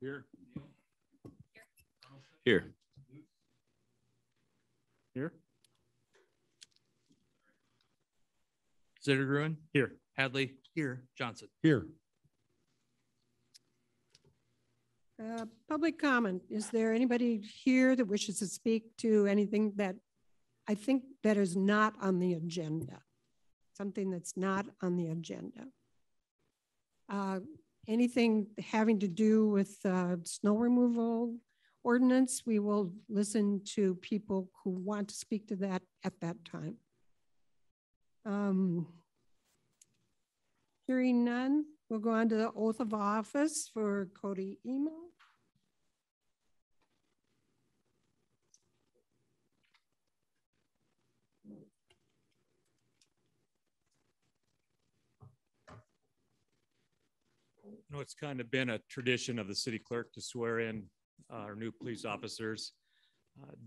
Here. Here. Here. Zittergruen? Here. Hadley? Here. Johnson? Here. Public comment. Is there anybody here that wishes to speak to anything that I think that is not on the agenda? Something that's not on the agenda. Anything having to do with snow removal ordinance, we will listen to people who want to speak to that at that time. Hearing none, we'll go on to the oath of office for Cody Emo. You know, it's kind of been a tradition of the city clerk to swear in our new police officers.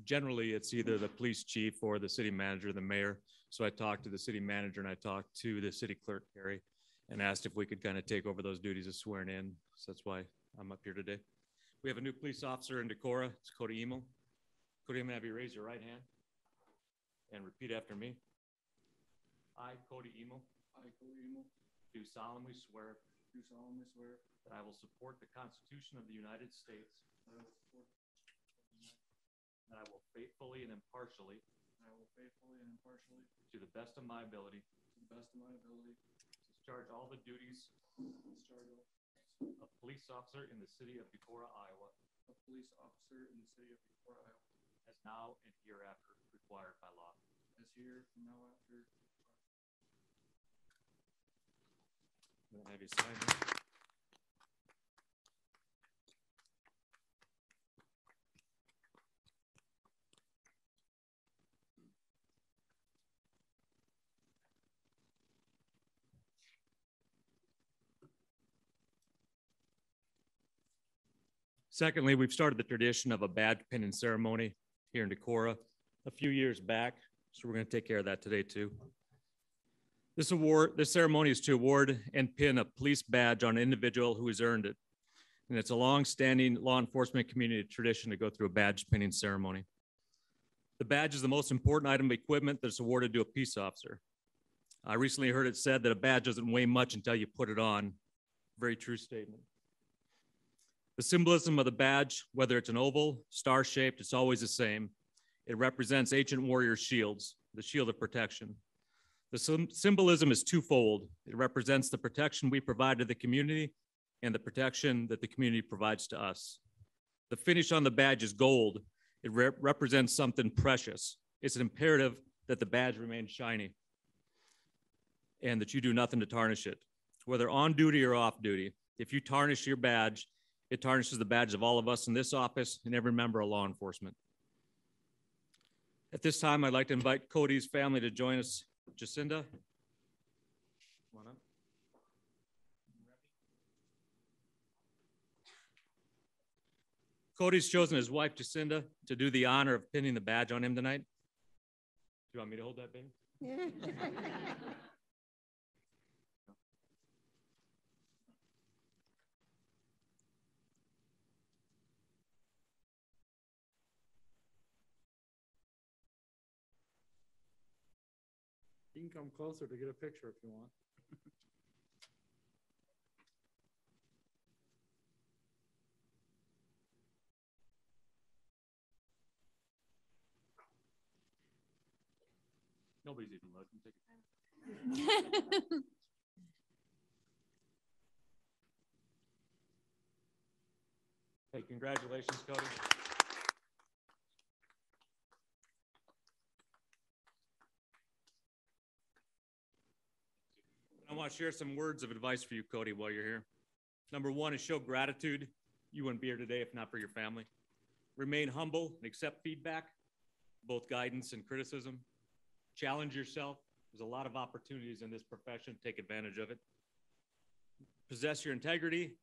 Generally, it's either the police chief or the city manager, the mayor. So I talked to the city manager and I talked to the city clerk, Carrie, and asked if we could kind of take over those duties of swearing in. So that's why I'm up here today. We have a new police officer in Decora. It's Cody Emo. Cody, I'm going to have you raise your right hand and repeat after me. I, Cody Emo. I, Cody Emo. Do solemnly swear. Do solemnly swear. That I will support the Constitution of the United States. That I will support. That I will faithfully and impartially. I will faithfully and impartially. To the best of my ability. To the best of my ability. Discharge all the duties. Discharge of police officer in the city of Decora, Iowa. A police officer in the city of Decora, Iowa. As now and hereafter required by law. As here from now after. I'll have you sign that. Secondly, we've started the tradition of a badge pinning ceremony here in Decora a few years back, so we're going to take care of that today too. This ceremony is to award and pin a police badge on an individual who has earned it. And it's a long-standing law enforcement community tradition to go through a badge pinning ceremony. The badge is the most important item of equipment that's awarded to a peace officer. I recently heard it said that a badge doesn't weigh much until you put it on. Very true statement. The symbolism of the badge, whether it's an oval, star-shaped, it's always the same. It represents ancient warrior shields, the shield of protection. The symbolism is twofold. It represents the protection we provide to the community and the protection that the community provides to us. The finish on the badge is gold. It represents something precious. It's an imperative that the badge remain shiny and that you do nothing to tarnish it, whether on duty or off duty. If you tarnish your badge, it tarnishes the badge of all of us in this office and every member of law enforcement. At this time, I'd like to invite Cody's family to join us. Jacinda, come on up. Cody's chosen his wife, Jacinda, to do the honor of pinning the badge on him tonight. Do you want me to hold that, baby? Yeah. You can come closer to get a picture if you want. Nobody's even looking. Take it. Hey, congratulations, Cody. I want to share some words of advice for you, Cody, while you're here. Number one is show gratitude. You wouldn't be here today if not for your family. Remain humble and accept feedback, both guidance and criticism. Challenge yourself. There's a lot of opportunities in this profession. Take advantage of it. Possess your integrity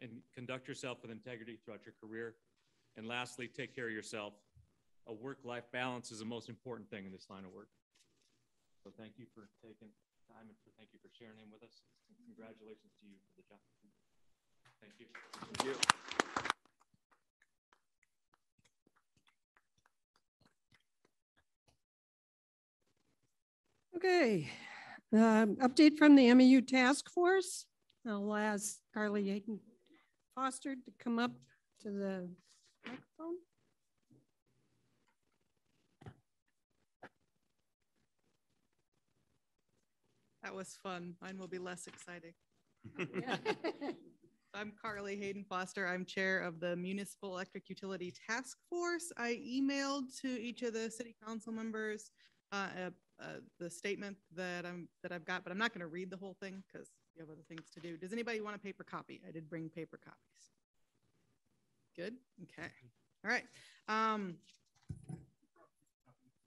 and conduct yourself with integrity throughout your career. And lastly, take care of yourself. A work-life balance is the most important thing in this line of work. So thank you for taking time and thank you for sharing him with us. And congratulations to you for the job. Thank you. Thank you. Okay, update from the MEU task force. I'll ask Carly Hayden Foster to come up to the microphone. That was fun. Mine will be less exciting. I'm Carly Hayden Foster. I'm chair of the Municipal Electric Utility Task Force. I emailed to each of the city council members the statement that I've got, but I'm not going to read the whole thing because you have other things to do. Does anybody want a paper copy? I did bring paper copies. Good. Okay. All right.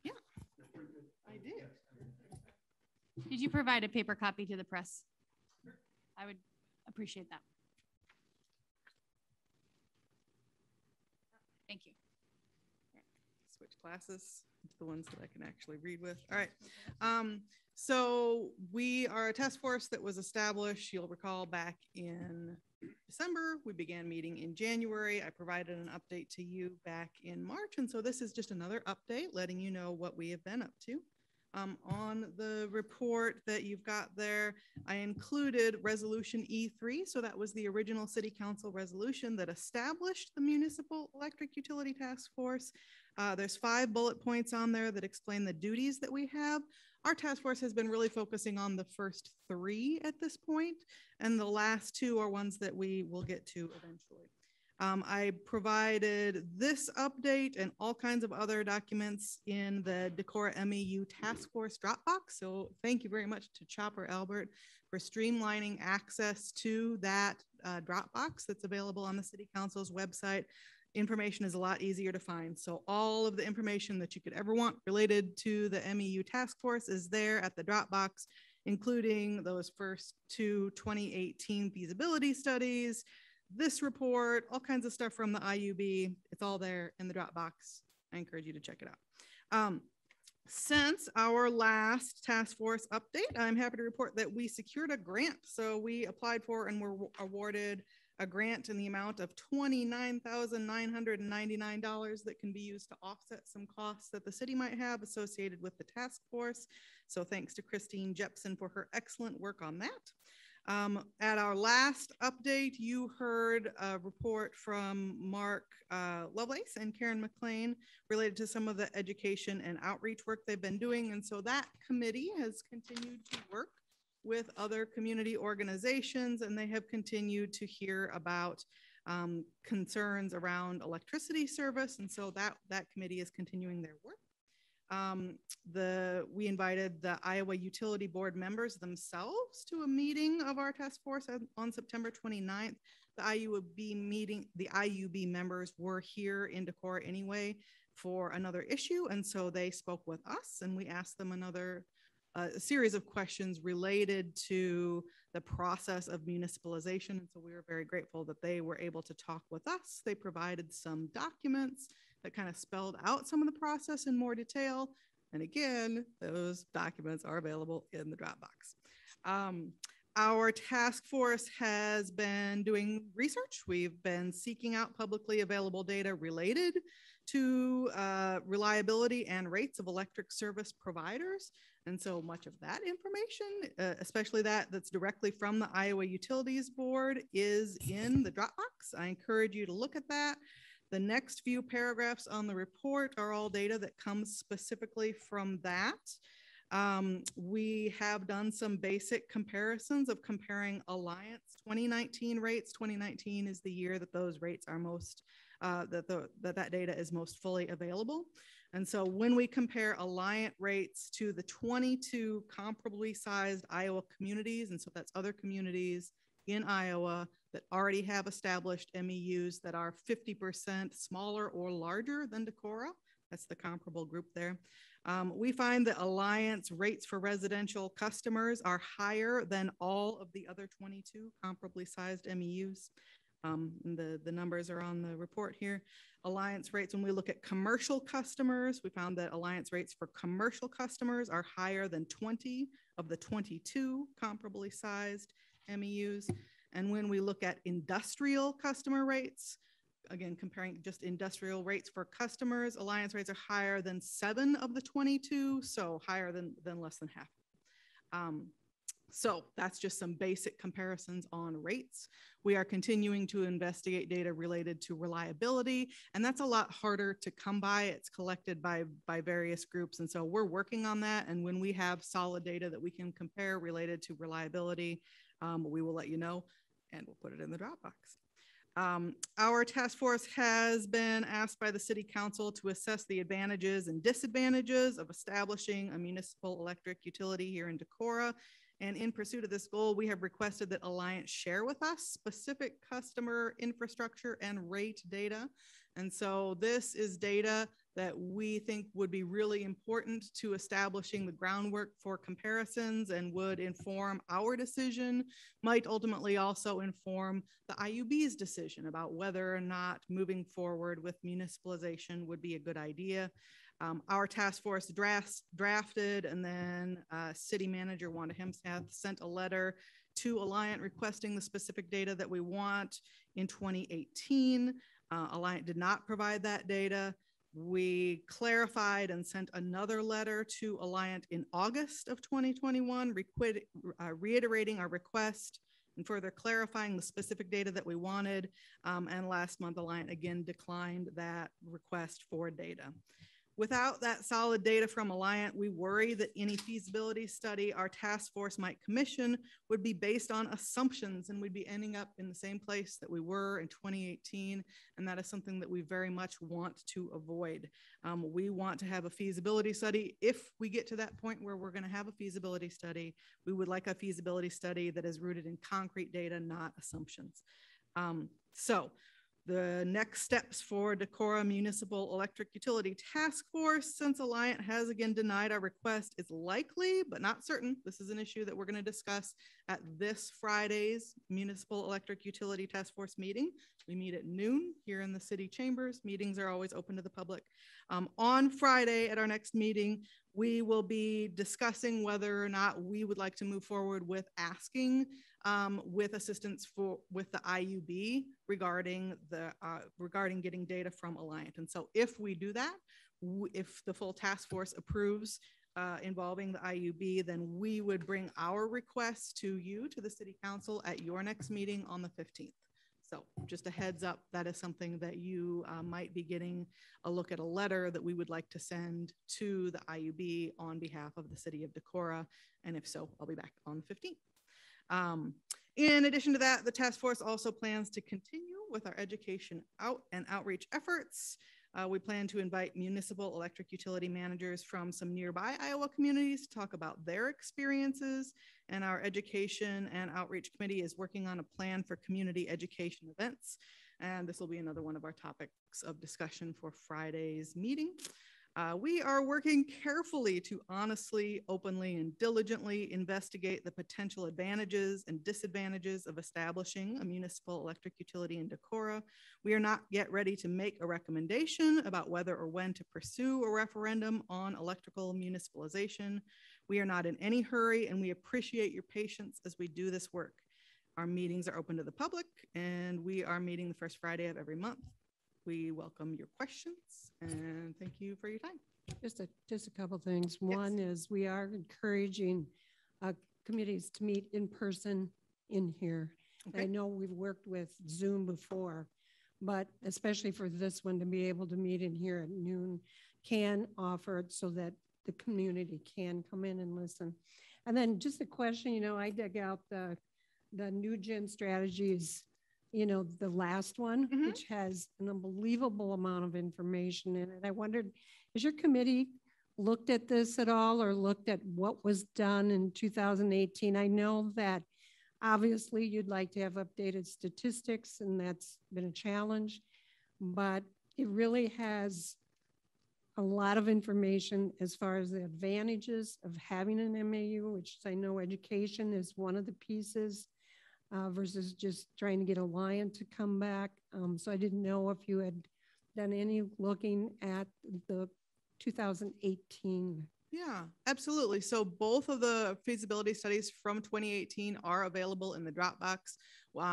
Yeah, I did. Did you provide a paper copy to the press? I would appreciate that. Thank you. Switch classes to the ones that I can actually read with. All right. So we are a task force that was established, you'll recall, back in December. We began meeting in January. I provided an update to you back in March. And so this is just another update letting you know what we have been up to. On the report that you've got there, I included resolution E3. So that was the original city council resolution that established the Municipal Electric Utility Task Force. There's 5 bullet points on there that explain the duties that we have. Our task force has been really focusing on the first 3 at this point, and the last 2 are ones that we will get to eventually. I provided this update and all kinds of other documents in the Decora MEU Task Force Dropbox. So thank you very much to Chopper Albert for streamlining access to that Dropbox that's available on the City Council's website. Information is a lot easier to find. So all of the information that you could ever want related to the MEU Task Force is there at the Dropbox, including those first 2 2018 feasibility studies, this report, all kinds of stuff from the IUB. It's all there in the Dropbox. I encourage you to check it out. Since our last task force update, I'm happy to report that we secured a grant. So we applied for and were awarded a grant in the amount of $29,999 that can be used to offset some costs that the city might have associated with the task force. So thanks to Christine Jepson for her excellent work on that. At our last update, you heard a report from Mark Lovelace and Karen McLean related to some of the education and outreach work they've been doing. And so that committee has continued to work with other community organizations, and they have continued to hear about concerns around electricity service. And so that committee is continuing their work. We invited the Iowa Utility Board members themselves to a meeting of our task force on September 29th. The IUB members were here in Decora anyway for another issue. And so they spoke with us and we asked them a series of questions related to the process of municipalization. And so we were very grateful that they were able to talk with us. They provided some documents that kind of spelled out some of the process in more detail. And again, those documents are available in the Dropbox. Our task force has been doing research. We've been seeking out publicly available data related to reliability and rates of electric service providers. And so much of that information, especially that's directly from the Iowa Utilities Board, is in the Dropbox. I encourage you to look at that. The next few paragraphs on the report are all data that comes specifically from that. We have done some basic comparisons of comparing Alliance 2019 rates. 2019 is the year that those rates are most, that data is most fully available. And so when we compare Alliant rates to the 22 comparably sized Iowa communities, and so that's other communities in Iowa that already have established MEUs that are 50% smaller or larger than Decora, that's the comparable group there. We find that Alliance rates for residential customers are higher than all of the other 22 comparably sized MEUs. The numbers are on the report here. Alliance rates, when we look at commercial customers, we found that Alliance rates for commercial customers are higher than 20 of the 22 comparably sized MEUs. And when we look at industrial customer rates, again, comparing just industrial rates for customers, Alliance rates are higher than 7 of the 22, so higher than less than half. So that's just some basic comparisons on rates. We are continuing to investigate data related to reliability, and that's a lot harder to come by. It's collected by various groups, and so we're working on that. And when we have solid data that we can compare related to reliability, we will let you know, and we'll put it in the Dropbox. Our task force has been asked by the City Council to assess the advantages and disadvantages of establishing a municipal electric utility here in Decorah. And in pursuit of this goal, we have requested that Alliance share with us specific customer infrastructure and rate data. And so this is data that we think would be really important to establishing the groundwork for comparisons and would inform our decision, might ultimately also inform the IUB's decision about whether or not moving forward with municipalization would be a good idea. Our task force drafted, and then City Manager Wanda Hemseth sent a letter to Alliant requesting the specific data that we want in 2018. Alliant did not provide that data. We clarified and sent another letter to Alliant in August of 2021, reiterating our request and further clarifying the specific data that we wanted. And last month, Alliant again declined that request for data. Without that solid data from Alliant, we worry that any feasibility study our task force might commission would be based on assumptions, and we'd be ending up in the same place that we were in 2018. And that is something that we very much want to avoid. We want to have a feasibility study. If we get to that point where we're going to have a feasibility study, we would like a feasibility study that is rooted in concrete data, not assumptions. The next steps for Decora Municipal Electric Utility Task Force, since Alliant has again denied our request, is likely, but not certain. This is an issue that we're going to discuss at this Friday's Municipal Electric Utility Task Force meeting. We meet at noon here in the city chambers. Meetings are always open to the public. On Friday at our next meeting, we will be discussing whether or not we would like to move forward with asking with assistance with the IUB regarding getting data from Alliant. And so if we do that, if the full task force approves involving the IUB, then we would bring our request to you, to the City Council, at your next meeting on the 15th. So just a heads up, that is something that you might be getting a look at, a letter that we would like to send to the IUB on behalf of the City of Decora. And if so, I'll be back on the 15th. In addition to that, the task force also plans to continue with our education outreach efforts. We plan to invite municipal electric utility managers from some nearby Iowa communities to talk about their experiences. And our education and outreach committee is working on a plan for community education events. And this will be another one of our topics of discussion for Friday's meeting. We are working carefully to honestly, openly, and diligently investigate the potential advantages and disadvantages of establishing a municipal electric utility in Decora. We are not yet ready to make a recommendation about whether or when to pursue a referendum on electrical municipalization. We are not in any hurry, and we appreciate your patience as we do this work. Our meetings are open to the public, and we are meeting the first Friday of every month. We welcome your questions, and thank you for your time. Just a couple things. One is we are encouraging committees to meet in person in here. Okay. I know we've worked with Zoom before, but especially for this one, to be able to meet in here at noon can offer it so that the community can come in and listen. And then just a question, I dug out the new gen strategies, the last one, which has an unbelievable amount of information in it. I wondered, has your committee looked at this at all, or looked at what was done in 2018? I know that obviously you'd like to have updated statistics, and that's been a challenge, but it really has a lot of information as far as the advantages of having an MAU, which I know education is one of the pieces. Versus just trying to get Alliant to come back. So I didn't know if you had done any looking at the 2018 Yeah, absolutely. So both of the feasibility studies from 2018 are available in the Dropbox.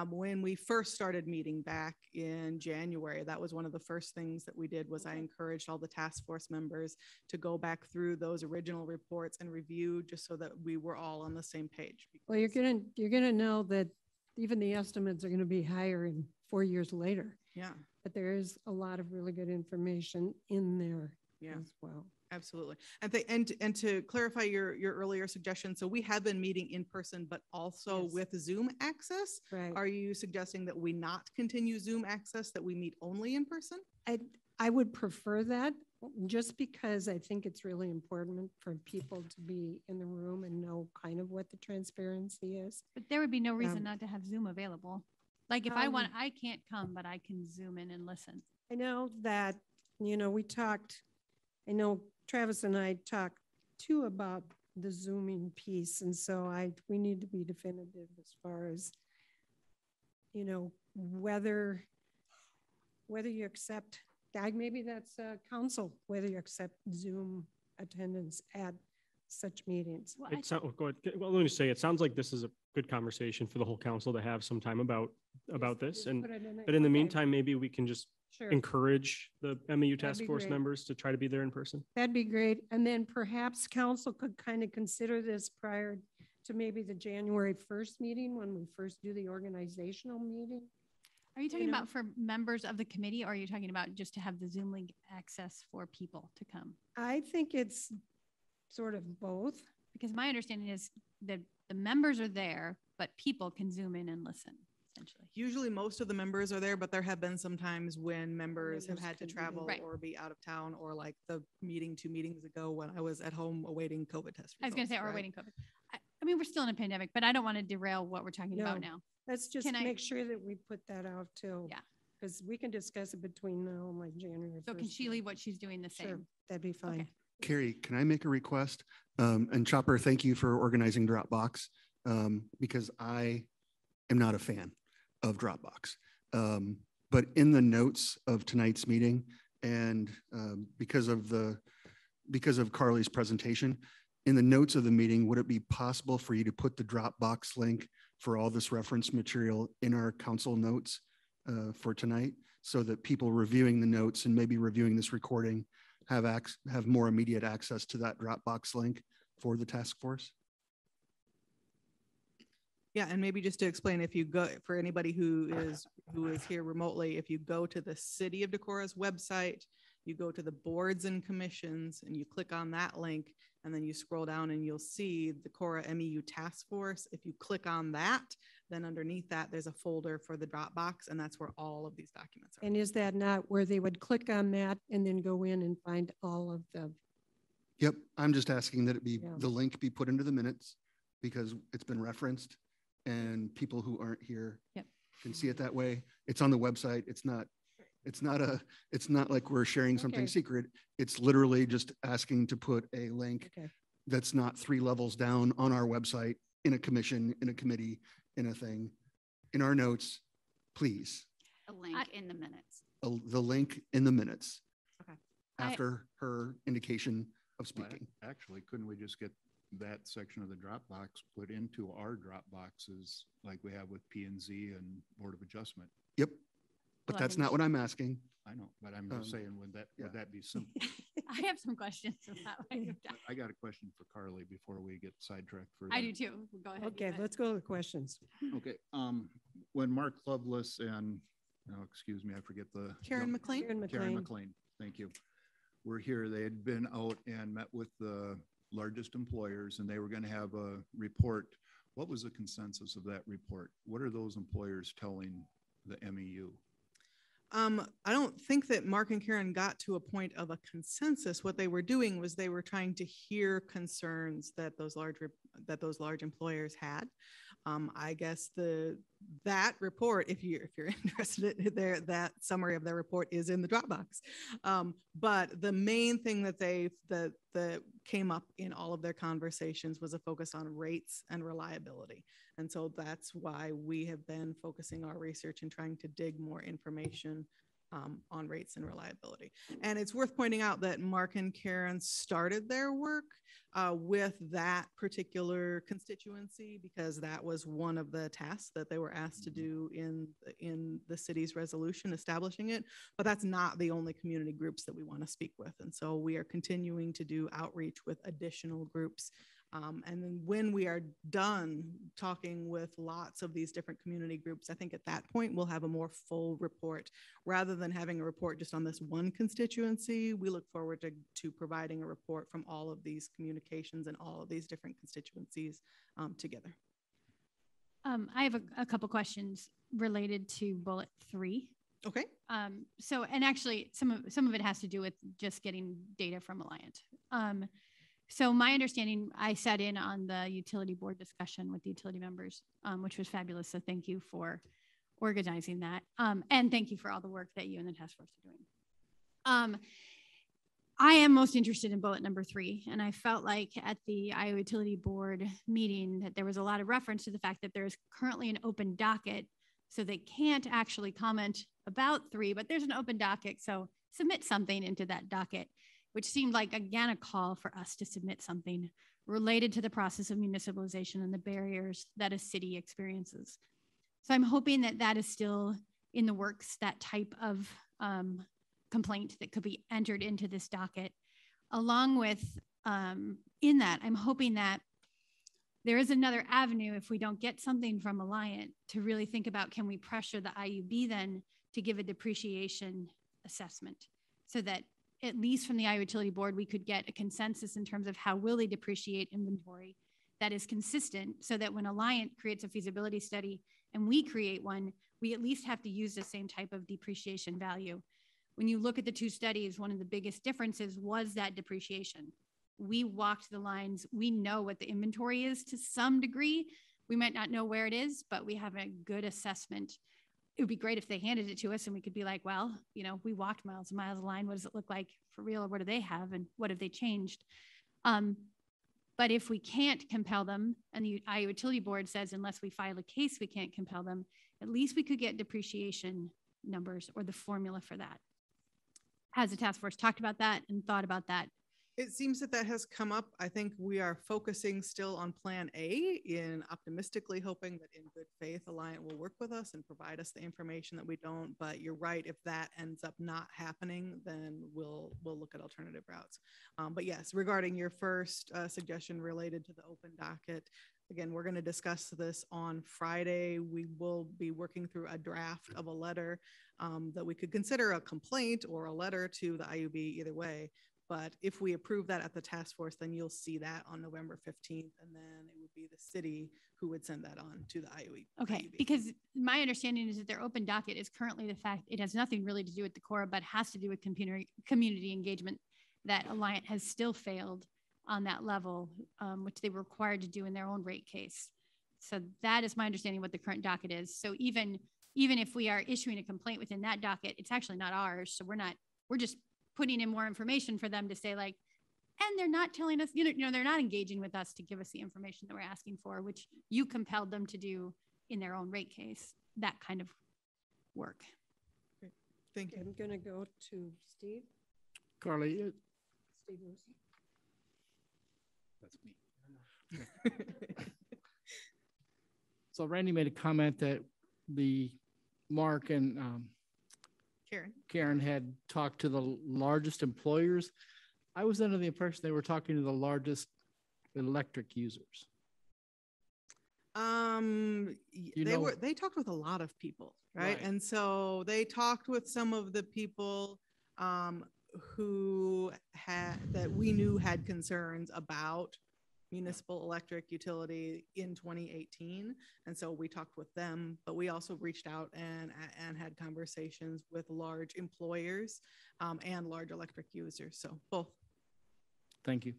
When we first started meeting back in January, that was one of the first things that we did was I encouraged all the task force members to go back through those original reports and review just so that we were all on the same page. Well, you're gonna know that even the estimates are gonna be higher in 4 years later. Yeah, But there is a lot of really good information in there yeah. as well. Absolutely. And to clarify your earlier suggestion, so we have been meeting in person, but also Yes. with Zoom access. Right. Are you suggesting that we not continue Zoom access, that we meet only in person? I would prefer that just because I think it's really important for people to be in the room and know kind of what the transparency is. But there would be no reason not to have Zoom available. Like if I want, Um, I can't come, but I can Zoom in and listen. I know that, we talked, I know Travis and I talked too about the Zooming piece. And so we need to be definitive as far as, whether you accept, maybe that's council, whether you accept Zoom attendance at such meetings. Well, Go ahead. Well, let me say, it sounds like this is a good conversation for the whole council to have some time about this. Just And, put it in but in the okay, meantime, maybe we can just sure. encourage the MEU That'd task be force great. members to try to be there in person. That'd be great. And then perhaps council could kind of consider this prior to maybe the January 1st meeting when we first do the organizational meeting. Are you talking know. about for members of the committee, or are you talking about just to have the Zoom link access for people to come? I think it's sort of both. Because my understanding is that the members are there, but people can Zoom in and listen, essentially. Usually most of the members are there, but there have been some times when members have Members had to couldn't be travel there. Right. or be out of town, or like the meeting 2 meetings ago when I was at home awaiting COVID test results. I was going to say, or right? waiting COVID. I mean, we're still in a pandemic, but I don't want to derail what we're talking about No. now. Let's just Can I- make sure that we put that out too. Yeah. Because we can discuss it between now and like January 1st. So can she leave what she's doing the Sure, same? that'd be fine. Okay. Carrie, can I make a request? And Chopper, thank you for organizing Dropbox, because I am not a fan of Dropbox. But in the notes of tonight's meeting and because of Carly's presentation, in the notes of the meeting, would it be possible for you to put the Dropbox link for all this reference material in our council notes for tonight so that people reviewing the notes and maybe reviewing this recording have more immediate access to that Dropbox link for the task force? Yeah, and maybe just to explain, if you go, for anybody who is here remotely, if you go to the City of Decorah's website, you go to the boards and commissions and you click on that link, and then you scroll down and you'll see the Decorah MEU task force. If you click on that, then underneath that, there's a folder for the Dropbox, and that's where all of these documents are. And is that not where they would click on that and then go in and find all of the, Yep, I'm just asking that Yeah. the link be put into the minutes because it's been referenced and people who aren't here Yep. can see it that way. It's on the website. It's not like we're sharing something Okay. secret. It's literally just asking to put a link okay, that's not 3 levels down on our website, in a commission, in a committee, in a thing, in our notes, please. A link in the minutes. The link in the minutes. Okay. After her indication of Well, speaking. Actually, couldn't we just get that section of the Dropbox put into our Dropboxes like we have with Pnc and Board of Adjustment? Yep. But Well, I that's think we not what I'm asking. I know, but I'm just saying, would yeah. that be simple? I have some questions about it. I got a question for Carly before we get sidetracked further. I do too. Go ahead. okay, let's go to the questions. Okay, when Mark Loveless and, excuse me, I forget the. Karen McLean? Karen Karen McLean. McLean, thank you. We're here. They had been out and met with the largest employers and they were going to have a report. What was the consensus of that report? What are those employers telling the MEU? I don't think that Mark and Karen got to a point of a consensus. What they were doing was they were trying to hear concerns that those large employers had. I guess that report, if you're interested there, that summary of their report is in the Dropbox. But the main thing that came up in all of their conversations was a focus on rates and reliability. And so that's why we have been focusing our research and trying to dig more information on rates and reliability. And it's worth pointing out that Mark and Karen started their work with that particular constituency because that was one of the tasks that they were asked to do in the city's resolution establishing it. But that's not the only community groups that we want to speak with. And so we are continuing to do outreach with additional groups. And then when we are done talking with lots of these different community groups, I think at that point we'll have a more full report. Rather than having a report just on this one constituency, we look forward to providing a report from all of these communications and all of these different constituencies together. I have a couple questions related to bullet 3. Okay. And actually some of it has to do with just getting data from Alliant. So my understanding, I sat in on the utility board discussion with the utility members, which was fabulous. So thank you for organizing that. And thank you for all the work that you and the task force are doing. I am most interested in bullet number 3. And I felt like at the Iowa Utility Board meeting that there was a lot of reference to the fact that there's currently an open docket. So they can't actually comment about 3, but there's an open docket. So submit something into that docket, which seemed like, again, a call for us to submit something related to the process of municipalization and the barriers that a city experiences. So I'm hoping that that is still in the works, that type of complaint that could be entered into this docket. Along with, in that, I'm hoping that there is another avenue if we don't get something from Alliant to really think about, can we pressure the IUB then to give a depreciation assessment so that at least from the Iowa Utility Board, we could get a consensus in terms of how will they depreciate inventory that is consistent so that when Alliant creates a feasibility study and we create one, we at least have to use the same type of depreciation value. When you look at the 2 studies, one of the biggest differences was that depreciation. We walked the lines. We know what the inventory is to some degree. We might not know where it is, but we have a good assessment. It would be great if they handed it to us and we could be like, well, you know, we walked miles and miles of line. What does it look like for real? Or what do they have? And what have they changed? But if we can't compel them, and the Iowa Utility Board says, unless we file a case, we can't compel them, at least we could get depreciation numbers or the formula for that. Has the task force talked about that and thought about that? It seems that that has come up. I think we are focusing still on plan A in optimistically hoping that in good faith, Alliant will work with us and provide us the information that we don't. But you're right, if that ends up not happening, then we'll look at alternative routes. But yes, regarding your first suggestion related to the open docket, again, we're going to discuss this on Friday. We will be working through a draft of a letter that we could consider a complaint or a letter to the IUB, either way. But if we approve that at the task force, then you'll see that on November 15th, and then it would be the city who would send that on to the IUB. Okay, because my understanding is that their open docket is currently the fact it has nothing really to do with Decora, but has to do with community engagement that Alliant has still failed on that level, which they were required to do in their own rate case. So that is my understanding what the current docket is. So even if we are issuing a complaint within that docket, it's actually not ours. So we're just putting in more information for them to say like, and they're not telling us, they're not engaging with us to give us the information that we're asking for, which you compelled them to do in their own rate case, that kind of work. Great. Thank you. I'm going to go to Steve. Carly. Steve Wilson. That's me. So Randy made a comment that the Mark and Karen had talked to the largest employers. I was under the impression they were talking to the largest electric users. They talked with a lot of people, right? And so they talked with some of the people who that we knew had concerns about municipal electric utility in 2018. And so we talked with them, but we also reached out and had conversations with large employers and large electric users. So both. Thank you.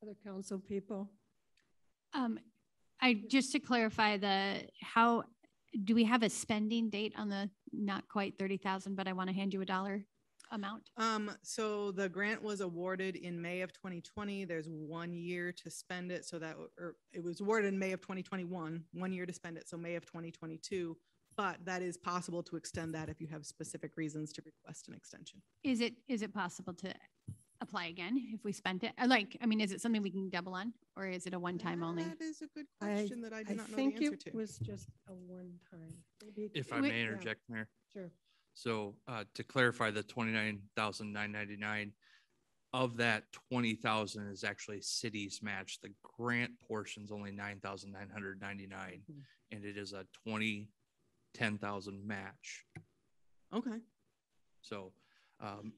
Other council people? Just to clarify how do we have a spending date on the not quite 30,000, but I want to hand you a dollar amount? So the grant was awarded in May of 2020. There's 1 year to spend it. So it was awarded in May of 2021, 1 year to spend it. So May of 2022, but that is possible to extend that if you have specific reasons to request an extension. Is it possible to apply again if we spent it? I mean, is it something we can double on, or is it a one-time only? That is a good question that I do not know the think answer it to. was just a one-time. Maybe If I may interject, Mayor. Sure. So to clarify, the 29,999 of that 20,000 is actually city's match. The grant portion is only 9,999, and it is a 10,000 match. Okay. So,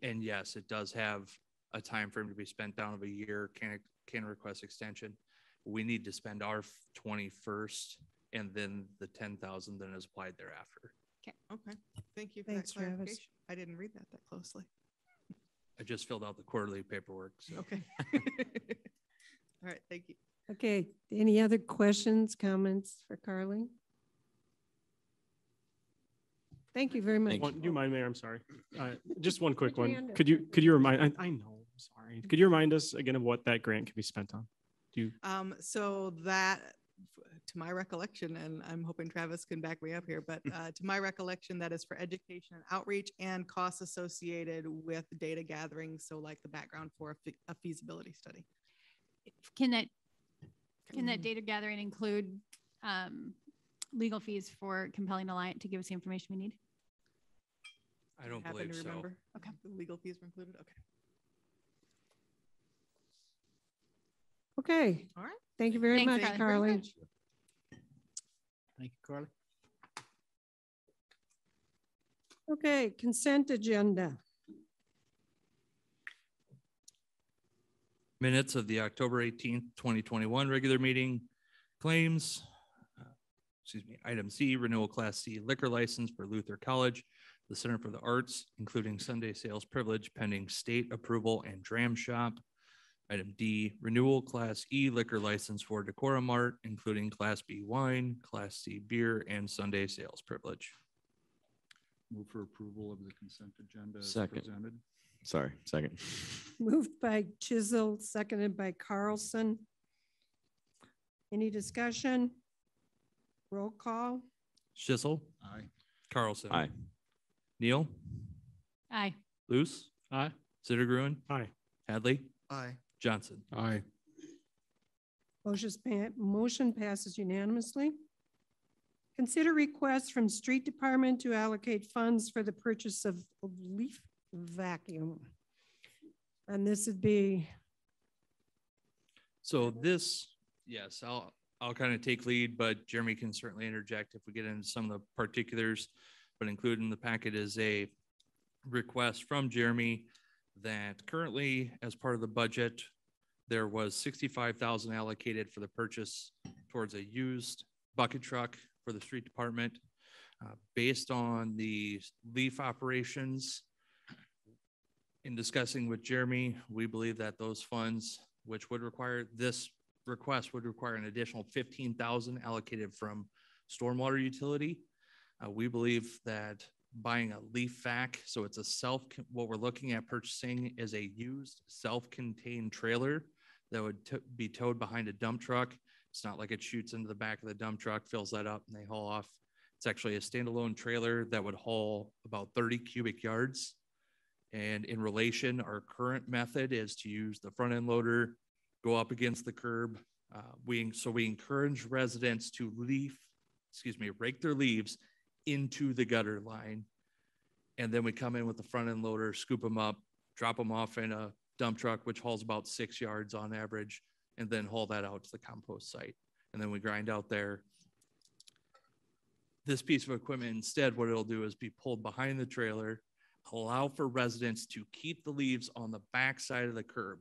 and yes, it does have a time frame to be spent down of a year. Can request extension. We need to spend our 20 first, and then the 10,000 then is applied thereafter. Okay. Thank you for Thanks, that clarification. Travis. I didn't read that closely. I just filled out the quarterly paperwork. So. Okay. All right. Thank you. Okay. Any other questions, comments for Carly? Thank you very much. Do you mind, Mayor? I'm sorry. Just one quick Put your one. hand up. Could you remind, I know, I'm sorry. Could you remind us again of what that grant can be spent on? Do you? So that, to my recollection, and I'm hoping Travis can back me up here, but to my recollection, that is for education and outreach and costs associated with data gathering. So like the background for a feasibility study. Can that data gathering include legal fees for compelling a client to give us the information we need? I don't Happen believe to so. remember? Okay. The legal fees were included. Okay. Okay. All right. Thank you very Thanks, much, Carly. Carly. Thank you, Carly. Okay, consent agenda. Minutes of the October 18th, 2021 regular meeting. Claims. Item C, renewal Class C liquor license for Luther College, the Center for the Arts, including Sunday sales privilege pending state approval and dram shop. Item D, renewal Class E liquor license for Decora Mart, including Class B wine, Class C beer, and Sunday sales privilege. Move for approval of the consent agenda as Second. presented. Sorry, second. Moved by Chisel, seconded by Carlson. Any discussion? Roll call. Schissel. Aye. Carlson. Aye. Neal. Aye. Luce. Aye. Sittergruen. Aye. Hadley. Aye. Johnson. Aye. Motion passes unanimously. Consider requests from Street Department to allocate funds for the purchase of leaf vacuum. And this would be. So this, yes, I'll kind of take lead, but Jeremy can certainly interject if we get into some of the particulars. But included in the packet is a request from Jeremy that currently, as part of the budget, there was $65,000 allocated for the purchase towards a used bucket truck for the street department. Based on the leaf operations, in discussing with Jeremy, we believe that those funds, which would require this request would require an additional $15,000 allocated from stormwater utility. We believe that buying a leaf vac, so it's what we're looking at purchasing is a used self-contained trailer that would be towed behind a dump truck. It's not like it shoots into the back of the dump truck, fills that up, and they haul off. It's actually a standalone trailer that would haul about 30 cubic yards. And in relation, our current method is to use the front end loader, go up against the curb. We encourage residents to rake their leaves into the gutter line. And then we come in with the front end loader, scoop them up, drop them off in a dump truck, which hauls about 6 yards on average, and then haul that out to the compost site. And then we grind out there. This piece of equipment, instead, what it'll do is be pulled behind the trailer, allow for residents to keep the leaves on the back side of the curb,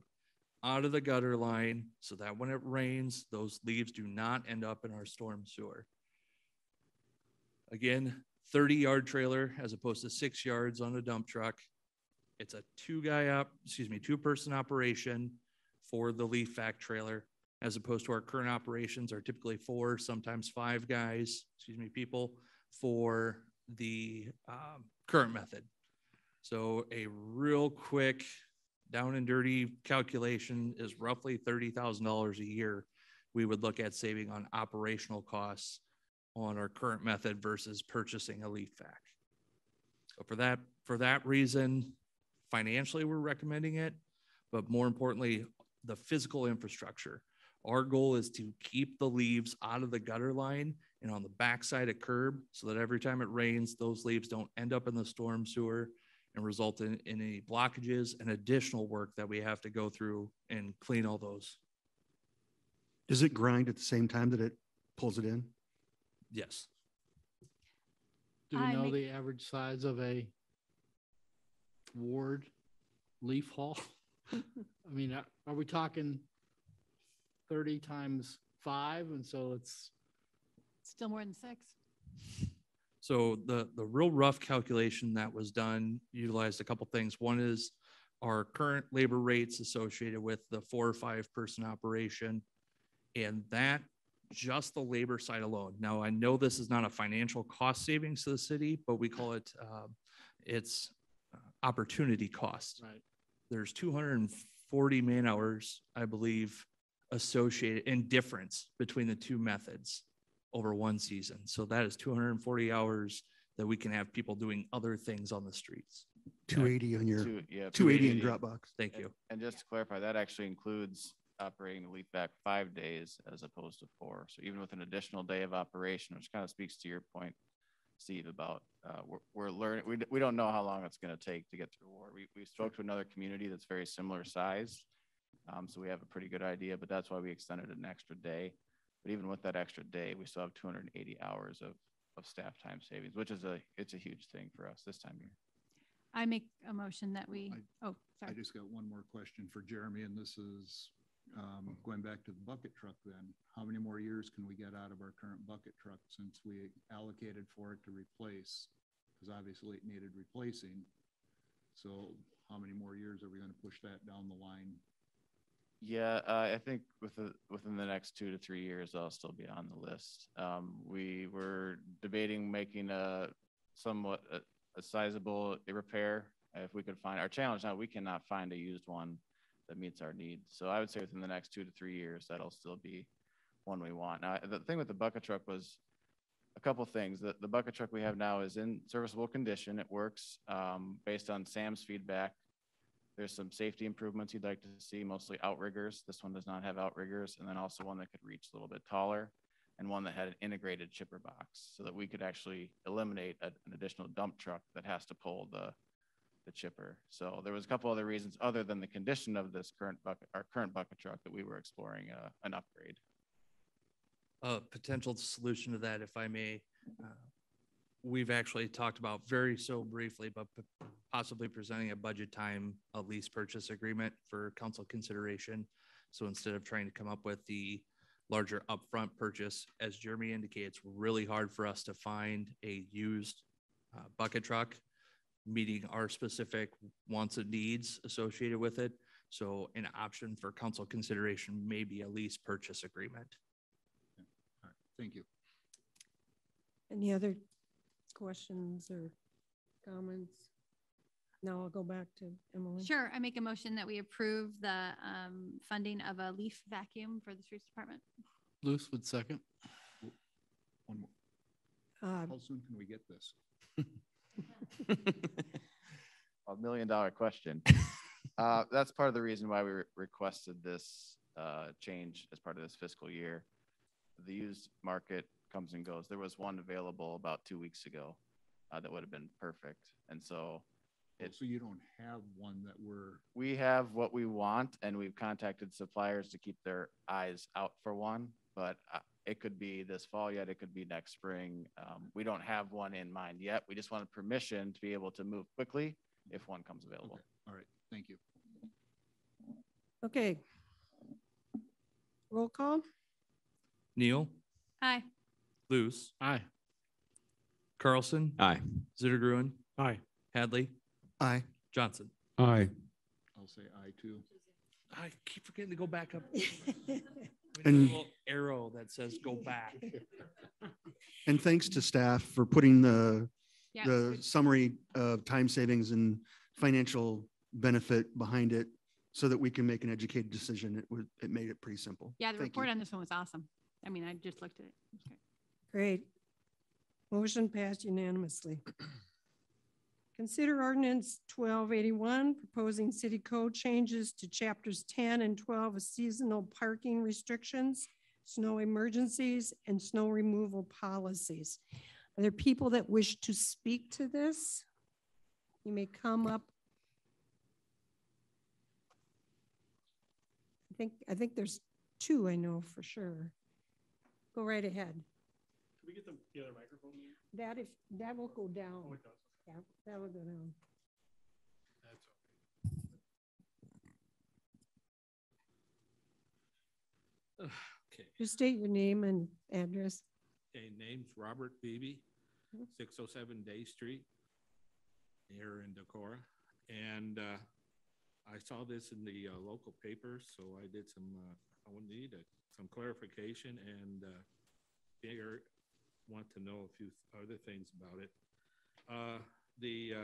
out of the gutter line, so that when it rains, those leaves do not end up in our storm sewer. Again, 30-yard trailer as opposed to 6 yards on a dump truck. It's a two-person operation for the leaf vac trailer, as opposed to our current operations are typically 4, sometimes 5 people for the current method. So a real quick down and dirty calculation is roughly $30,000 a year we would look at saving on operational costs on our current method versus purchasing a leaf vac. So for that reason, financially, we're recommending it, but more importantly, the physical infrastructure. Our goal is to keep the leaves out of the gutter line and on the backside of curb so that every time it rains, those leaves don't end up in the storm sewer and result in any blockages and additional work that we have to go through and clean all those. Does it grind at the same time that it pulls it in? Yes. Do we know the average size of a ward leaf haul? I mean, are we talking 30 times 5? And so it's still more than 6. So the real rough calculation that was done utilized a couple things. One is our current labor rates associated with the 4 or 5 person operation, and that just the labor side alone. Now, I know this is not a financial cost savings to the city, but we call it it's opportunity cost. right. There's 240 man hours, I believe, associated in difference between the two methods over one season. So that is 240 hours that we can have people doing other things on the streets. 280 on your, 280 280 in Dropbox. Thank you. And just to clarify, that actually includes operating the leaf vac 5 days as opposed to 4. So even with an additional day of operation, which kind of speaks to your point, Steve, about we're learning, we don't know how long it's going to take to get through war. We spoke to another community that's very similar size. So we have a pretty good idea, but that's why we extended an extra day. But even with that extra day, we still have 280 hours of staff time savings, which is it's a huge thing for us this time of year. I make a motion that we, I sorry. just got one more question for Jeremy, and this is going back to the bucket truck then. How many more years can we get out of our current bucket truck since we allocated for it to replace? Because obviously it needed replacing. So how many more years are we going to push that down the line? Yeah, I think within the next 2 to 3 years, I'll still be on the list. We were debating making a somewhat a sizable repair if we could find. Our challenge now, we cannot find a used one that meets our needs. So I would say within the next 2 to 3 years, that'll still be one we want. Now, the thing with the bucket truck was a couple things. The bucket truck we have now is in serviceable condition. It works based on Sam's feedback. There's some safety improvements you'd like to see, mostly outriggers. This one does not have outriggers, and then also one that could reach a little bit taller, and one that had an integrated chipper box so that we could actually eliminate an additional dump truck that has to pull the chipper. So there was a couple other reasons other than the condition of this current bucket truck that we were exploring an upgrade. A potential solution to that, if I may, we've actually talked about very so briefly, but possibly presenting a budget time, a lease purchase agreement for council consideration. So instead of trying to come up with the larger upfront purchase, as Jeremy indicates, really hard for us to find a used bucket truck meeting our specific wants and needs associated with it. So an option for council consideration may be a lease purchase agreement. Okay. All right. Thank you. Any other questions or comments? Now I'll go back to Emily. Sure. I make a motion that we approve the funding of a leaf vacuum for the streets department. Luce would second. One more. How soon can we get this? $1 million question. That's part of the reason why we requested this change as part of this fiscal year. The used market comes and goes. There was one available about 2 weeks ago that would have been perfect. And so so you don't have one that we have what we want, and we've contacted suppliers to keep their eyes out for one, but it could be this fall yet. It could be next spring. We don't have one in mind yet. We just wanted permission to be able to move quickly if one comes available. Okay. All right. Thank you. Okay. Roll call. Neal, Aye. Luce, Aye. Carlson, Aye. Zittergruen, Aye. Hadley, Aye. Johnson. Aye. I'll say aye too. I keep forgetting to go back up. And a little arrow that says go back. And thanks to staff for putting the Yeah. summary of time savings and financial benefit behind it so that we can make an educated decision. It made it pretty simple. Yeah. The Thank report you. on this one was awesome. I mean, I just looked at it. It was great. Great. Motion passed unanimously. Consider ordinance 1281, proposing city code changes to chapters 10 and 12 of seasonal parking restrictions, snow emergencies, and snow removal policies. Are there people that wish to speak to this? You may come up. I think there's two, I know for sure. Go right ahead. Can we get the other microphone? That will go down. Oh, it does. Yeah, that will go down. That's okay. Okay. Just state your name and address. Okay, name's Robert Beebe, 607 Day Street here in Decora. And I saw this in the local paper, so I did some, I would need some clarification and want to know a few other things about it. The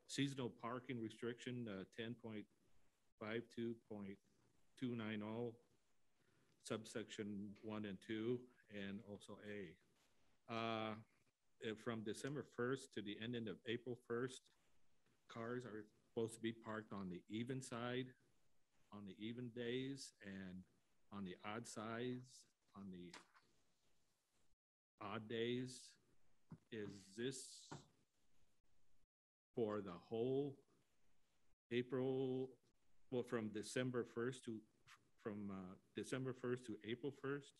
seasonal parking restriction, 10.52.290, subsection 1 and 2, and also A. From December 1st to the ending of April 1st, cars are supposed to be parked on the even side, on the even days, and on the odd sides, on the odd days. Is this for the whole April, well, from December 1st to April 1st?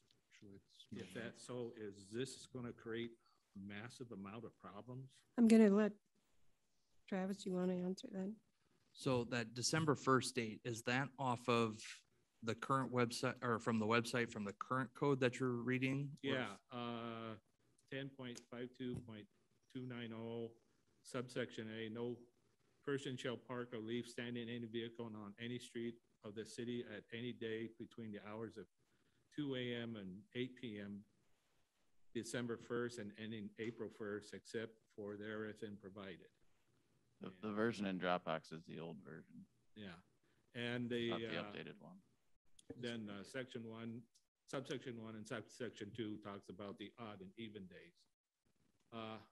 If that's so, is this going to create a massive amount of problems? I'm going to let Travis, you want to answer that? So that December 1st date, is that off of the current website or from the website from the current code that you're reading? Yeah, 10.52.290, subsection A, no person shall park or leave standing any vehicle on any street of the city at any day between the hours of 2 a.m. and 8 p.m. December 1st and ending April 1st, except for therein provided. The version in Dropbox is the old version. Yeah, and the not the updated one. Then subsection 1 and subsection 2 talks about the odd and even days.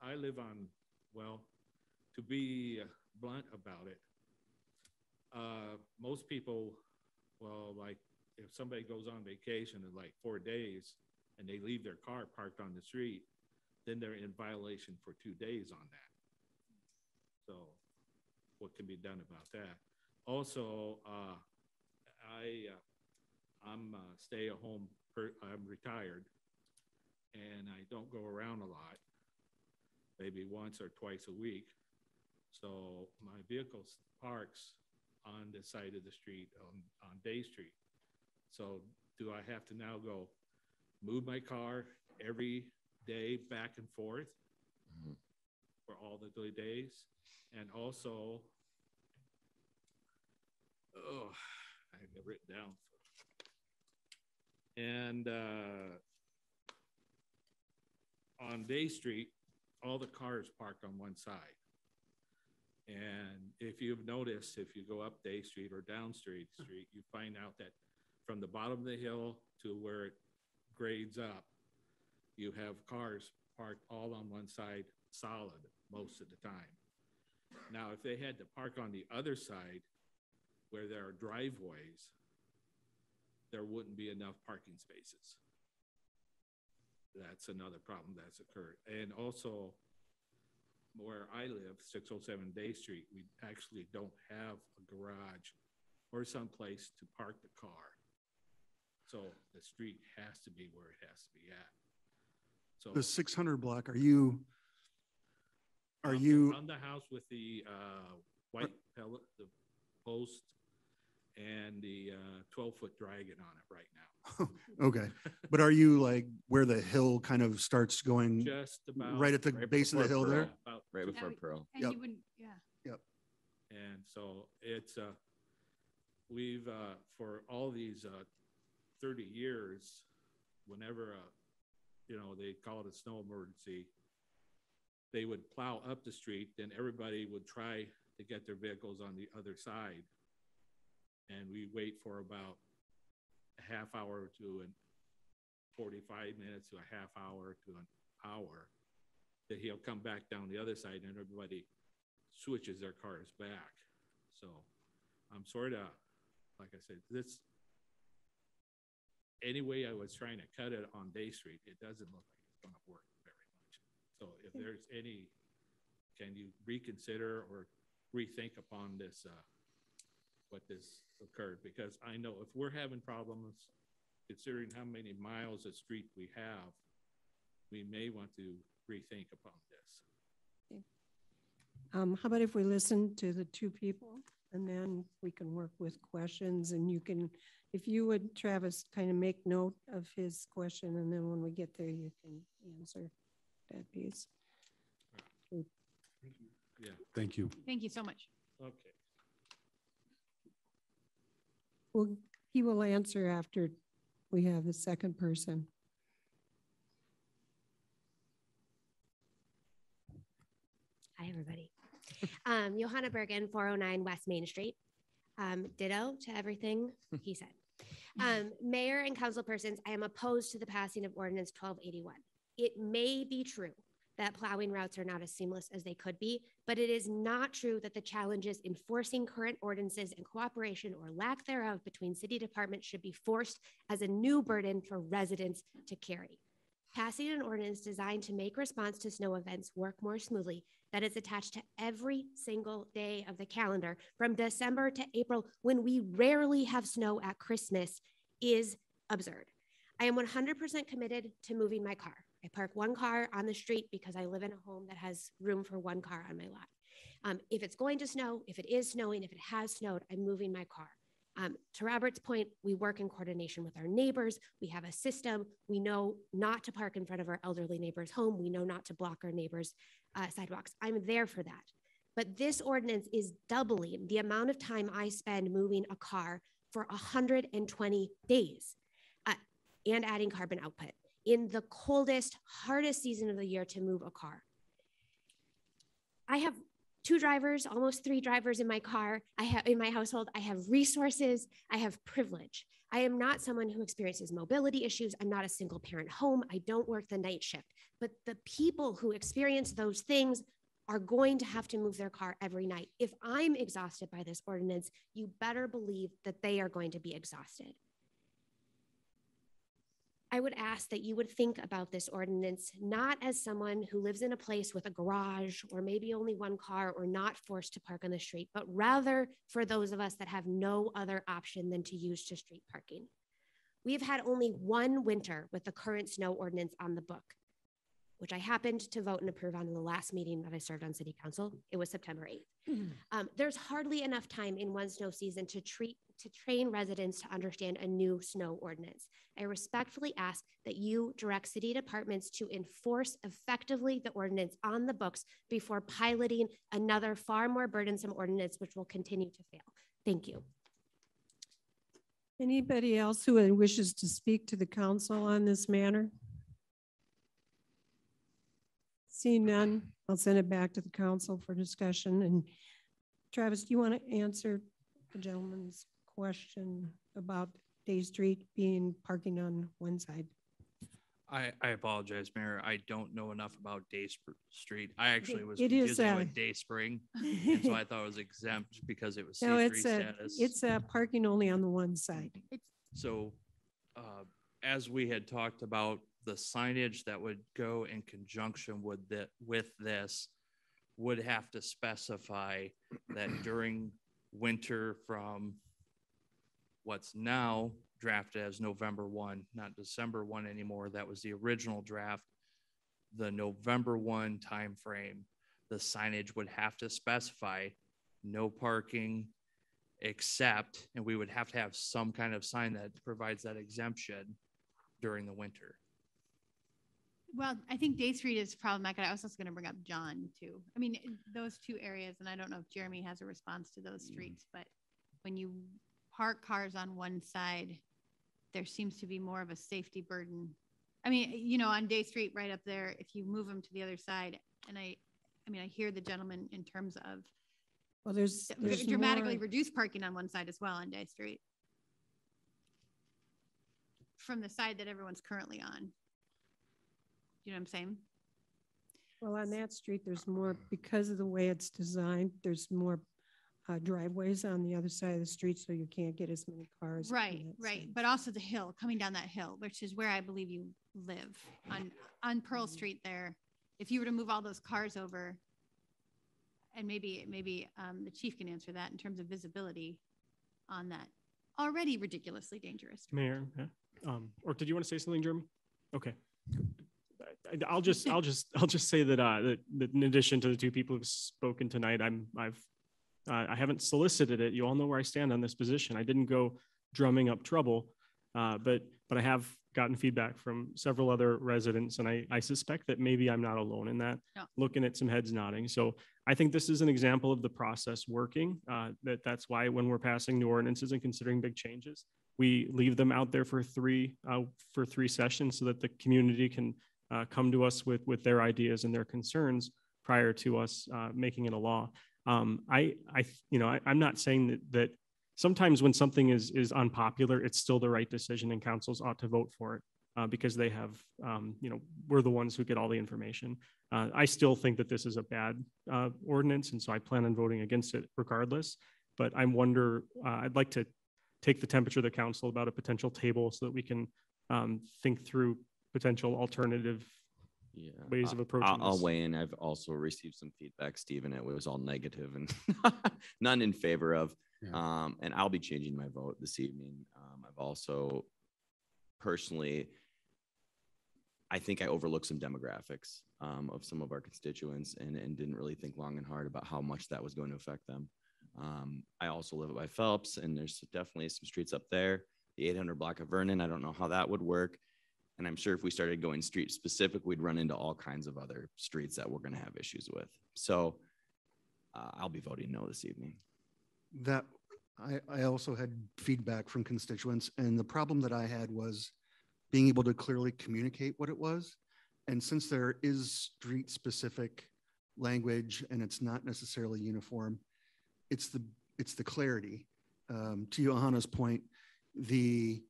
I live on, well, to be blunt about it, most people, well, like if somebody goes on vacation in like 4 days and they leave their car parked on the street, then they're in violation for 2 days on that. So what can be done about that? Also, I'm stay-at-home, I'm retired, and I don't go around a lot, maybe once or twice a week. So my vehicle parks on the side of the street on Day Street. So do I have to now go move my car every day back and forth for all the days? And also, I have it written down. And on Day Street, all the cars parked on one side. And if you've noticed, if you go up Day Street or down Street, you find out that from the bottom of the hill to where it grades up, you have cars parked all on one side solid most of the time. Now, if they had to park on the other side where there are driveways, there wouldn't be enough parking spaces. That's another problem that's occurred. And also, where I live, 607 Day Street, we actually don't have a garage or someplace to park the car. So the street has to be where it has to be at. So the 600 block, are you on the house with the white pellet, the post, and the 12-foot dragon on it right now. Okay, but are you like where the hill kind of starts going? Just about right at the base of the hill there? About right before Pearl. And Yep. you wouldn't, yeah. Yep. And so it's we've for all these 30 years, whenever you know, they call it a snow emergency, they would plow up the street, then everybody would try to get their vehicles on the other side, and we wait for about a half hour to 45 minutes to a half hour to an hour that he'll come back down the other side and everybody switches their cars back. So I'm sort of, like I said, this, anyway I was trying to cut it on Day Street, it doesn't look like it's going to work very much. So if there's any, can you reconsider or rethink upon this, what this occurred? Because I know if we're having problems, considering how many miles of street we have, we may want to rethink upon this. How about if we listen to the two people and then we can work with questions, and you can, if you would, Travis, kind of make note of his question, and then when we get there, you can answer that piece. Yeah. Thank you. Thank you so much. Okay. Well, he will answer after we have the second person. Hi, everybody. Johanna Bergen, 409 West Main Street. Ditto to everything he said. Mayor and council persons, I am opposed to the passing of Ordinance 1281. It may be true that plowing routes are not as seamless as they could be, but it is not true that the challenges enforcing current ordinances and cooperation or lack thereof between city departments should be forced as a new burden for residents to carry. Passing an ordinance designed to make response to snow events work more smoothly, that is attached to every single day of the calendar from December to April, when we rarely have snow at Christmas, is absurd. I am 100% committed to moving my car. I park one car on the street because I live in a home that has room for one car on my lot. If it's going to snow, if it is snowing, if it has snowed, I'm moving my car. To Robert's point, we work in coordination with our neighbors. We have a system. We know not to park in front of our elderly neighbor's home. We know not to block our neighbors' sidewalks. I'm there for that. But this ordinance is doubling the amount of time I spend moving a car for 120 days and adding carbon output in the coldest, hardest season of the year to move a car. I have 2 drivers, almost 3 drivers in my car. I have in my household. I have resources. I have privilege. I am not someone who experiences mobility issues. I'm not a single parent home. I don't work the night shift. But the people who experience those things are going to have to move their car every night. If I'm exhausted by this ordinance, you better believe that they are going to be exhausted. I would ask that you would think about this ordinance not as someone who lives in a place with a garage or maybe only one car or not forced to park on the street, but rather for those of us that have no other option than to use to street parking. We have had only one winter with the current snow ordinance on the book, which I happened to vote and approve on in the last meeting that I served on city council. It was September 8th. There's hardly enough time in one snow season to train residents to understand a new snow ordinance. I respectfully ask that you direct city departments to enforce effectively the ordinance on the books before piloting another far more burdensome ordinance, which will continue to fail. Thank you. Anybody else who wishes to speak to the council on this matter? Seeing none, I'll send it back to the council for discussion. And Travis, do you want to answer the gentleman's question about Day Street being parking on one side? I apologize, Mayor. I don't know enough about Day Street. I actually was confusing it with Day Spring, and so I thought it was exempt because it was C3 no, status. It's parking only on the one side. So as we had talked about, the signage that would go in conjunction with this would have to specify that during winter from what's now drafted as November 1, not December 1 anymore. That was the original draft. The November 1 timeframe, the signage would have to specify no parking except, and we would have to have some kind of sign that provides that exemption during the winter. Well, I think Day Street is problematic. I was also going to bring up John too. I mean, those 2 areas, and I don't know if Jeremy has a response to those streets, but when you park cars on one side, there seems to be more of a safety burden. I mean, you know, on Day Street right up there, if you move them to the other side, and I hear the gentleman in terms of, well, there's dramatically reduced parking on one side as well on Day Street from the side that everyone's currently on. You know what I'm saying? Well, on that street, there's more, because of the way it's designed, there's more driveways on the other side of the street, so you can't get as many cars. Right, right. But also the hill, coming down that hill, which is where I believe you live on Pearl Street there. If you were to move all those cars over, and maybe the chief can answer that in terms of visibility on that already ridiculously dangerous street. Mayor, or did you want to say something, Jeremy? Okay. I'll just say that in addition to the two people who've spoken tonight, I haven't solicited it. You all know where I stand on this position. I didn't go drumming up trouble, but I have gotten feedback from several other residents, and I suspect that maybe I'm not alone in that. No. Looking at some heads nodding. So I think this is an example of the process working. That's why when we're passing new ordinances and considering big changes, we leave them out there for three sessions so that the community can come to us with their ideas and their concerns prior to us making it a law. I'm not saying that sometimes when something is unpopular, it's still the right decision and councils ought to vote for it because they have, we're the ones who get all the information. I still think that this is a bad ordinance, and so I plan on voting against it regardless. But I'd like to take the temperature of the council about a potential table so that we can think through potential alternative ways of approaching I'll this. weigh in. I've also received some feedback, Stephen. It was all negative and none in favor of. Yeah. And I'll be changing my vote this evening. I've also personally, I think I overlooked some demographics of some of our constituents and didn't really think long and hard about how much that was going to affect them. I also live by Phelps, and there's definitely some streets up there. The 800 block of Vernon, I don't know how that would work. And I'm sure if we started going street specific, we'd run into all kinds of other streets that we're going to have issues with. So I'll be voting no this evening. That I also had feedback from constituents, and the problem that I had was being able to clearly communicate what it was. And since there is street specific language and it's not necessarily uniform, it's the clarity. To Johanna's point, the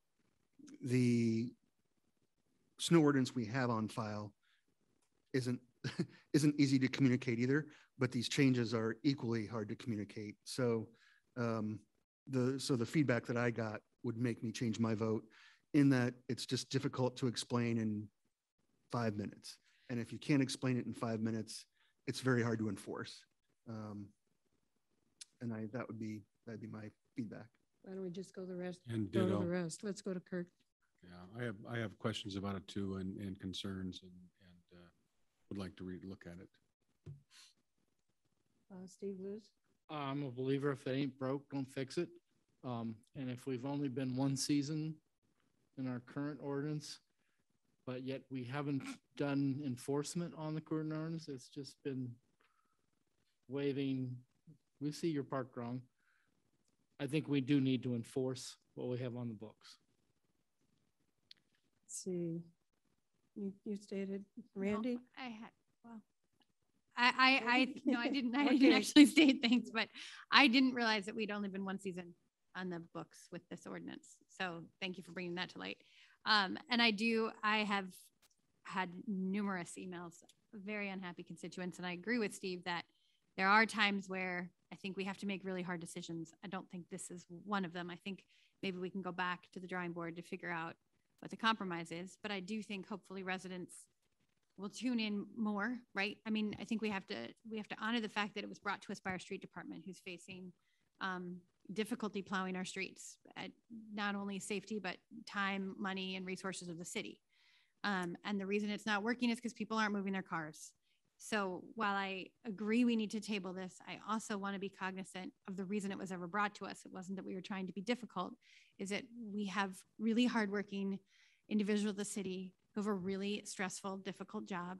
snow ordinance we have on file isn't easy to communicate either, but these changes are equally hard to communicate. So the feedback that I got would make me change my vote, in that it's just difficult to explain in 5 minutes. And if you can't explain it in 5 minutes, it's very hard to enforce. And that'd be my feedback. Why don't we just go the rest? And go to ditto. the rest. Let's go to Kirk. Yeah, I have questions about it too, and concerns, and would like to look at it. Steve Lewis? I'm a believer, if it ain't broke, don't fix it. And if we've only been one season in our current ordinance, but yet we haven't done enforcement on the current ordinance, it's just been waving, we see your park wrong. I think we do need to enforce what we have on the books. Let's see. You stated, Randy? No, I didn't actually state things, but I didn't realize that we'd only been one season on the books with this ordinance. So thank you for bringing that to light. And I have had numerous emails, very unhappy constituents. And I agree with Steve that there are times where I think we have to make really hard decisions. I don't think this is one of them. I think maybe we can go back to the drawing board to figure out what the compromise is. But I do think hopefully residents will tune in more, right? I mean, I think we have to honor the fact that it was brought to us by our street department, who's facing difficulty plowing our streets at not only safety, but time, money, and resources of the city. And the reason it's not working is because people aren't moving their cars. So while I agree we need to table this, I also want to be cognizant of the reason it was ever brought to us. It wasn't that we were trying to be difficult, is that we have really hardworking individuals of the city who have a really stressful, difficult job.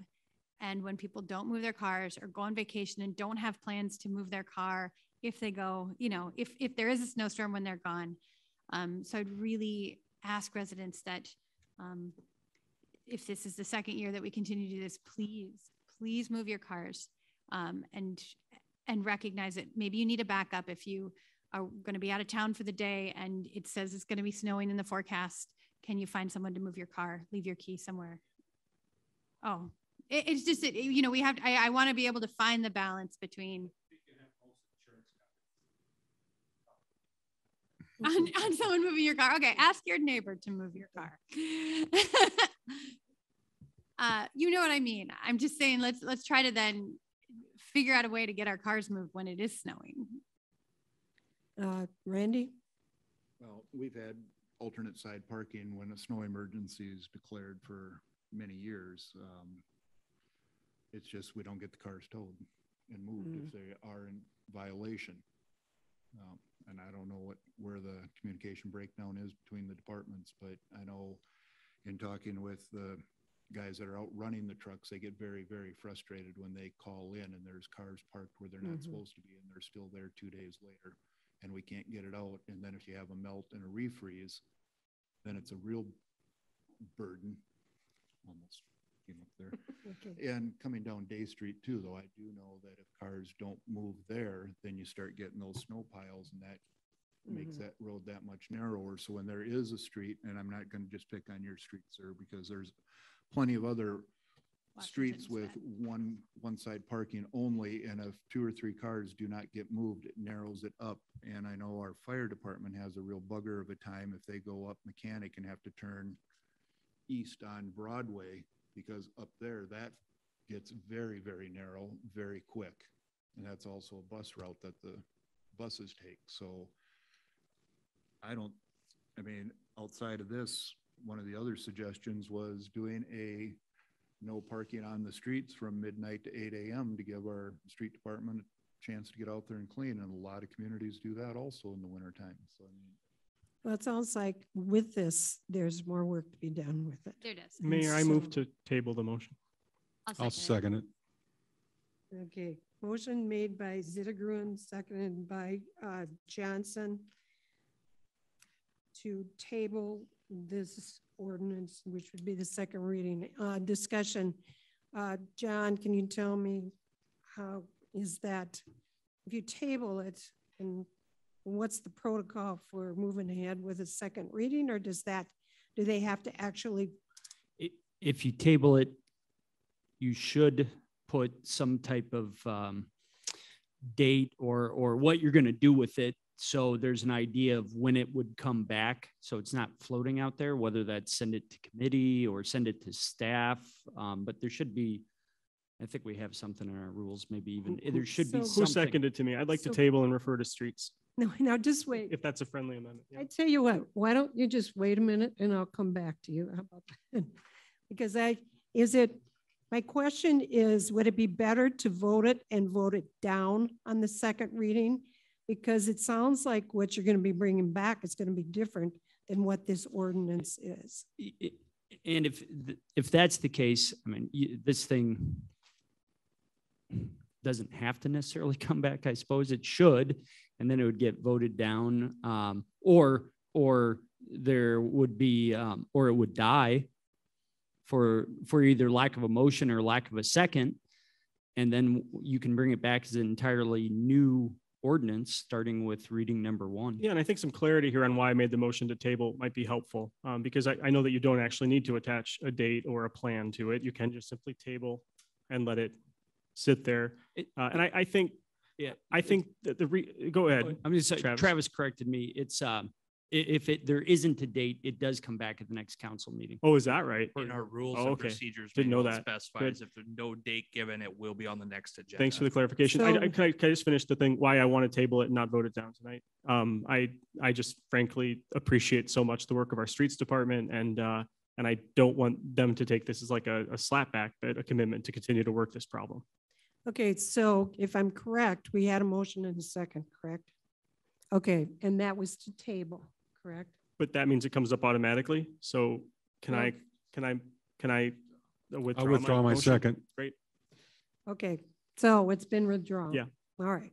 And when people don't move their cars or go on vacation and don't have plans to move their car, if they go, if there is a snowstorm when they're gone. So I'd really ask residents that if this is the second year that we continue to do this, please move your cars and recognize that maybe you need a backup if you are going to be out of town for the day and it says it's going to be snowing in the forecast. Can you find someone to move your car? Leave your key somewhere. Oh, It's just, you know, we have, I want to be able to find the balance between on someone moving your car. Okay, ask your neighbor to move your car. You know what I mean? I'm just saying, let's try to then figure out a way to get our cars moved when it is snowing. Randy? Well, we've had alternate side parking when a snow emergency is declared for many years. It's just we don't get the cars towed and moved if they are in violation. And I don't know where the communication breakdown is between the departments, but I know in talking with the guys that are out running the trucks, they get very, very frustrated when they call in and there's cars parked where they're not supposed to be and they're still there 2 days later and we can't get it out. And then if you have a melt and a refreeze, then it's a real burden. Almost came up there. Okay. And coming down Day Street too, though, I do know that if cars don't move there, then you start getting those snow piles and that makes that road that much narrower. So when there is a street, and I'm not going to just pick on your street, sir, because there's plenty of other streets with one side parking only, and if 2 or 3 cars do not get moved, it narrows it up. And I know our fire department has a real bugger of a time if they go up Mechanic and have to turn east on Broadway, because up there that gets very, very narrow very quick, and that's also a bus route that the buses take. So I mean, outside of this, one of the other suggestions was doing a no parking on the streets from midnight to 8 a.m. to give our street department a chance to get out there and clean. And a lot of communities do that also in the wintertime. So, I mean, well, it sounds like with this, there's more work to be done with it. There does. Mayor, I move to table the motion. I'll second it. Okay, motion made by Zittergruen, seconded by Johnson to table this ordinance, which would be the second reading. Discussion. John, can you tell me how is that, if you table it, and what's the protocol for moving ahead with a second reading, or do they have to actually? If you table it, you should put some type of date or what you're going to do with it, so there's an idea of when it would come back, so it's not floating out there, whether that's send it to committee or send it to staff. But there should be, I think we have something in our rules, maybe even there should be something. Who seconded to me? I'd like to table and refer to streets. No, just wait. If that's a friendly amendment. Yeah. I tell you what, why don't you just wait a minute and I'll come back to you. How about that? Because my question is, would it be better to vote it and vote it down on the second reading? Because it sounds like what you're going to be bringing back is going to be different than what this ordinance is. And if that's the case, I mean, this thing doesn't have to necessarily come back. I suppose it should, and then it would get voted down, or there would be, or it would die for either lack of a motion or lack of a second, and then you can bring it back as an entirely new ordinance, starting with reading number 1. Yeah, and I think some clarity here on why I made the motion to table might be helpful, because I know that you don't actually need to attach a date or a plan to it. You can just simply table and let it sit there. And I think, yeah, I think that go ahead. I'm just saying, Travis corrected me. It's if there isn't a date, it does come back at the next council meeting. Oh, is that right? In our rules and procedures, didn't know that. Specifies if there's no date given, it will be on the next agenda. Thanks for the clarification. So, can I just finish the thing why I want to table it and not vote it down tonight? I just frankly appreciate so much the work of our streets department, and I don't want them to take this as like a slapback, but a commitment to continue to work this problem. Okay, so if I'm correct, we had a motion and a second, correct? Okay, and that was to table, correct? But that means it comes up automatically. So can I withdraw? I'll withdraw my second. Great. Okay, so it's been withdrawn. Yeah. All right.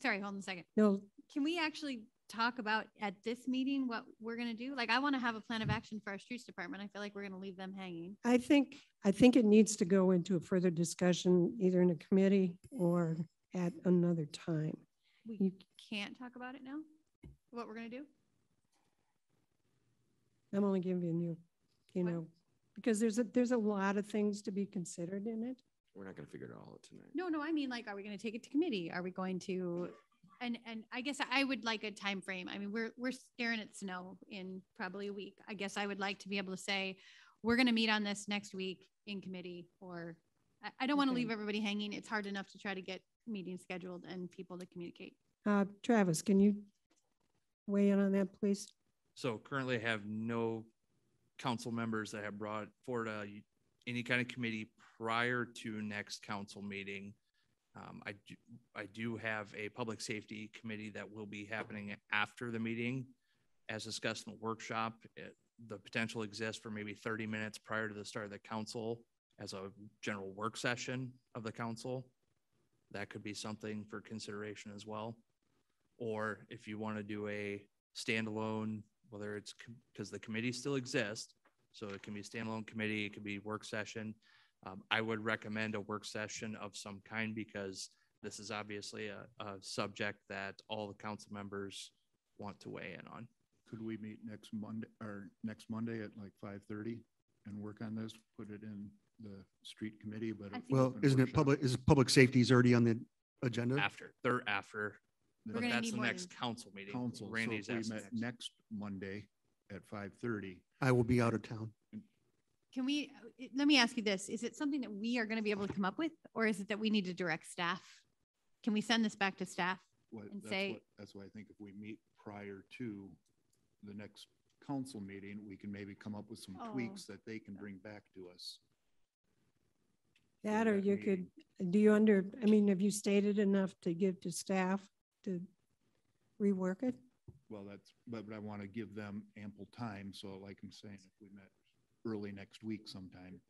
Sorry, hold on a second. No. Can we actually talk about at this meeting what we're going to do? Like, I want to have a plan of action for our streets department. I feel like we're going to leave them hanging. I think it needs to go into a further discussion, either in a committee or at another time. We can't talk about it now, what we're going to do? I'm only giving you, Because there's a lot of things to be considered in it. We're not gonna figure it all out tonight. No, I mean, like, are we going to take it to committee? Are we going to, and I guess I would like a time frame. I mean, we're staring at snow in probably a week. I guess I would like to be able to say, we're going to meet on this next week in committee, or I don't want to leave everybody hanging. It's hard enough to try to get meetings scheduled and people to communicate. Travis, can you weigh in on that, please? So currently I have no council members that have brought forward any kind of committee prior to next council meeting. I do have a public safety committee that will be happening after the meeting. As discussed in the workshop, the potential exists for maybe 30 minutes prior to the start of the council as a general work session of the council. That could be something for consideration as well. Or if you want to do a standalone, whether it's because the committee still exists, so it can be a standalone committee, it could be work session. I would recommend a work session of some kind because this is obviously a subject that all the council members want to weigh in on. Could we meet next Monday at like 5:30 and work on this, put it in the street committee, but well, isn't it public, is public safety is already on the agenda? They're after, but that's the next than council meeting. Council, Randy's so if we asking met next Monday at 5:30. I will be out of town. Can we, let me ask you this. Is it something that we are going to be able to come up with, or is it that we need to direct staff? Can we send this back to staff and say? That's why I think if we meet prior to the next council meeting, we can maybe come up with some tweaks that they can bring back to us. That, or you could, have you stated enough to give to staff to rework it? Well, but I want to give them ample time. So like I'm saying, if we met early next week sometime.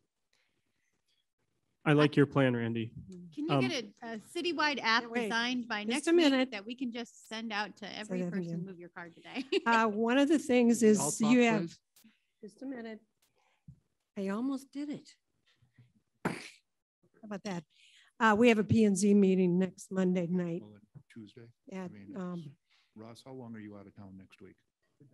I like your plan, Randy. Can you get a citywide app designed by next week that we can just send out to every person? Move your card today. One of the things is you have, just a minute. I almost did it. How about that? We have a Pnc meeting next Monday night. Well, Tuesday? At, Ross, how long are you out of town next week? Can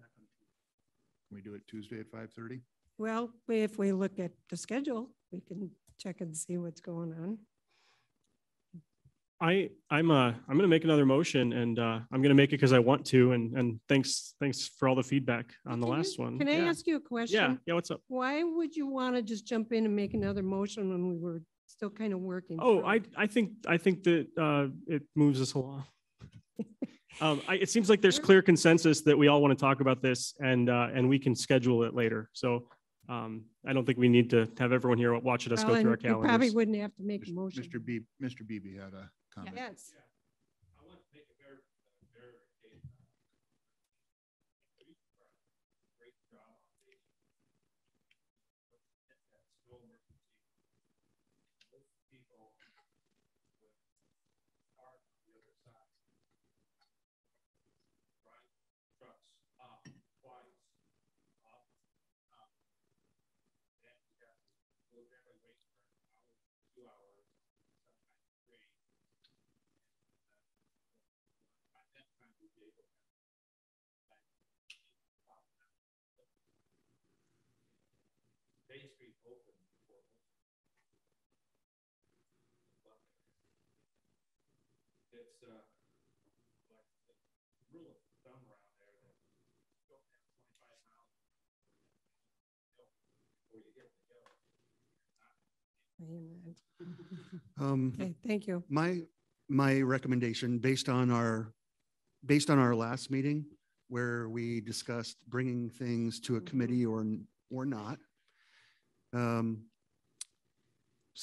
we do it Tuesday at 5:30? Well, if we look at the schedule, we can check and see what's going on. I'm going to make another motion, and I'm going to make it because I want to. And thanks for all the feedback on the last one. Can I ask you a question? Yeah. What's up? Why would you want to just jump in and make another motion when we were still kind of working? Oh, I think that it moves us along. It seems like there's clear consensus that we all want to talk about this, and we can schedule it later. So I don't think we need to have everyone here watching us go through our calendars. You probably wouldn't have to make a motion. Mr. Beebe had a comment. Yes. I want to make a verification. Great job on the people with art on the other side. Right? Trucks up twice. Up. Then you got to go there and wait for an hour, 2 hours, sometimes 3. By that time, we'll be able to Bay Street open for it's like the rule of thumb around there that you don't have 25 miles before you get to go. Okay, thank you. My recommendation, based on our last meeting where we discussed bringing things to a committee or not, some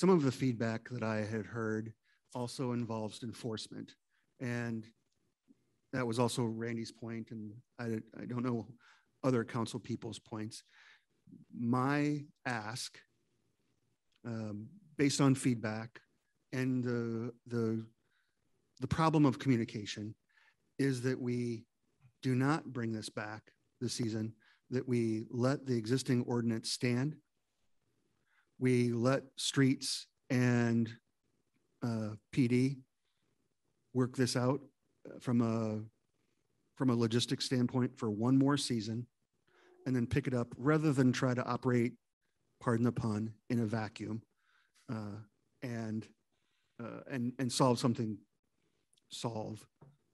of the feedback that I had heard also involves enforcement, and that was also Randy's point, and I don't know other council people's points. My ask, based on feedback and the problem of communication, is that we do not bring this back this season, that we let the existing ordinance stand. We let streets and PD work this out from a logistics standpoint for one more season, and then pick it up rather than try to operate pardon the pun, in a vacuum, and solve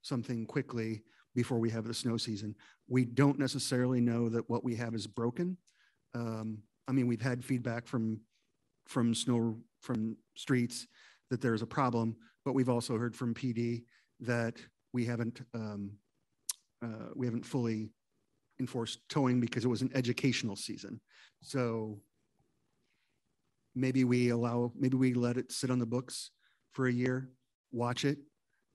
something quickly before we have the snow season. We don't necessarily know that what we have is broken. I mean, we've had feedback from streets that there's a problem, but we've also heard from PD that we haven't fully enforced towing because it was an educational season. So maybe we let it sit on the books for a year, watch it,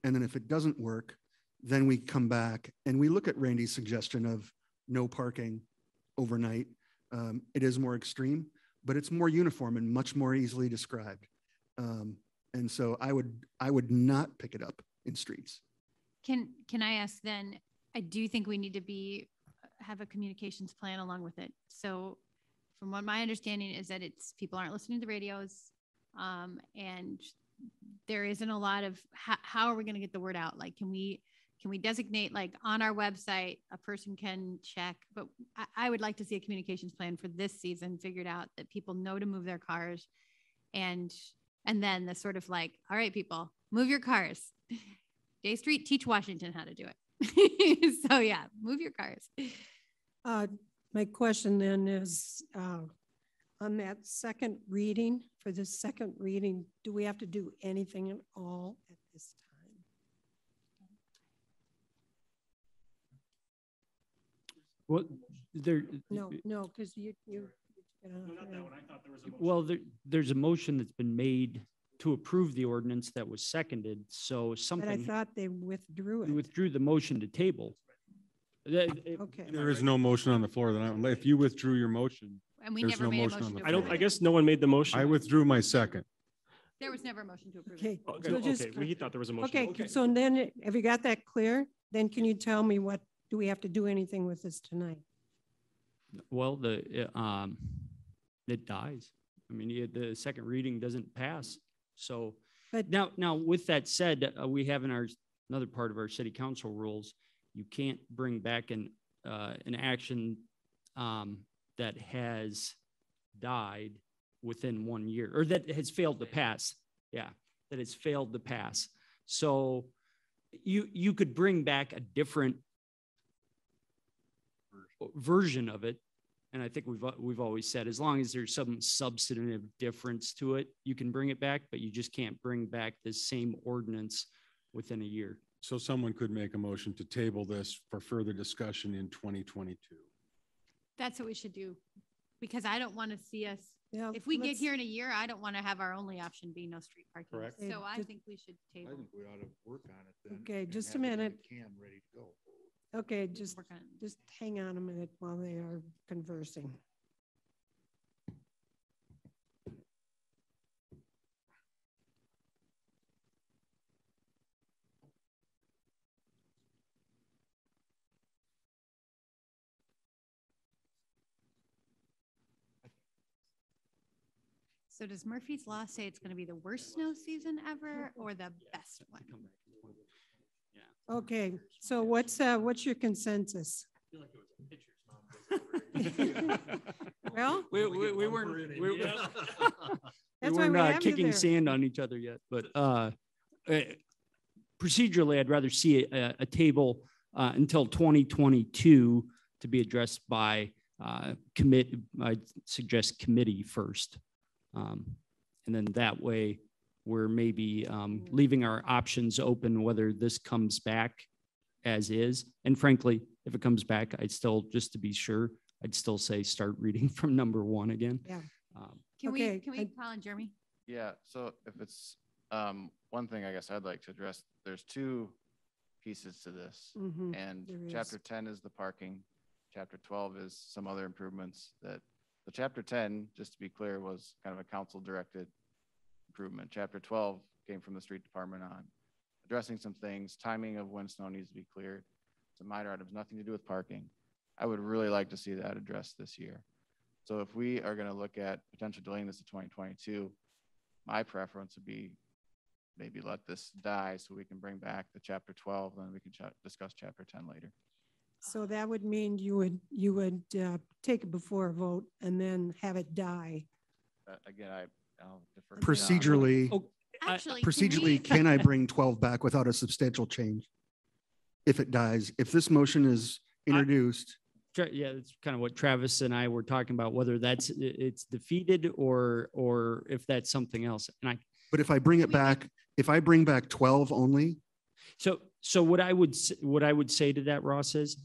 and then if it doesn't work, then we come back and we look at Randy's suggestion of no parking overnight. It is more extreme, but it's more uniform and much more easily described. And so I would not pick it up in streets. Can I ask then, I do think we need to have a communications plan along with it. So from what my understanding is that people aren't listening to the radios, and there isn't a lot of how are we going to get the word out? Like, can we designate, like, on our website, a person can check, but I would like to see a communications plan for this season figured out that people know to move their cars, and then the sort of like, all right, people, move your cars. Day Street, teach Washington how to do it. So yeah, move your cars. My question then is, on that second reading, for this second reading, do we have to do anything at all at this time? Well, No, because you well, there's a motion that's been made to approve the ordinance that was seconded. So something. But I thought they withdrew it. They withdrew the motion to table. Okay. There is no motion on the floor. Then if you withdrew your motion, And we there's never no made a motion motion on the to floor. approve I guess no one made the motion. I withdrew my second. There was never a motion to approve. Okay. It. Okay, So okay. just- Well, he thought there was a motion. Okay, so then, have you got that clear? Then can you tell me do we have to do anything with this tonight? Well, it dies. I mean, the second reading doesn't pass. So But now with that said, we have in another part of our city council rules, you can't bring back an action that has died within 1 year, or that has failed to pass. Yeah, that has failed to pass. So you could bring back a different version of it. And I think we've always said, as long as there's some substantive difference to it, you can bring it back, but you just can't bring back the same ordinance within a year. So someone could make a motion to table this for further discussion in 2022. That's what we should do, because I don't want to see us. Yeah, If we get let's- here in a year, I don't want to have our only option be no street parking. Correct. So I Just- think we should I table. think we ought to work on it then. Okay, and just a have it in minute. Can ready to go. Okay, just Work on it. hang on a minute while they are conversing. So does Murphy's Law say it's going to be the worst snow season ever or the best one? Okay, so what's your consensus? Well, We weren't That's why we have you kicking there. sand on each other yet, but procedurally, I'd rather see a table until 2022 to be addressed by I'd suggest committee first. And then that way we're maybe leaving our options open, whether this comes back as is. And frankly, if it comes back, I'd still, just to be sure, I'd still say start reading from number 1 again. Yeah. Can Okay, we call on Jeremy? Yeah, so if it's, one thing I guess I'd like to address, there's 2 pieces to this. Mhm, And there is. chapter 10 is the parking. Chapter 12 is some other improvements the chapter 10, just to be clear, was kind of a council directed improvement. Chapter 12 came from the street department on addressing some things, timing of when snow needs to be cleared. It's a minor item, nothing to do with parking. I would really like to see that addressed this year. So if we are going to look at potentially delaying this to 2022, my preference would be maybe let this die so we can bring back the chapter 12 and we can discuss chapter 10 later. So that would mean you would take it before a vote and then have it die. Again, I'll defer. to John. Procedurally, Actually, procedurally, can I bring 12 back without a substantial change? If it dies, if this motion is introduced, Yeah, that's kind of what Travis and I were talking about, whether it's defeated or if that's something else. but if I bring it back, if I bring back 12 only, so what I would say to that, Ross, is,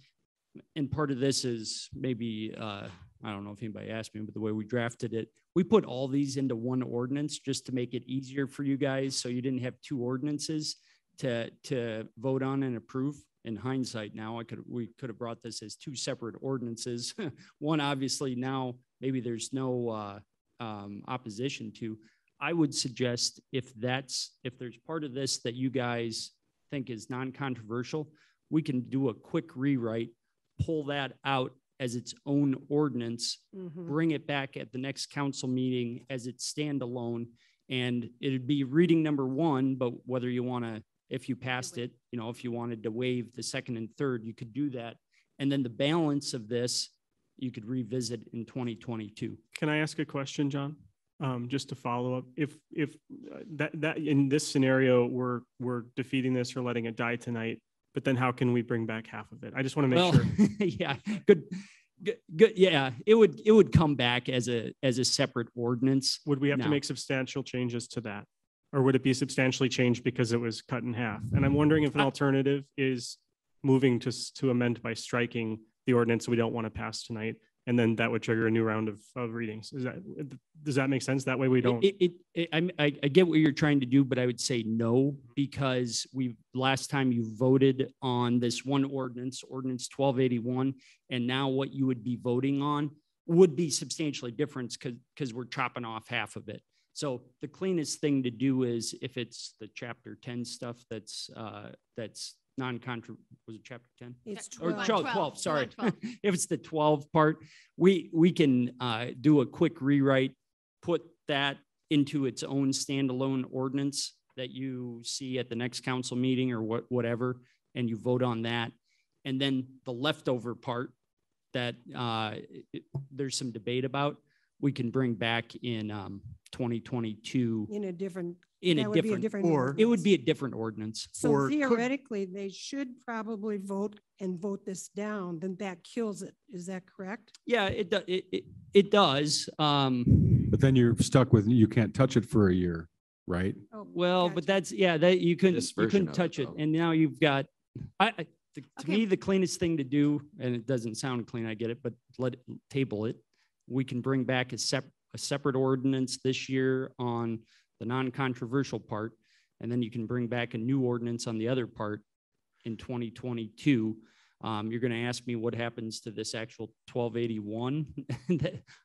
and part of this is maybe I don't know if anybody asked me, but the way we drafted it, we put all these into one ordinance just to make it easier for you guys, so you didn't have two ordinances to vote on and approve. In hindsight, now we could have brought this as two separate ordinances. One, obviously, now maybe there's no opposition to. I would suggest if there's part of this that you guys think is non-controversial, we can do a quick rewrite, pull that out as its own ordinance, bring it back at the next council meeting as its standalone, and it'd be reading number one, but whether you want to, if you passed it, if you wanted to waive the second and third, you could do that. And then the balance of this, you could revisit in 2022. Can I ask a question, John? Just to follow up, if that in this scenario, we're defeating this or letting it die tonight, but then how can we bring back half of it? I just want to make sure. Yeah, good. Yeah, it would come back as a separate ordinance. Would we have to make substantial changes to that? Or would it be substantially changed because it was cut in half? And I'm wondering if an alternative is moving to amend by striking the ordinance we don't want to pass tonight, and then that would trigger a new round of readings. Does that make sense? That way we don't. I get what you're trying to do, but I would say no, because last time you voted on this one ordinance 1281, and now what you would be voting on would be substantially different because we're chopping off half of it. So the cleanest thing to do is, if it's the chapter 10 stuff that's non-contra, was it chapter 10? It's 12.12. Or 12, sorry. 12. If it's the 12 part, we can do a quick rewrite, put that into its own standalone ordinance that you see at the next council meeting or whatever, and you vote on that. And then the leftover part that there's some debate about, we can bring back in 2022 in a different it would be a different ordinance. So theoretically, they should probably vote this down. Then that kills it. Is that correct? Yeah, it does. But then you're stuck with, you can't touch it for a year, right? Oh, well, gotcha. But that you couldn't touch it, and now you've got. To me, the cleanest thing to do, and it doesn't sound clean, I get it, but table it. We can bring back a separate ordinance this year on the non-controversial part, and then you can bring back a new ordinance on the other part in 2022. You're going to ask me what happens to this actual 1281.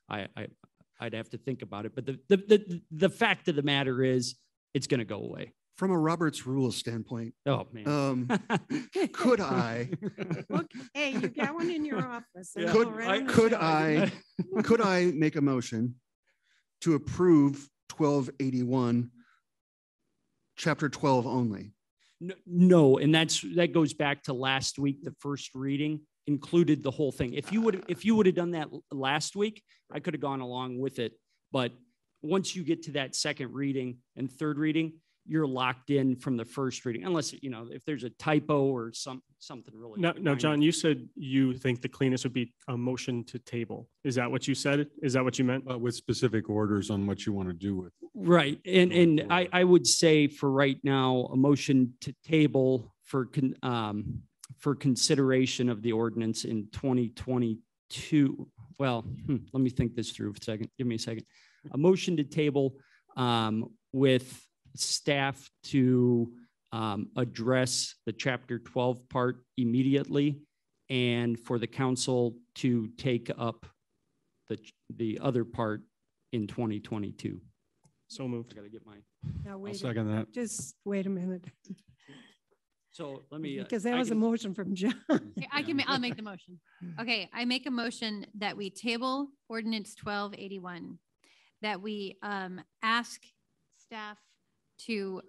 I'd have to think about it, but the fact of the matter is, it's going to go away. From a Robert's Rules standpoint, oh man, could I? Look, hey, you got one in your office. Yeah. Could I make a motion to approve 1281, chapter 12 only? No, and that goes back to last week. The first reading included the whole thing. If you would have done that last week, I could have gone along with it. But once you get to that second reading and third reading, you're locked in from the first reading, unless, if there's a typo or something really. No, John, you said you think the cleanest would be a motion to table. Is that what you said? Is that what you meant? With specific orders on what you want to do with. Right. And I would say for right now, a motion to table for consideration of the ordinance in 2022. Well, let me think this through for a second. Give me a second. A motion to table with staff to address the chapter 12 part immediately, and for the council to take up the other part in 2022. So moved. I gotta get mine. Now, I'll second that. Just wait a minute. So let me, because that was a motion from John. I'll make the motion. Okay, I make a motion that we table ordinance 1281, that we ask staff to,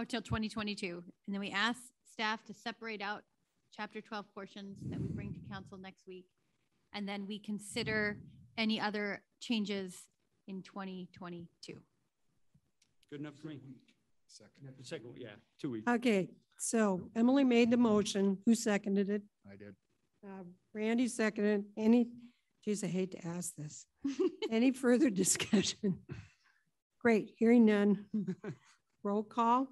till 2022. And then we ask staff to separate out chapter 12 portions that we bring to council next week. And then we consider any other changes in 2022. Good enough for me. Second. Yeah, 2 weeks. Okay, so Emily made the motion. Who seconded it? I did. Randy seconded. Geez, I hate to ask this. Any further discussion? Great, hearing none. Roll call.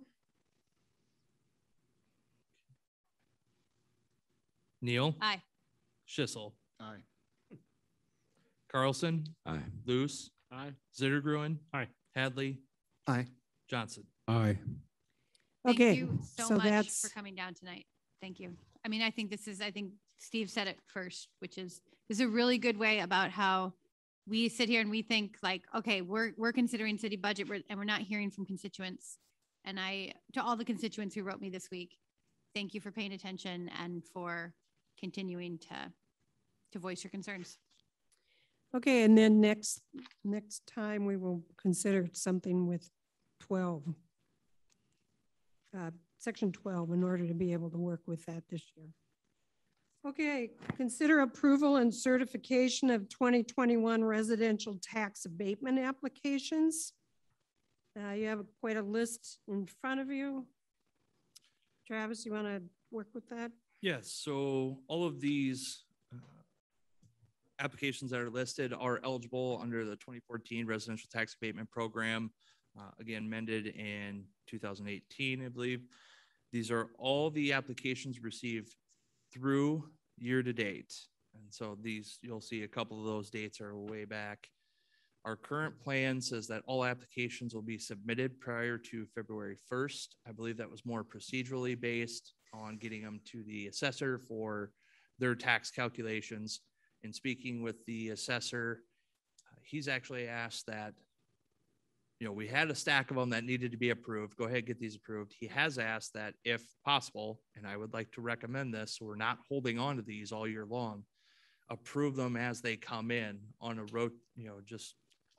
Neal? Aye. Schissel? Aye. Carlson? Aye. Luce? Aye. Zittergruen? Aye. Hadley? Aye. Johnson? Aye. Thank Okay, you so so much that's- for coming down tonight. Thank you. I mean, I think Steve said it first, which is a really good way about how we sit here and we think like, okay, we're considering city budget and we're not hearing from constituents. And to all the constituents who wrote me this week, thank you for paying attention and for continuing to voice your concerns. Okay, and then next time we will consider something with 12. Section 12 in order to be able to work with that this year. Okay, consider approval and certification of 2021 residential tax abatement applications. You have quite a list in front of you. Travis, you want to work with that? Yes, so all of these applications that are listed are eligible under the 2014 Residential Tax Abatement Program, again, amended in 2018, I believe. These are all the applications received through year to date. And so you'll see a couple of those dates are way back. Our current plan says that all applications will be submitted prior to February 1st. I believe that was more procedurally based on getting them to the assessor for their tax calculations. In speaking with the assessor, he's actually asked that, we had a stack of them that needed to be approved. Go ahead, get these approved. He has asked that if possible, and I would like to recommend this, so we're not holding on to these all year long, approve them as they come in on a road, just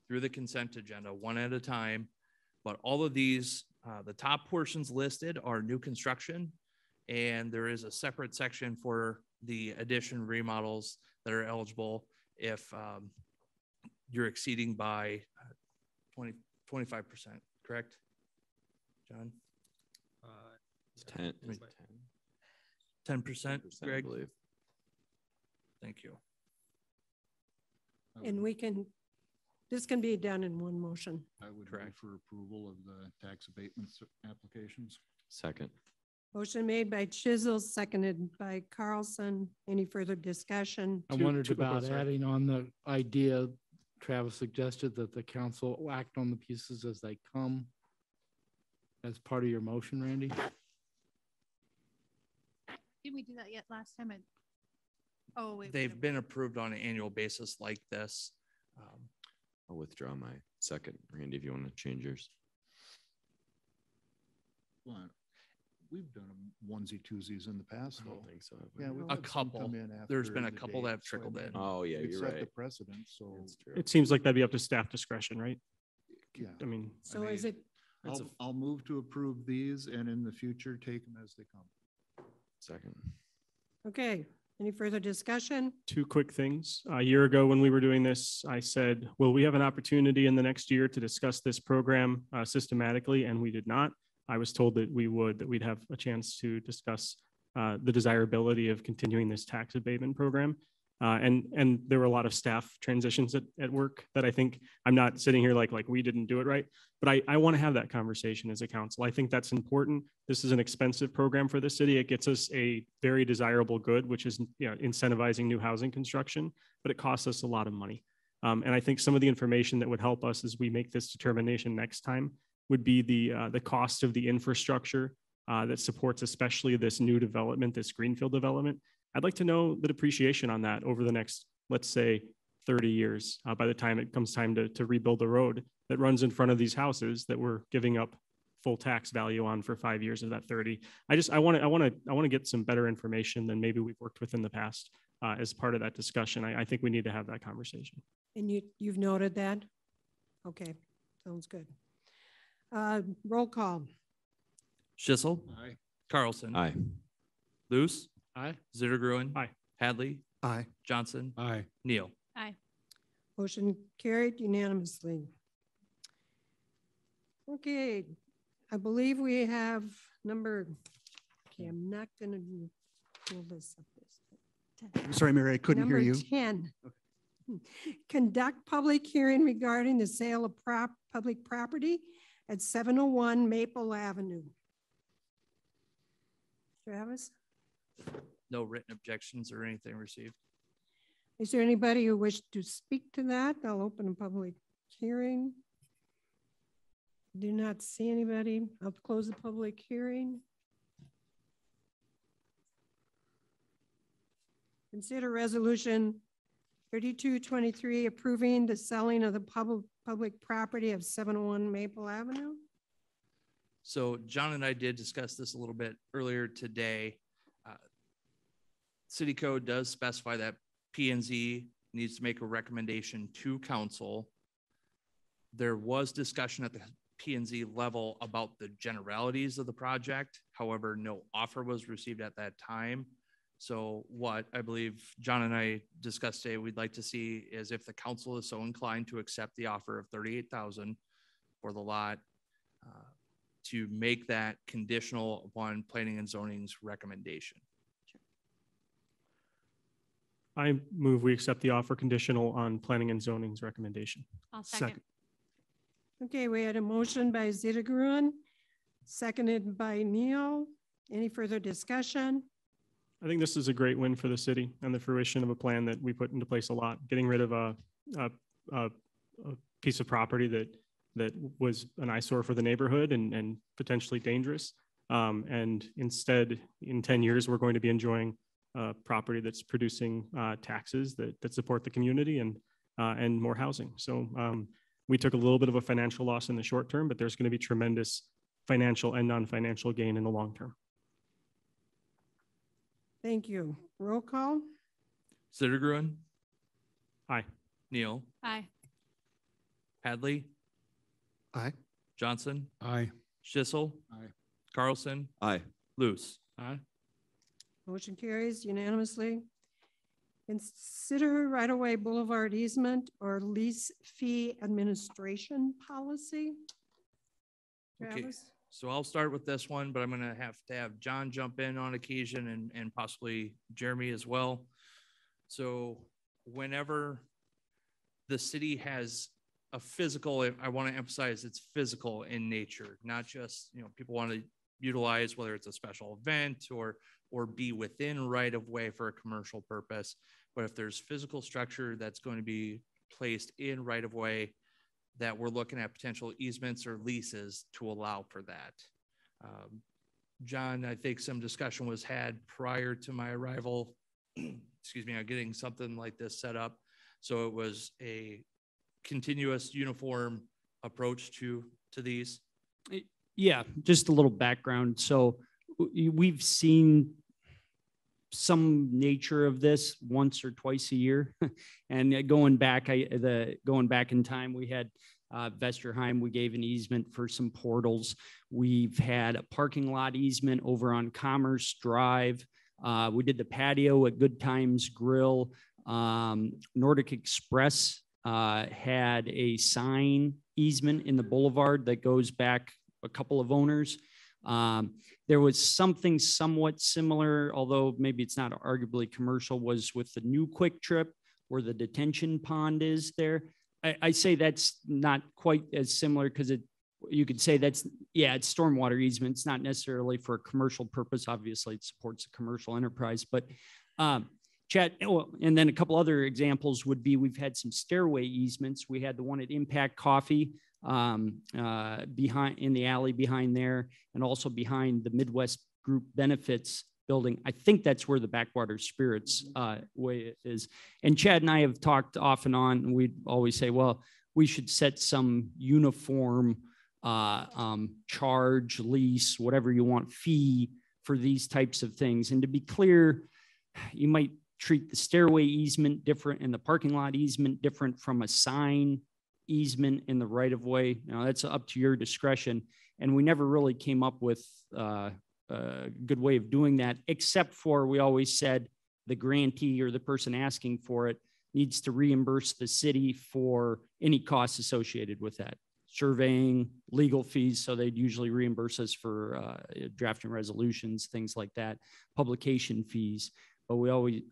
through the consent agenda, one at a time. But all of these, the top portions listed are new construction, and there is a separate section for the addition remodels that are eligible if you're exceeding by 25%, correct, John? 10%, Greg? I believe. Thank you. And this can be done in one motion. I would move for approval of the tax abatement applications. Second. Motion made by Chisel, seconded by Carlson. Any further discussion? I wondered about adding on the idea Travis suggested that the council will act on the pieces as they come as part of your motion, Randy. Didn't we do that yet last time? They've been approved on an annual basis like this. I'll withdraw my second. Randy, if you want to change yours. Well, we've done them onesie twosies in the past, though. I don't think so. Yeah, we've A had some couple. come in There's after been a the couple date, that have so I trickled in. mean, Oh, yeah, we've you're set right. the precedent, so. That's true. It seems like that'd be up to staff discretion, right? Yeah. I mean, So is it, I'll move to approve these and in the future, take them as they come. Second. okay, any further discussion? two quick things. A year ago, when we were doing this, I said, will we have an opportunity in the next year to discuss this program systematically? And we did not. I was told that we'd have a chance to discuss the desirability of continuing this tax abatement program. And there were a lot of staff transitions at work that I think I'm not sitting here like we didn't do it right, but I want to have that conversation as a council. I think that's important. This is an expensive program for the city. It gets us a very desirable good, which is incentivizing new housing construction, but it costs us a lot of money. And I think some of the information that would help us as we make this determination next time would be the cost of the infrastructure that supports especially this new development, this greenfield development. I'd like to know the depreciation on that over the next, let's say, 30 years, by the time it comes time to rebuild the road that runs in front of these houses that we're giving up full tax value on for 5 years of that 30. I want to get some better information than maybe we've worked with in the past as part of that discussion. I think we need to have that conversation. And you've noted that? Okay, sounds good. Roll call. Schissel. Aye. Carlson. Aye. Luce. Aye. Zittergruen. Aye. Hadley. Aye. Johnson. Aye. Neal. Aye. Motion carried unanimously. Okay, I believe we have number, okay, I'm not gonna pull this up. I'm sorry, Mary, I couldn't hear you. Number 10. Conduct public hearing regarding the sale of public property at 701 Maple Avenue. Travis, No written objections or anything received. is there anybody who wishes to speak to that? I'll open a public hearing. Do not see anybody. I'll close the public hearing. Consider resolution 3223 approving the selling of the public property of 701 Maple Avenue. So John and I did discuss this a little bit earlier today. City code does specify that P&Z needs to make a recommendation to council. There was discussion at the P&Z level about the generalities of the project. However, no offer was received at that time. So what I believe John and I discussed today, we'd like to see is if the council is so inclined to accept the offer of $38,000 for the lot, to make that conditional upon planning and zoning's recommendation. I move we accept the offer conditional on planning and zoning's recommendation. I'll second. Okay, we had a motion by Zittergruen, seconded by Neal. Any further discussion? I think this is a great win for the city and the fruition of a plan that we put into place a lot, getting rid of a piece of property that was an eyesore for the neighborhood and potentially dangerous. And instead, in 10 years, we're going to be enjoying property that's producing taxes that support the community and more housing. So we took a little bit of a financial loss in the short term, but there's going to be tremendous financial and non-financial gain in the long term. Thank you. Roll call. Zittergruen. Aye. Neal. Aye. Hadley. Aye. Johnson. Aye. Schissel. Aye. Carlson. Aye. Luce. Aye. Motion carries unanimously. Consider right-of-way boulevard easement or lease fee administration policy. Okay. Travis? So I'll start with this one, but I'm going to have John jump in on occasion and possibly Jeremy as well. So whenever the city has a physical, I want to emphasize it's physical in nature, not just, people want to utilize whether it's a special event or be within right of way for a commercial purpose. But if there's physical structure that's going to be placed in right of way, that we're looking at potential easements or leases to allow for that. John, I think some discussion was had prior to my arrival, excuse me, on getting something like this set up. So it was a continuous uniform approach to these. Yeah, just a little background. So we've seen some nature of this once or twice a year. And going back in time, we had Vesterheim, we gave an easement for some portals. We've had a parking lot easement over on Commerce Drive. We did the patio at Good Times Grill. Nordic Express had a sign easement in the boulevard that goes back a couple of owners. There was something somewhat similar, although maybe it's not arguably commercial, was with the new Quick Trip where the detention pond is there. I say that's not quite as similar because you could say it's stormwater easement. It's not necessarily for a commercial purpose. Obviously, it supports a commercial enterprise, but Chad, and then a couple other examples would be we've had some stairway easements. We had the one at Impact Coffee behind in the alley behind there, and also behind the Midwest Group Benefits building. I think that's where the Backwater Spirits way is. And Chad and I have talked off and on, and we'd always say, well, we should set some uniform charge, lease, whatever you want, fee for these types of things. And to be clear, you might treat the stairway easement different and the parking lot easement different from a sign easement in the right of way. Now that's up to your discretion. And we never really came up with a a good way of doing that, except for we always said the grantee or the person asking for it needs to reimburse the city for any costs associated with that. Surveying, legal fees, so they'd usually reimburse us for drafting resolutions, things like that, publication fees. But we always,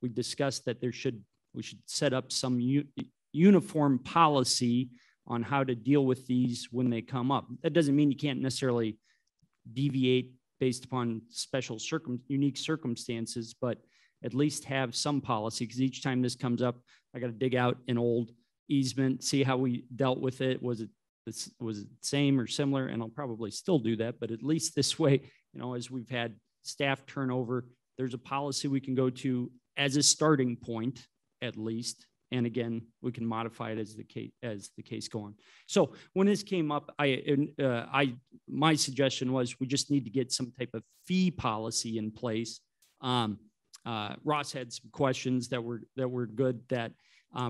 we discussed that we should set up some uniform policy on how to deal with these when they come up. That doesn't mean you can't necessarily deviate based upon special unique circumstances, but at least have some policy, because each time this comes up, I got to dig out an old easement, see how we dealt with it. Was it the same or similar? And I'll probably still do that, but at least this way, you know, as we've had staff turnover, there's a policy we can go to as a starting point, at least. And again, we can modify it as the case go on. So when this came up, my suggestion was we just need to get some type of fee policy in place. Ross had some questions that were good that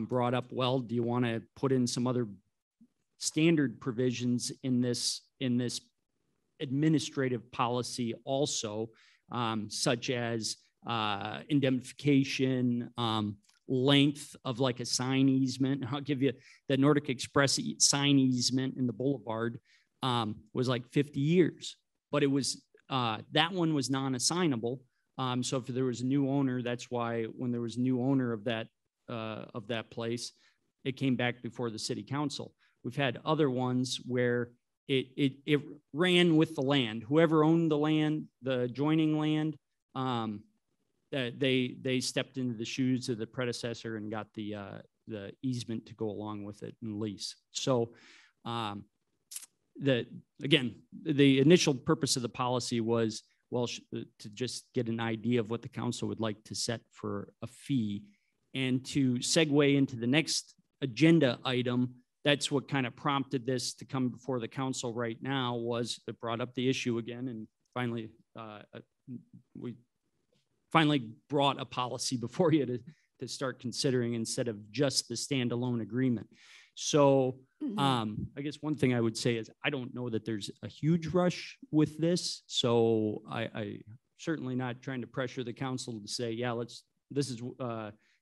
brought up, well, do you want to put in some other standard provisions in this administrative policy also, such as indemnification, length of like a sign easement. I'll give you the Nordic Express sign easement in the boulevard was like 50 years, but it was that one was non-assignable. So if there was a new owner, that's why when there was a new owner of that place, it came back before the city council. We've had other ones where it ran with the land. Whoever owned the land, the adjoining land, they stepped into the shoes of the predecessor and got the easement to go along with it and lease. So again, the initial purpose of the policy was, well, to just get an idea of what the council would like to set for a fee. And to segue into the next agenda item, that's what kind of prompted this to come before the council right now, was it brought up the issue again, and finally we finally brought a policy before you to start considering instead of just the standalone agreement. So I guess one thing I would say is I don't know that there's a huge rush with this. So I certainly not trying to pressure the council to say, yeah, this is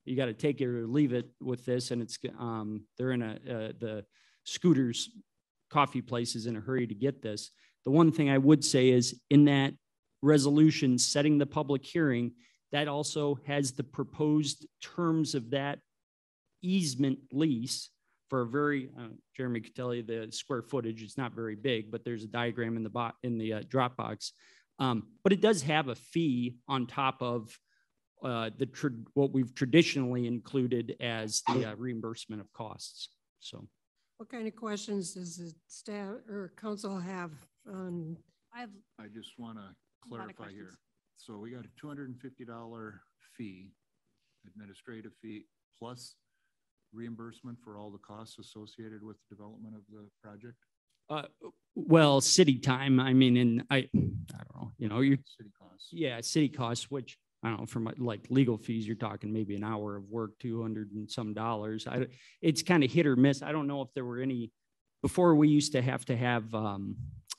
you got to take it or leave it with this. And it's they're in the Scooters coffee place is in a hurry to get this. The one thing I would say is in that resolution setting the public hearing, that also has the proposed terms of that easement lease for a very, Jeremy could tell you the square footage, it's not very big, but there's a diagram in the Dropbox. But it does have a fee on top of what we've traditionally included as the reimbursement of costs. So, what kind of questions does the staff or council have? I just want to clarify here. So we got a $250 fee, administrative fee, plus reimbursement for all the costs associated with the development of the project? Well, city time. I mean, and I don't know. You know, city costs. Yeah, city costs, which I don't know, from like legal fees, you're talking maybe an hour of work, $200 and some. It's kind of hit or miss. I don't know if there were any before. We used to have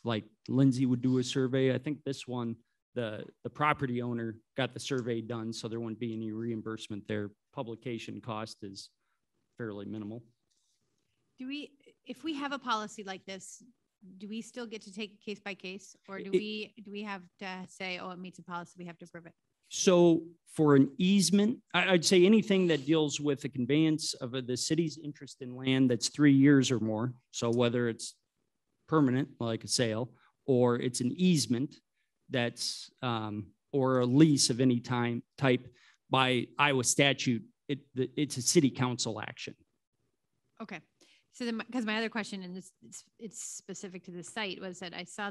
like Lindsay would do a survey. I think this one, the property owner got the survey done, so there wouldn't be any reimbursement there. Publication cost is fairly minimal. If we have a policy like this, do we still get to take it case by case, or do we have to say, oh, it meets a policy, we have to approve it? So for an easement, I'd say anything that deals with the conveyance of the city's interest in land that's 3 years or more. So whether it's permanent, like a sale, or it's an easement that's, or a lease of any type by Iowa statute, it's a city council action. Okay. So then, because my other question, and it's specific to the site, was that I saw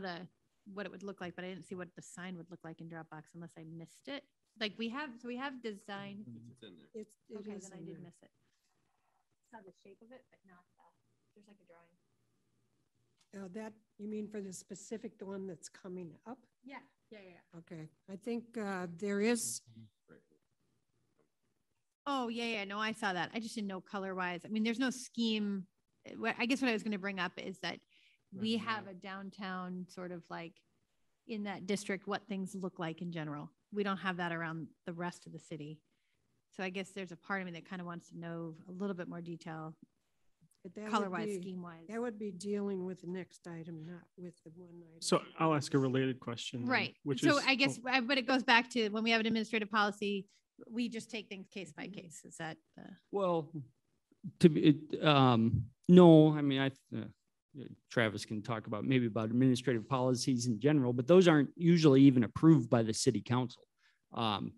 what it would look like, but I didn't see what the sign would look like in Dropbox unless I missed it. Like we have design. It's in there. Okay, then I did miss it. Saw the shape of it, but not there's like a drawing. That you mean for the specific one that's coming up? Yeah. Okay, I think there is. Oh yeah. No, I saw that. I just didn't know color wise. I mean, there's no scheme. I guess what I was going to bring up is that we have a downtown sort of like in that district what things look like in general. We don't have that around the rest of the city. So I guess there's a part of me that kind of wants to know a little bit more detail, color-wise, scheme-wise. That would be dealing with the next item, not with the one item. So I'll ask a related question. Then, Right. Which so is, I guess, but it goes back to when we have an administrative policy, we just take things case by case. Is that the? Well, to be, no, I mean, Travis can talk about maybe about administrative policies in general, but those aren't usually even approved by the city council.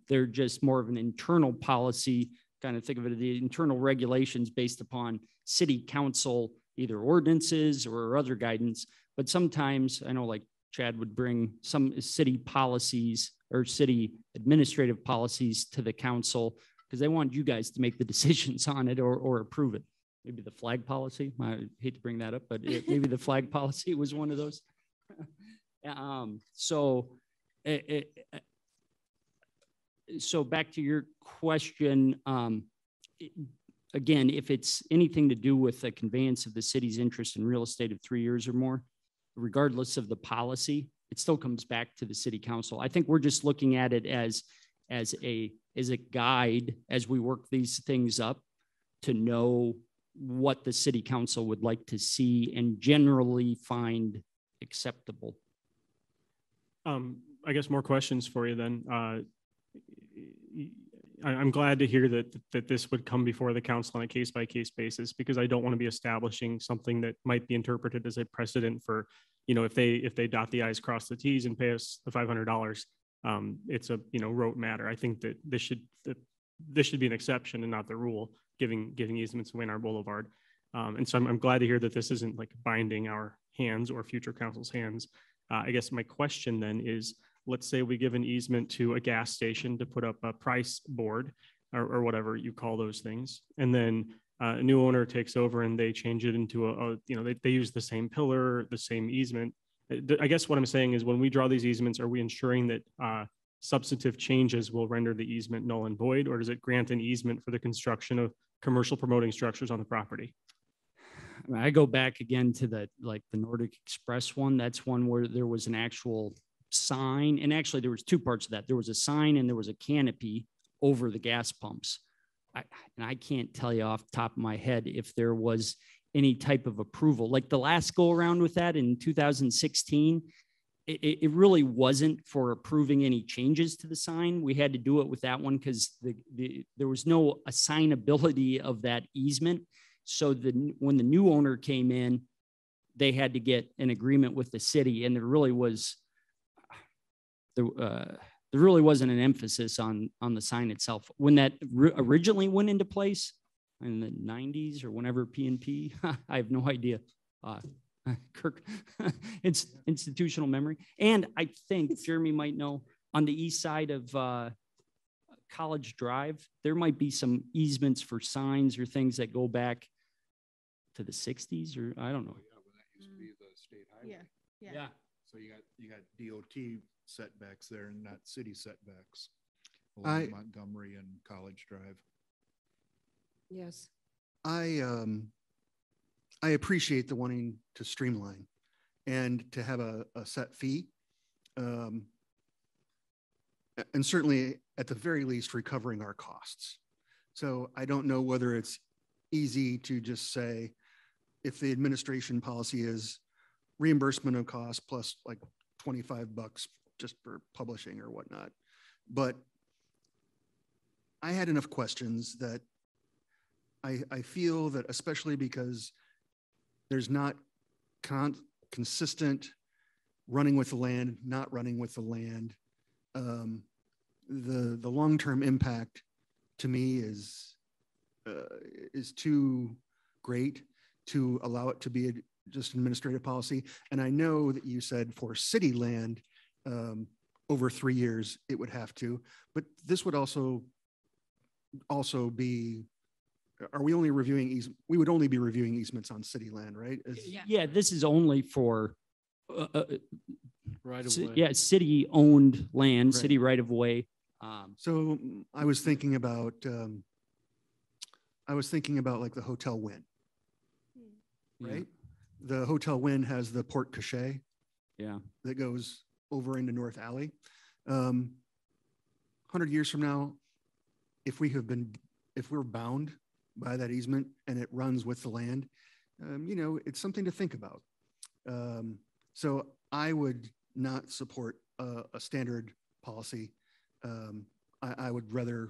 They're just more of an internal policy, kind of think of it as the internal regulations based upon city council, either ordinances or other guidance. But sometimes I know like Chad would bring some city policies or city administrative policies to the council because they want you guys to make the decisions on it or approve it. Maybe the flag policy. I hate to bring that up, but maybe the flag policy was one of those. So back to your question, again, if it's anything to do with the conveyance of the city's interest in real estate of 3 years or more, regardless of the policy, it still comes back to the city council. I think we're just looking at it as a guide as we work these things up to know what the city council would like to see and generally find acceptable. I guess more questions for you then. I'm glad to hear that this would come before the council on a case-by-case basis, because I don't want to be establishing something that might be interpreted as a precedent for, if they dot the i's, cross the t's, and pay us the $500, it's a rote matter. I think that this should be an exception and not the rule, giving easements away in our boulevard. And so I'm glad to hear that this isn't like binding our hands or future council's hands. I guess my question then is, let's say we give an easement to a gas station to put up a price board or whatever you call those things. And then a new owner takes over and they change it into they use the same pillar, the same easement. I guess what I'm saying is when we draw these easements, are we ensuring that substantive changes will render the easement null and void, or does it grant an easement for the construction of commercial promoting structures on the property? I go back again to the Nordic Express one. That's one where there was an actual sign, and actually there was two parts of that. There was a sign and there was a canopy over the gas pumps. And I can't tell you off the top of my head if there was any type of approval. Like the last go around with that in 2016, it really wasn't for approving any changes to the sign. We had to do it with that one because there was no assignability of that easement. So when the new owner came in, they had to get an agreement with the city, and there really wasn't an emphasis on the sign itself. When that originally went into place in the 90s or whenever Pnc, I have no idea. Kirk, it's institutional memory. And I think Jeremy might know on the east side of College Drive, there might be some easements for signs or things that go back to the 60s, or I don't know. Yeah, well, that used to be the state highway. Yeah. So you got DOT setbacks there and not city setbacks along Montgomery and College Drive. Yes. I appreciate the wanting to streamline and to have a set fee. And certainly at the very least recovering our costs. So I don't know whether it's easy to just say, if the administration policy is reimbursement of costs plus like $25 just for publishing or whatnot. But I had enough questions that I feel that, especially because there's not consistent running with the land, not running with the land, the long-term impact to me is too great to allow it to be just administrative policy. And I know that you said for city land, over 3 years, it would have to, but this would also be, are we only reviewing we would only be reviewing easements on city land, right? Yeah, this is only for right of way. Yeah, city owned land, Right. city right of way. So I was thinking about like the Hotel Wynn, right? The Hotel Wynn has the porte cochere Yeah. that goes over into North Alley. 100 years from now, if we're bound by that easement and it runs with the land, it's something to think about. So I would not support a standard policy. I would rather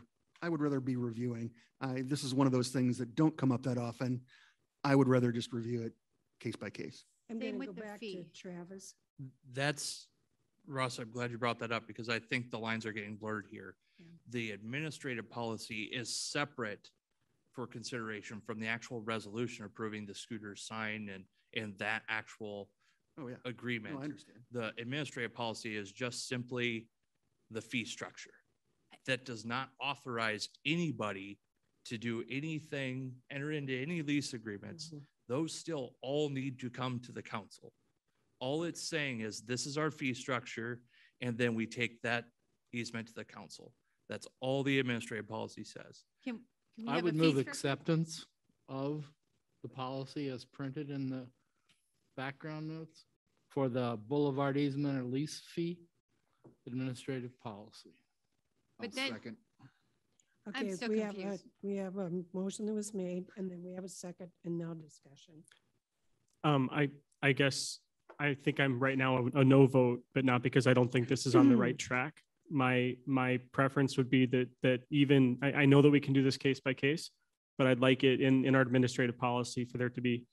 be reviewing. This is one of those things that don't come up that often. I would rather just review it case by case. I'm going to go back to Travis. That's, Ross, I'm glad you brought that up because I think the lines are getting blurred here. Yeah. The administrative policy is separate for consideration from the actual resolution approving the scooter sign and that actual agreement. No, I understand. The administrative policy is just simply the fee structure. That does not authorize anybody to do anything, enter into any lease agreements. Mm-hmm. Those still all need to come to the council. All it's saying is this is our fee structure, and then we take that easement to the council. That's all the administrative policy says. Can I would move acceptance of the policy as printed in the background notes for the boulevard easement or lease fee administrative policy. But then, second. Okay, we have a motion that was made, and then we have a second, and now discussion. I guess I think I'm right now a no vote, but not because I don't think this is on the right track. My preference would be that even I know that we can do this case by case, but I'd like it in our administrative policy for there to be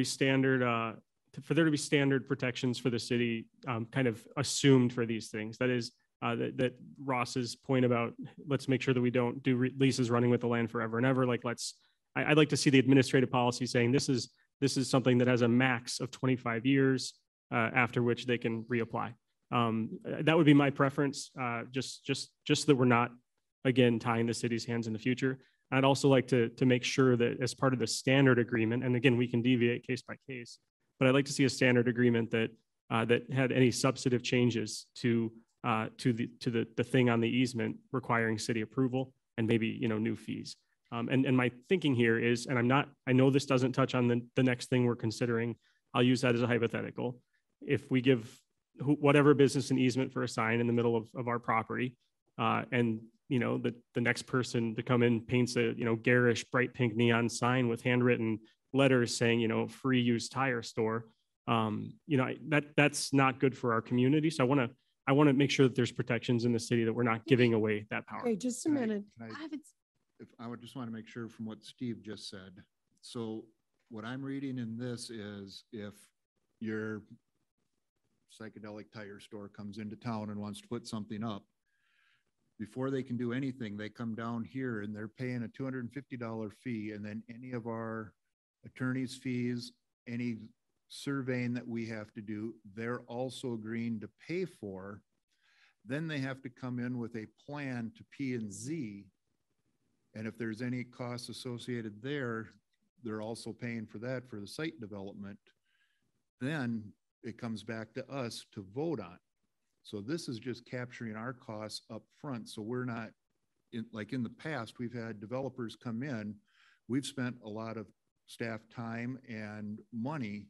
standard protections for the city, kind of assumed for these things. That is that Ross's point about let's make sure that we don't do leases running with the land forever and ever. Like I'd like to see the administrative policy saying this is something that has a max of 25 years after which they can reapply. That would be my preference, just that we're not, again, tying the city's hands in the future. I'd also like to make sure that as part of the standard agreement, and again, we can deviate case by case, but I'd like to see a standard agreement that had any substantive changes to the thing on the easement requiring city approval and maybe, new fees. And my thinking here is, and I know this doesn't touch on the next thing we're considering. I'll use that as a hypothetical. If we give whatever business an easement for a sign in the middle of our property, and the next person to come in paints a garish bright pink neon sign with handwritten letters saying free used tire store, that's not good for our community. So I want to make sure that there's protections in the city that we're not giving away that power. Okay, just a minute. I would just want to make sure from what Steve just said. So what I'm reading in this is if your psychedelic tire store comes into town and wants to put something up, before they can do anything, they come down here and they're paying a $250 fee, and then any of our attorney's fees, any surveying that we have to do, they're also agreeing to pay for. Then they have to come in with a plan to P&Z, and if there's any costs associated there, they're also paying for that for the site development. Then it comes back to us to vote on. So this is just capturing our costs up front. So we're not, like in the past, we've had developers come in, we've spent a lot of staff time and money,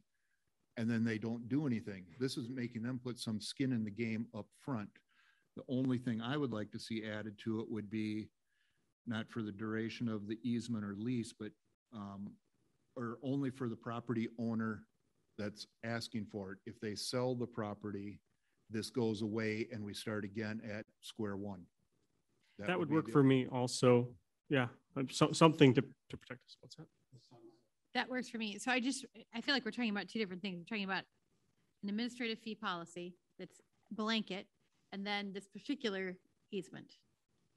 and then they don't do anything. This is making them put some skin in the game up front. The only thing I would like to see added to it would be not for the duration of the easement or lease, but or only for the property owner that's asking for it. If they sell the property, this goes away and we start again at square one. That would work for me also. Yeah, something to protect us. What's that? That works for me. So I feel like we're talking about two different things. We're talking about an administrative fee policy that's blanket, and then this particular easement.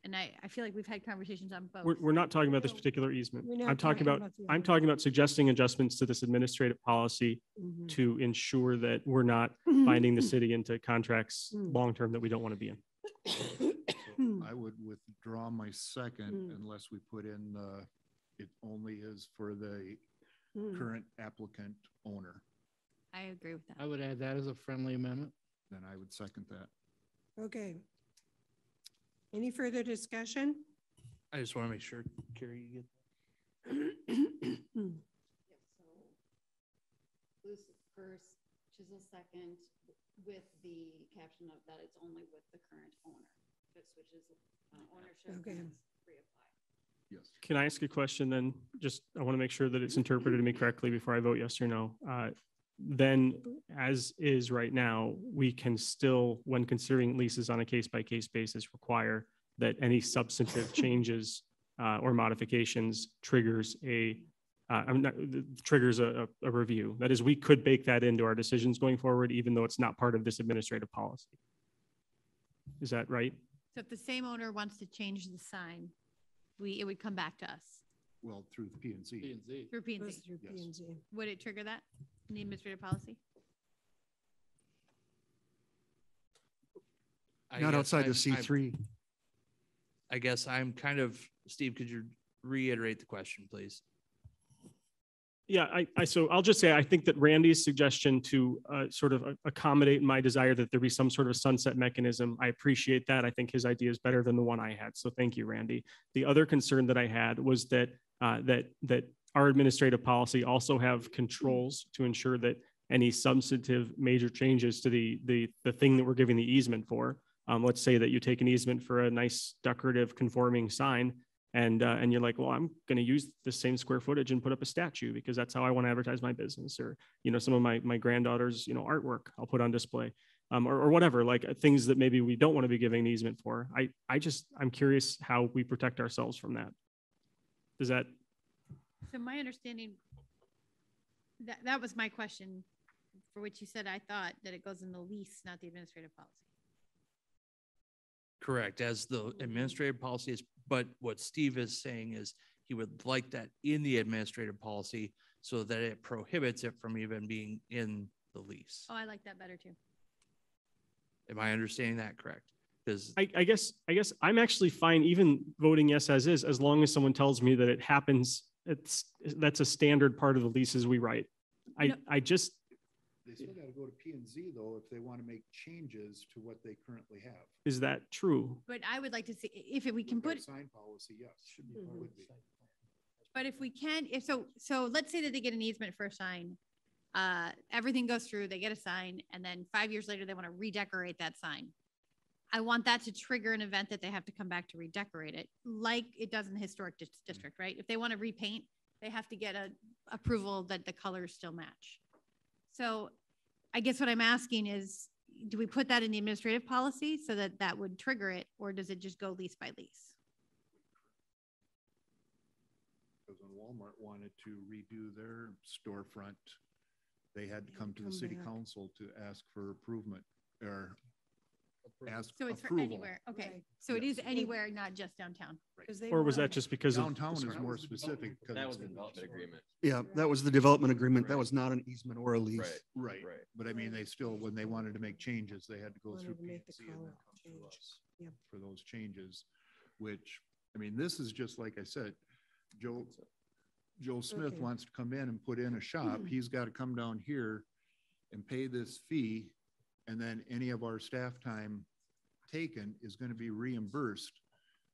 And I feel like we've had conversations on both. We're not talking about this particular easement. I'm talking about suggesting adjustments to this administrative policy to ensure that we're not binding the city into contracts long-term that we don't want to be in. I would withdraw my second unless we put in it only is for the current applicant owner. I agree with that. I would add that as a friendly amendment. Then I would second that. Okay. Any further discussion? I just want to make sure, Carrie, you get Bruce first, Chisel second, with the caption of that it's only with the current owner. If it switches ownership, Okay. then it's reapply. Yes. Can I ask a question then? Just, I want to make sure that it's interpreted to me correctly before I vote yes or no. Then as is right now, we can still, when considering leases on a case-by-case basis, require that any substantive changes or modifications triggers a review. That is, we could bake that into our decisions going forward, even though it's not part of this administrative policy. Is that right? So if the same owner wants to change the sign, it would come back to us Well, through the P&Z. through P&Z. Goes through Yes. P&Z. Would it trigger that in the administrative policy? Not outside of C3. I guess I'm kind of, Steve, could you reiterate the question, please? Yeah, so I'll just say, I think that Randy's suggestion to sort of accommodate my desire that there be some sort of sunset mechanism, I appreciate that. I think his idea is better than the one I had. So thank you, Randy. The other concern that I had was that that our administrative policy also have controls to ensure that any substantive major changes to the thing that we're giving the easement for. Let's say that you take an easement for a nice decorative conforming sign, and you're like, well, I'm going to use the same square footage and put up a statue because that's how I want to advertise my business, or some of my granddaughter's artwork I'll put on display, or whatever, like things that maybe we don't want to be giving an easement for. I'm curious how we protect ourselves from that. Does that? So my understanding, that was my question, for which you said I thought that it goes in the lease, not the administrative policy. Correct, as the administrative policy is, but what Steve is saying is he would like that in the administrative policy so that it prohibits it from even being in the lease. Oh, I like that better too. Am I understanding that correct? Because I guess I'm actually fine even voting yes as is, as long as someone tells me that it happens. That's a standard part of the leases we write. I just. They still got to go to P&Z though if they want to make changes to what they currently have. Is that true? But I would like to see if we can put sign policy. Yes, should be. Would be. But if we can, so let's say that they get an easement for a sign, everything goes through, they get a sign, and then 5 years later they want to redecorate that sign. I want that to trigger an event that they have to come back to redecorate it, like it does in the historic district, right? If they want to repaint, they have to get a approval that the colors still match. So I guess what I'm asking is, do we put that in the administrative policy so that that would trigger it, or does it just go lease by lease? Because when Walmart wanted to redo their storefront, they had to come to the city council to ask for improvement or ask So it's approval. for anywhere. Okay. Right. So it is anywhere, not just downtown. Right. Or was that just because downtown of, is more specific? That was the development agreement. Yeah, that was the development agreement. That was not an easement or a lease. Right. But I mean, they still, when they wanted to make changes, they had to go through P&Z and then come to us for those changes, which, I mean, this is just like I said, Joe Smith wants to come in and put in a shop. He's got to come down here and pay this fee. And then any of our staff time taken is going to be reimbursed.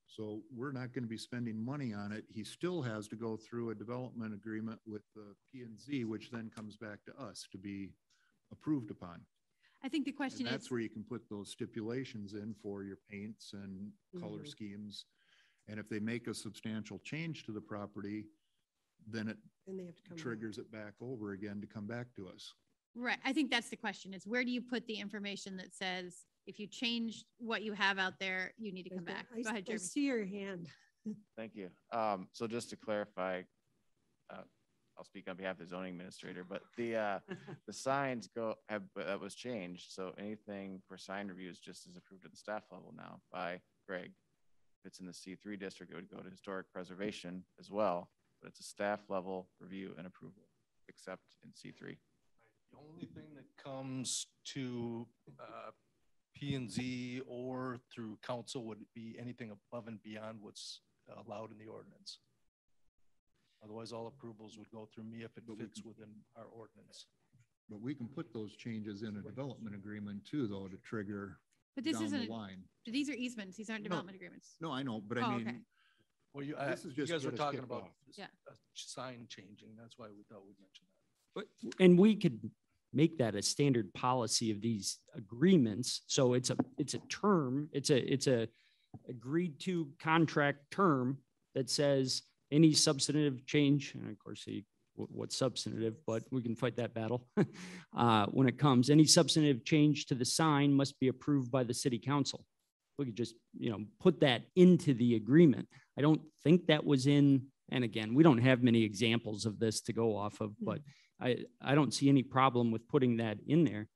So we're not going to be spending money on it. He still has to go through a development agreement with the P&Z, which then comes back to us to be approved upon. I think the question that's is, where you can put those stipulations in for your paints and color schemes. And if they make a substantial change to the property, then it they have to come triggers it back over again to come back to us. right. I think that's the question, is where do you put the information that says, if you change what you have out there, you need to come back? Go ahead, I Jeremy. see your hand. Thank you. So just to clarify, I'll speak on behalf of the zoning administrator, but the signs that was changed. So anything for sign reviews just is approved at the staff level now by Greg. If it's in the C3 district, it would go to historic preservation as well, but it's a staff level review and approval, except in C3. The only thing that comes to P&Z or through council would be anything above and beyond what's allowed in the ordinance. Otherwise, all approvals would go through me if it fits within our ordinance. But we can put those changes in a development agreement too, though, to trigger But this down isn't, the line. these are easements. These aren't development agreements. No, I know, but I mean, okay. Well, you this is you just guys were get us talking kicked about off. Yeah. a sign changing. That's why we thought we'd mention that. And we could make that a standard policy of these agreements. So it's a term, it's a agreed to contract term that says any substantive change, and of course, what's substantive, but we can fight that battle when it comes. Any substantive change to the sign must be approved by the city council. We could just, put that into the agreement. I don't think that was in, and again, we don't have many examples of this to go off of, but I don't see any problem with putting that in there.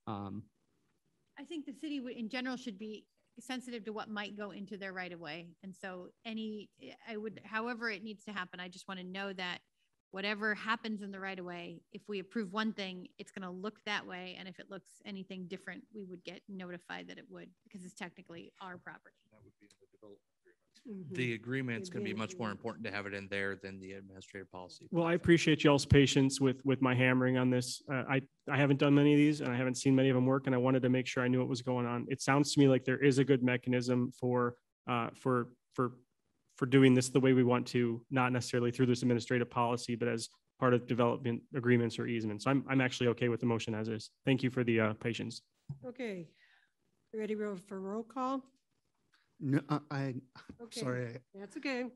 I think the city in general should be sensitive to what might go into their right of way. And so however it needs to happen, I just want to know that whatever happens in the right of way, if we approve one thing, it's going to look that way. And if it looks anything different, we would get notified that it would, because it's technically our property. That would be in the development agreement. The agreement's going to be much more important to have it in there than the administrative policy. Well, I appreciate y'all's patience with my hammering on this. I haven't done many of these and I haven't seen many of them work, and I wanted to make sure I knew what was going on. It sounds to me like there is a good mechanism for doing this the way we want to, not necessarily through this administrative policy, but as part of development agreements or easements. So I'm actually okay with the motion as is. Thank you for the patience. Okay. Ready for roll call? No, Okay. Sorry. That's okay.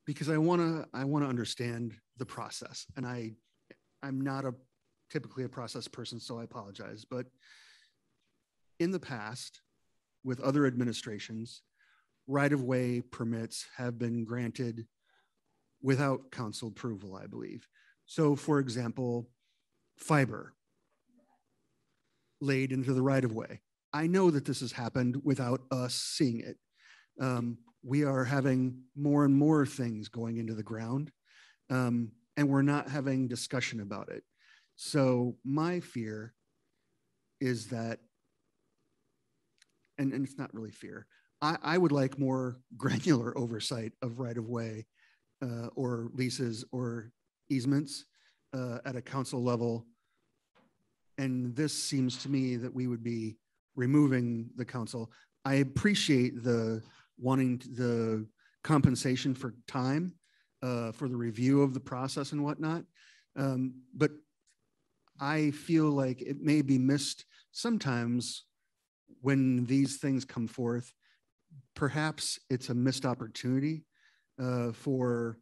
Because I want to understand the process, and I'm not typically a process person, so I apologize. But in the past, with other administrations, right-of-way permits have been granted without council approval, I believe. So, for example, fiber laid into the right-of-way. I know that this has happened without us seeing it. We are having more and more things going into the ground, and we're not having discussion about it. So my fear is that, and it's not really fear, I would like more granular oversight of right-of-way or leases or easements at a council level. And this seems to me that we would be removing the council. I appreciate the wanting the compensation for time for the review of the process and whatnot. But I feel like it may be missed sometimes when these things come forth. Perhaps it's a missed opportunity for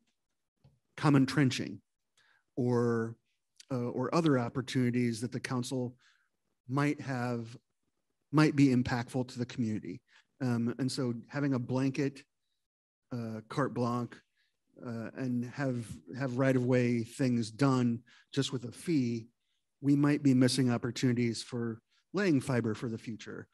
common trenching or other opportunities that the council might be impactful to the community. And so having a blanket carte blanche and have right-of-way things done just with a fee, we might be missing opportunities for laying fiber for the future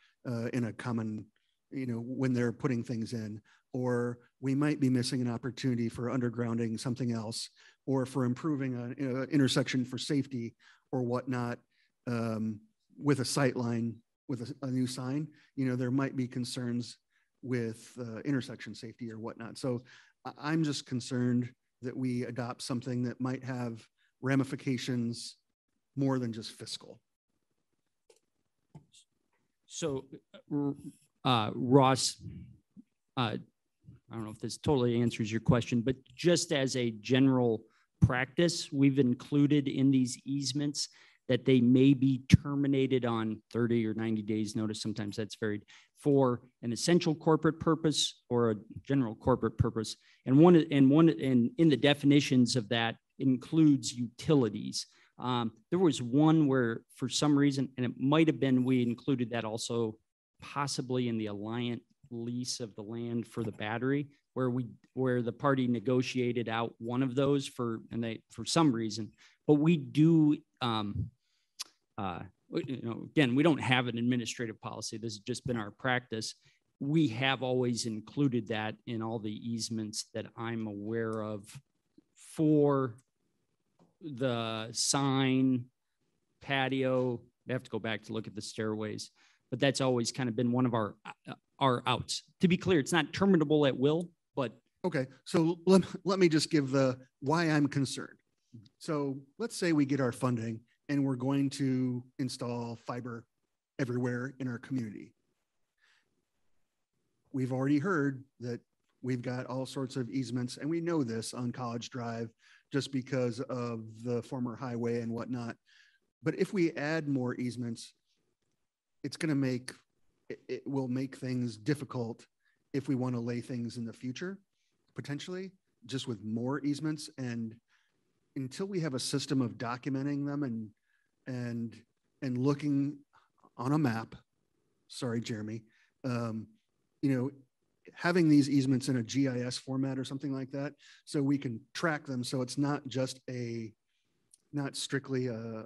in a common, when they're putting things in, or we might be missing an opportunity for undergrounding something else, or for improving an intersection for safety or whatnot with a sight line, with a new sign. There might be concerns with intersection safety or whatnot. So I'm just concerned that we adopt something that might have ramifications more than just fiscal. So, Ross, I don't know if this totally answers your question, but just as a general practice, we've included in these easements that they may be terminated on 30 or 90 days notice. Sometimes that's varied for an essential corporate purpose or a general corporate purpose. And in the definitions of that includes utilities. There was one where for some reason, and it might have been, we included that also possibly in the Alliant lease of the land for the battery, where the party negotiated out one of those for some reason. But we do, again, we don't have an administrative policy. This has just been our practice. We have always included that in all the easements that I'm aware of for the sign, patio. I have to go back to look at the stairways, but that's always kind of been one of our outs. To be clear, it's not terminable at will, but. Okay, so let me just give the why I'm concerned. So let's say we get our funding and we're going to install fiber everywhere in our community. We've already heard that we've got all sorts of easements, and we know this on College Drive, just because of the former highway and whatnot. But if we add more easements, it's going to make, it will make things difficult if we want to lay things in the future, potentially, just with more easements. And until we have a system of documenting them and looking on a map, sorry, Jeremy, having these easements in a GIS format or something like that, so we can track them. So it's not just not strictly an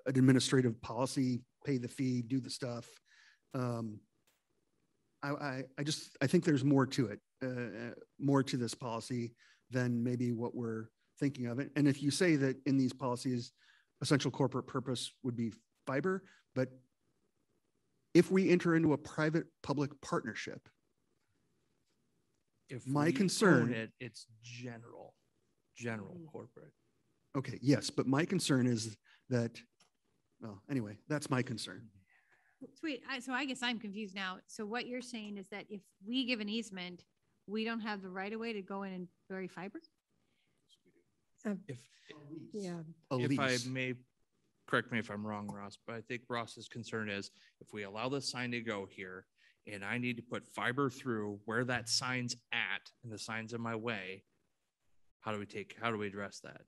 administrative policy, pay the fee, do the stuff. I think there's more to it, more to this policy than maybe what we're thinking of it. And if you say that in these policies, essential corporate purpose would be fiber, but if we enter into a private-public partnership, If my we concern, own it, it's general corporate. okay, yes, but my concern is that, well, anyway, that's my concern. Sweet. So I guess I'm confused now. So what you're saying is that if we give an easement, we don't have the right of way to go in and bury fiber? If A if I lease. may, correct me if I'm wrong, Ross, but I think Ross's concern is if we allow the sign to go here and I need to put fiber through where that sign's at and the sign's in my way, how do we address that?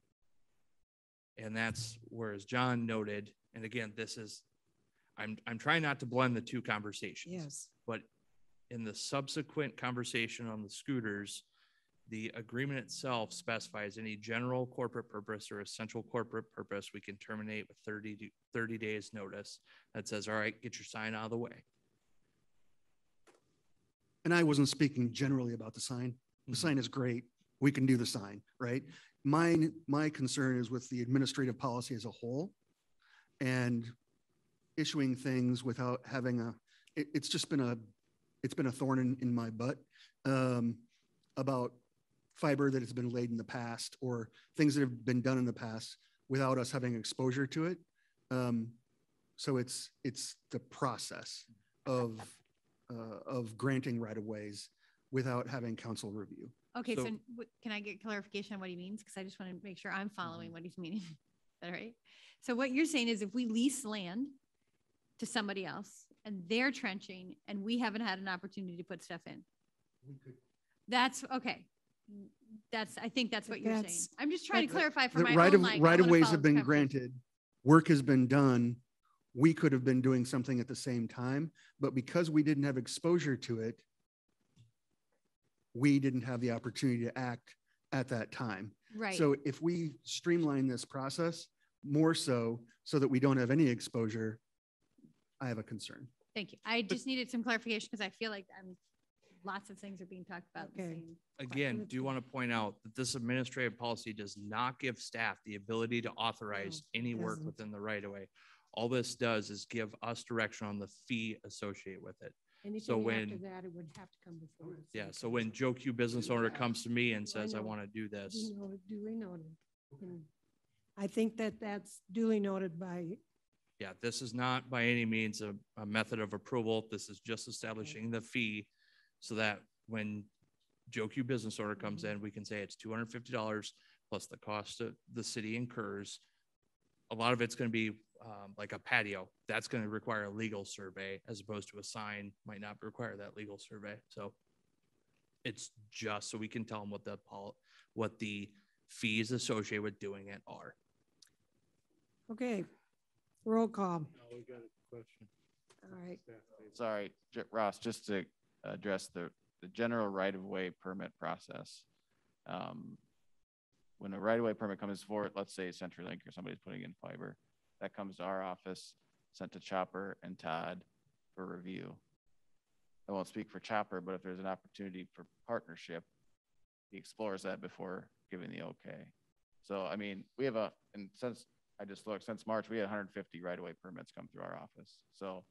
And that's where, as John noted, and again, I'm trying not to blend the two conversations. Yes. But in the subsequent conversation on the scooters, the agreement itself specifies any general corporate purpose or essential corporate purpose we can terminate with 30 days notice that says, all right, get your sign out of the way. And I wasn't speaking generally about the sign. The sign is great. We can do the sign, right? My concern is with the administrative policy as a whole and issuing things without having it's been a thorn in my butt about fiber that has been laid in the past or things that have been done in the past without us having exposure to it. So it's the process of granting right-of-ways without having council review. Okay, so can I get clarification on what he means? Because I just want to make sure I'm following what he's meaning. All right. So what you're saying is if we lease land to somebody else and they're trenching and we haven't had an opportunity to put stuff in. That's okay. I think that's what you're saying. I'm just trying to clarify for my own, like, right-of-ways have been granted, work has been done. We could have been doing something at the same time, but because we didn't have exposure to it, we didn't have the opportunity to act at that time. Right. So if we streamline this process more so that we don't have any exposure, I have a concern. Thank you. I just needed some clarification because I feel like lots of things are being talked about. Okay. Again, do you want to point out that this administrative policy does not give staff the ability to authorize any work within the right of way? All this does is give us direction on the fee associated with it. Anything after that, it would have to come before us. Yeah. So when Joe Q business owner comes to me and says, I want to do this. Duly noted. And I think that's duly noted by. Yeah, this is not by any means a method of approval. This is just establishing the fee so that when Joe Q business owner comes in, we can say it's $250 plus the cost of the city incurs. A lot of it's going to be like a patio. That's going to require a legal survey as opposed to a sign might not require that legal survey. So it's just so we can tell them what the fees associated with doing it are. Okay. Roll call. We got a question. All right. Sorry, Ross, just to address the general right-of-way permit process. When a right-of-way permit comes forward, let's say CenturyLink or somebody's putting in fiber, that comes to our office, sent to Chopper and Todd for review. I won't speak for Chopper, but if there's an opportunity for partnership, he explores that before giving the okay. So, I mean, we have and since I just looked, since March, we had 150 right-of-way permits come through our office. So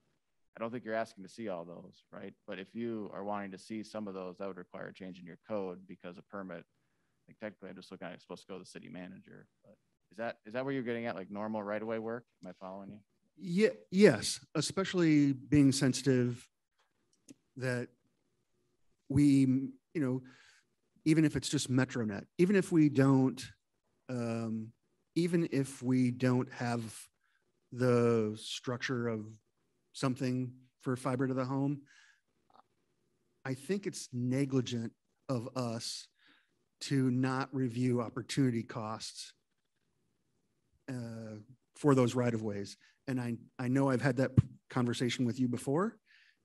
I don't think you're asking to see all those, right? But if you are wanting to see some of those, that would require a change in your code because a permit, like technically I'm just looking at it's supposed to go to the city manager. But is that where you're getting at, like normal right-of-way work? Am I following you? Yeah, yes, especially being sensitive that we, even if it's just MetroNet, even if we don't even if we don't have the structure of something for fiber to the home, I think it's negligent of us to not review opportunity costs for those right-of-ways. And I know I've had that conversation with you before,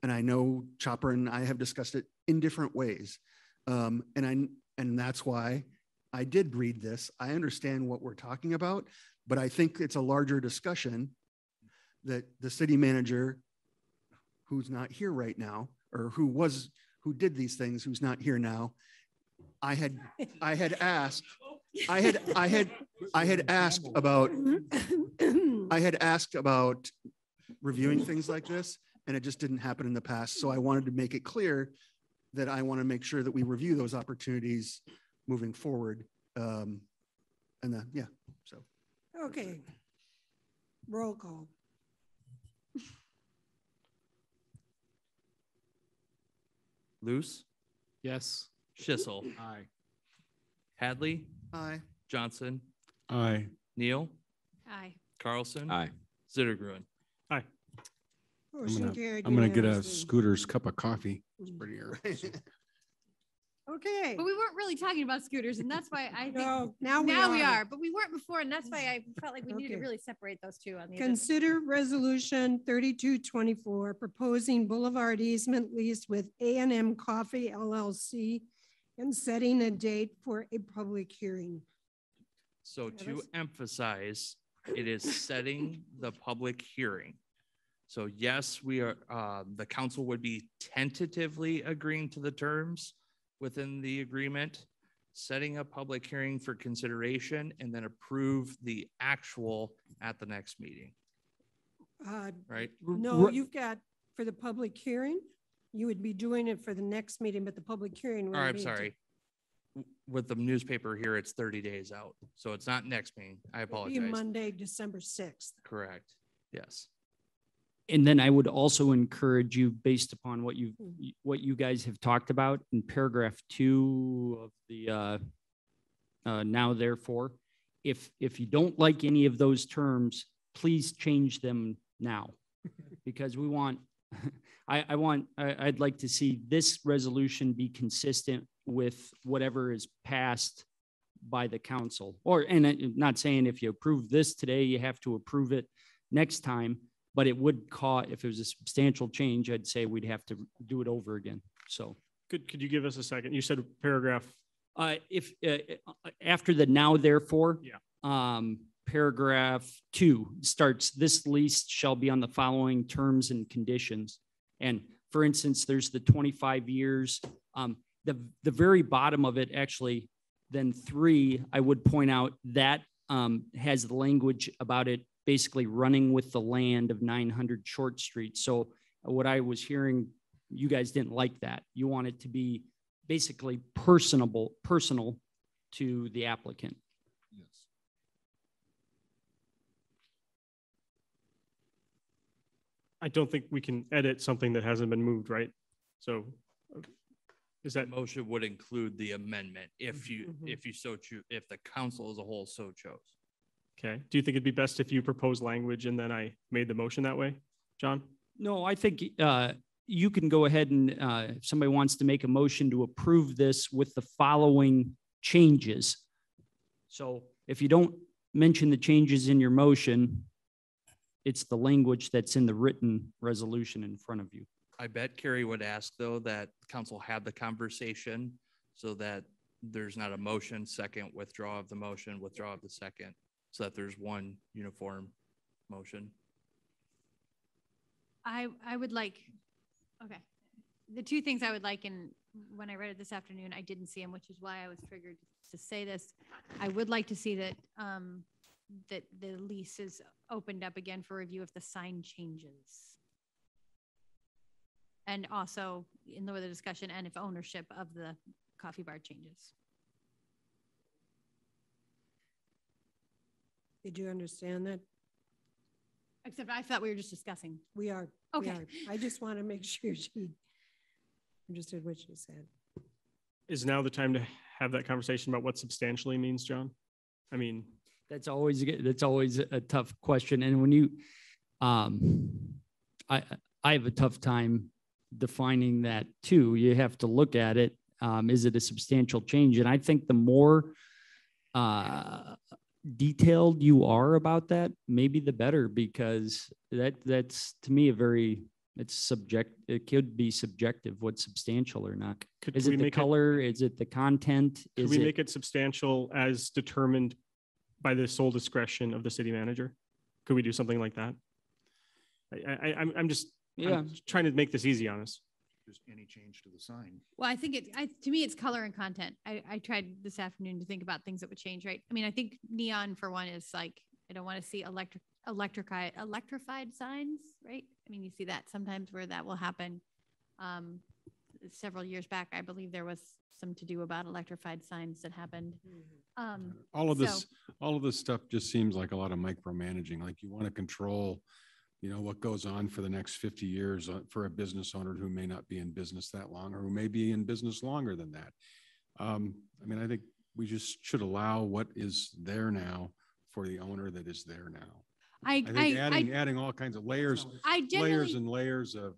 and I know Chopper and I have discussed it in different ways. And that's why I did read this. I understand what we're talking about, but I think it's a larger discussion that the city manager, who's not here right now, or who did these things, who's not here now, I had asked about reviewing things like this, and it just didn't happen in the past. So I wanted to make it clear that I want to make sure that we review those opportunities moving forward. And then, yeah, so. Okay. Roll call. Luce, Yes. Schissel, Aye. Hadley, Aye. Johnson, Aye. Neal, Aye. Carlson. Aye. Zittergruen. Aye. Motion carried I'm gonna get a unanimously. Scooter's cup of coffee. It's pretty early. Okay. But we weren't really talking about scooters, and that's why I think No, now we are, but we weren't before, and that's why I felt like we needed to Okay. really separate those two on the agenda. Consider resolution 3224, proposing boulevard easement lease with A&M Coffee LLC and setting a date for a public hearing. So to Travis? emphasize, it is setting the public hearing. So yes, we are, the council would be tentatively agreeing to the terms within the agreement, setting a public hearing for consideration, and then approve the actual at the next meeting, right? No, you've got, for the public hearing, you would be doing it for the next meeting, but the public hearing. Or I'm sorry. With the newspaper here, it's 30 days out. So it's not next meeting. I apologize. Monday, December 6th. Correct. Yes. And then I would also encourage you, based upon what you guys have talked about in paragraph 2 of the now therefore, if you don't like any of those terms, please change them now, because we want, I'd like to see this resolution be consistent with whatever is passed by the council. And I'm not saying if you approve this today, you have to approve it next time. But it would cost, if it was a substantial change, I'd say we'd have to do it over again. So Could you give us a second? You said paragraph. if after the now therefore, paragraph 2 starts, this lease shall be on the following terms and conditions. And for instance, there's the 25 years. The very bottom of it, actually, then 3, I would point out that has the language about it basically running with the land of 900 Short Street. So what I was hearing, you guys didn't like that. You want it to be basically personal to the applicant. Yes. I don't think we can edit something that hasn't been moved, right? So is that motion would include the amendment if you so choose, if the council as a whole so chose. okay? Do you think it'd be best if you propose language and then I made the motion that way, John? No, I think you can go ahead and if somebody wants to make a motion to approve this with the following changes. So if you don't mention the changes in your motion, it's the language that's in the written resolution in front of you. I bet Carrie would ask, though, that council had the conversation so that there's not a motion, second, withdraw of the motion, withdraw of the second, so that there's one uniform motion. I would like, okay. The 2 things I would like, and when I read it this afternoon, I didn't see them, which is why I was triggered to say this. I would like to see that that the lease is opened up again for review if the sign changes. And also in the discussion and if ownership of the coffee bar changes. Did you understand that? Except I thought we were just discussing. We are. Okay. We are. I just want to make sure she understood what she said. Is now the time to have that conversation about what substantially means, John? I mean, that's always a tough question. And when you, I have a tough time defining that too. You have to look at it. Is it a substantial change? And I think the more detailed you are about that, maybe the better, because that's to me it could be subjective what's substantial or not. Is it the color? Is it the content? Could we make it substantial as determined by the sole discretion of the city manager? Could we do something like that? I'm trying to make this easy on us. Just any change to the sign. Well, I think to me, it's color and content. I tried this afternoon to think about things that would change, right? I mean, I think neon for one is like, I don't want to see electrified signs, right? I mean, you see that sometimes where that will happen. Several years back, I believe there was some to do about electrified signs that happened. All of this stuff just seems like a lot of micromanaging. Like you want to control, what goes on for the next 50 years for a business owner who may not be in business that long, or who may be in business longer than that. I mean, I think we just should allow what is there now for the owner that is there now. I think adding all kinds of layers and layers of.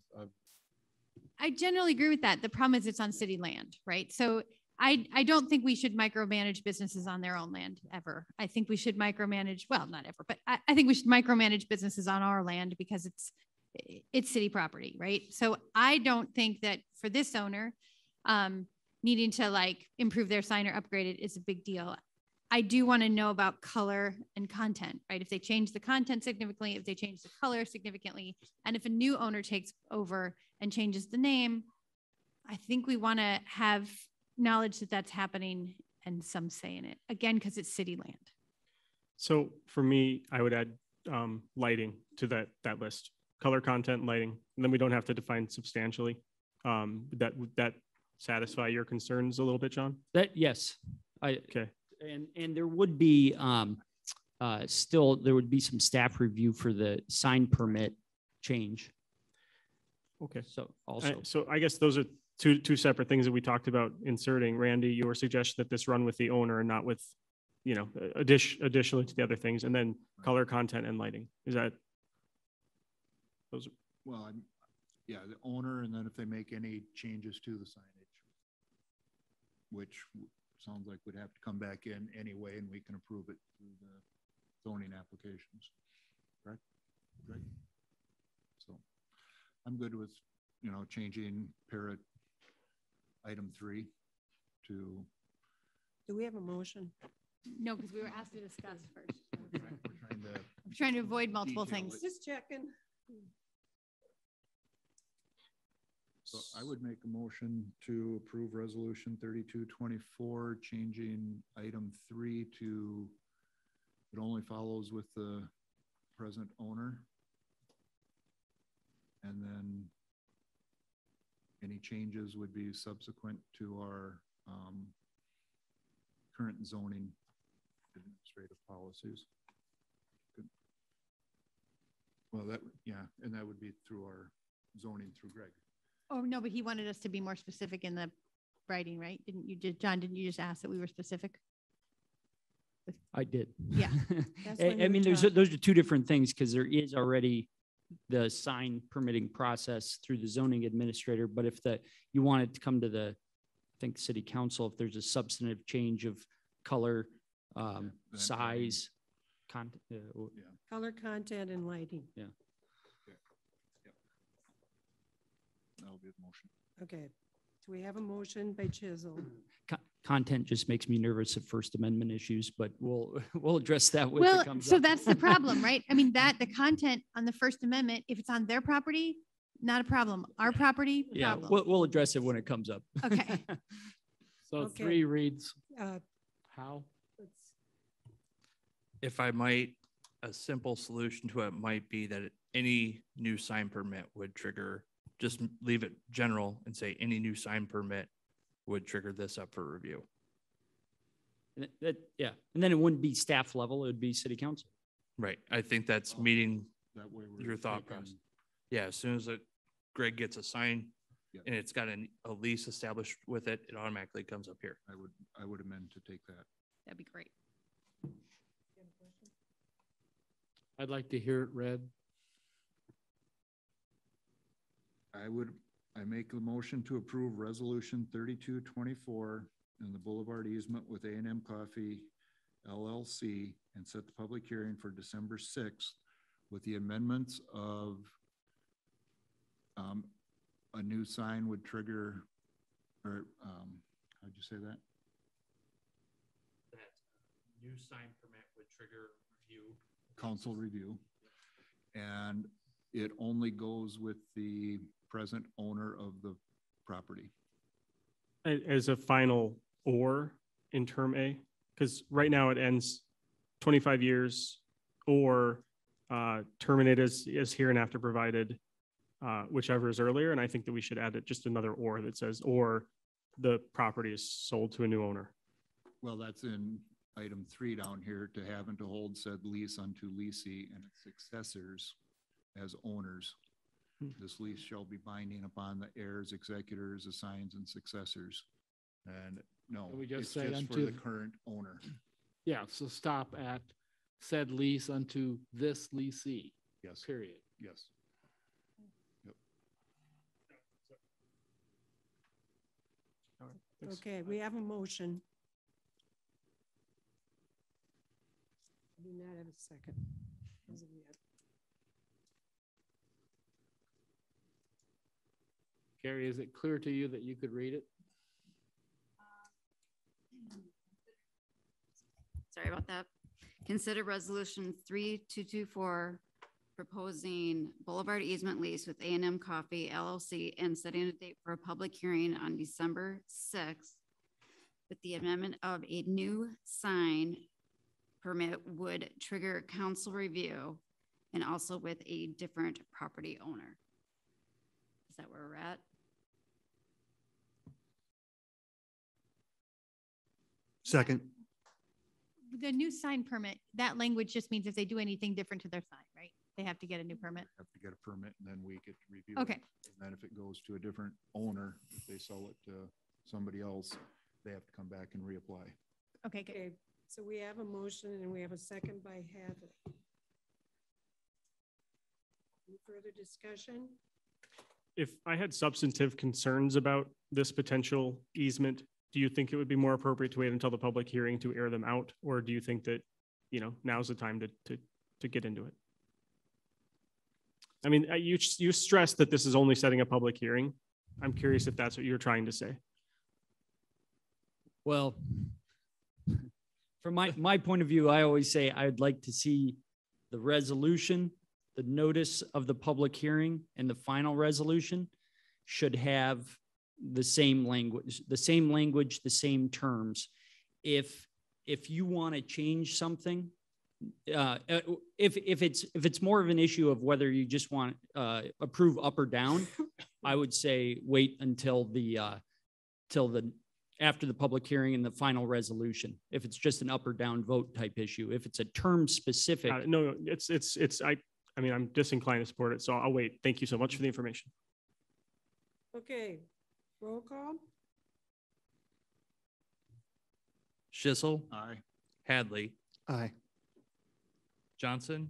I generally agree with that. The problem is it's on city land, right? So I don't think we should micromanage businesses on their own land ever. I think we should micromanage, well, not ever, but I think we should micromanage businesses on our land because it's city property, right? So I don't think that for this owner, needing to like improve their sign or upgrade it is a big deal. I do want to know about color and content, right? If they change the content significantly, if they change the color significantly, and if a new owner takes over and changes the name, I think we want to have knowledge that that's happening and some say in it, again, because it's city land. So for me, I would add lighting to that list, color, content, lighting, and then we don't have to define substantially. Would that satisfy your concerns a little bit, John? Yes. Okay. And there would be there would be some staff review for the sign permit change. Okay. So also. So I guess those are two separate things that we talked about inserting. Randy, your suggestion that this run with the owner and not with, additionally to the other things, and then color, content, and lighting. Is that those? Well, the owner, and then if they make any changes to the signage, which sounds like would have to come back in anyway, and we can approve it through the zoning applications. Correct? Right. So I'm good with, changing parrot item 3 to. Do we have a motion? No, because we were asked to discuss first. I'm trying to avoid multiple things. Just checking. So I would make a motion to approve resolution 3224, changing item 3 to it only follows with the present owner. And then any changes would be subsequent to our current zoning administrative policies. Good. Well, and that would be through our zoning through Greg. Oh, no, but he wanted us to be more specific in the writing, right? John, didn't you just ask that we were specific? I did. Yeah. I mean, those are two different things because there is already the sign permitting process through the zoning administrator. But if you want it to come to the, I think, city council, if there's a substantive change of color, size, content. Color, content, and lighting. Yeah. That'll be the motion. Okay. So we have a motion by Chisel. Content just makes me nervous of First Amendment issues, but we'll address that when it comes so up. That's the problem, right? I mean, the content on the First Amendment, if it's on their property, not a problem. Our property, yeah, problem. We'll address it when it comes up. Okay. So Okay. 3 reads how? If I might, a simple solution to it might be that any new sign permit would trigger, just leave it general and say any new sign permit would trigger this up for review. And and then it wouldn't be staff level, it would be city council. Right. I think that's meeting That way we're your thought taking- process. Yeah, as soon as Greg gets a sign and it's got a lease established with it, it automatically comes up here. I would amend to take that. That'd be great. I'd like to hear it read. I make a motion to approve resolution 3224 in the Boulevard easement with A&M Coffee LLC and set the public hearing for December 6th with the amendments of a new sign would trigger, or how'd you say that? That new sign permit would trigger review. Council review. And it only goes with the present owner of the property. As a final or in term A, because right now it ends 25 years or terminate as hereinafter provided, whichever is earlier. And I think that we should add it just another or that says, or the property is sold to a new owner. Well, that's in item 3 down here, to have and to hold said lease unto leasee and its successors as owners. This lease shall be binding upon the heirs, executors, assigns, and successors. And no, We just it's say just for unto the current owner. Yeah, so stop at said lease unto this leasee. Yes. Period. Yes. Yep. Okay, we have a motion. I do not have a second. As of yet. Carrie, is it clear to you that you could read it? Sorry about that. Consider resolution 3224 proposing Boulevard easement lease with A&M Coffee LLC and setting a date for a public hearing on December 6th with the amendment of a new sign permit would trigger council review and also with a different property owner. Is that where we're at? Second. The new sign permit, that language just means if they do anything different to their sign, right? They have to get a new permit. Have to get a permit and then we get to review Okay. it. And then if it goes to a different owner, if they sell it to somebody else, they have to come back and reapply. Okay, good. Okay, so we have a motion and we have a second by Heather. Any further discussion? If I had substantive concerns about this potential easement, do you think it would be more appropriate to wait until the public hearing to air them out? Or do you think that, you know, now's the time to get into it? I mean, you stressed that this is only setting a public hearing. I'm curious if that's what you're trying to say. Well, from my point of view, I always say I'd like to see the resolution, the notice of the public hearing, and the final resolution should have the same language, the same terms. If you want to change something, if it's more of an issue of whether you just want approve up or down, I would say wait until after the public hearing and the final resolution. If it's just an up or down vote type issue, if it's a term specific. No, I mean, I'm disinclined to support it, so I'll wait. Thank you so much for the information. Okay, roll call. Schissel. Aye. Hadley. Aye. Johnson.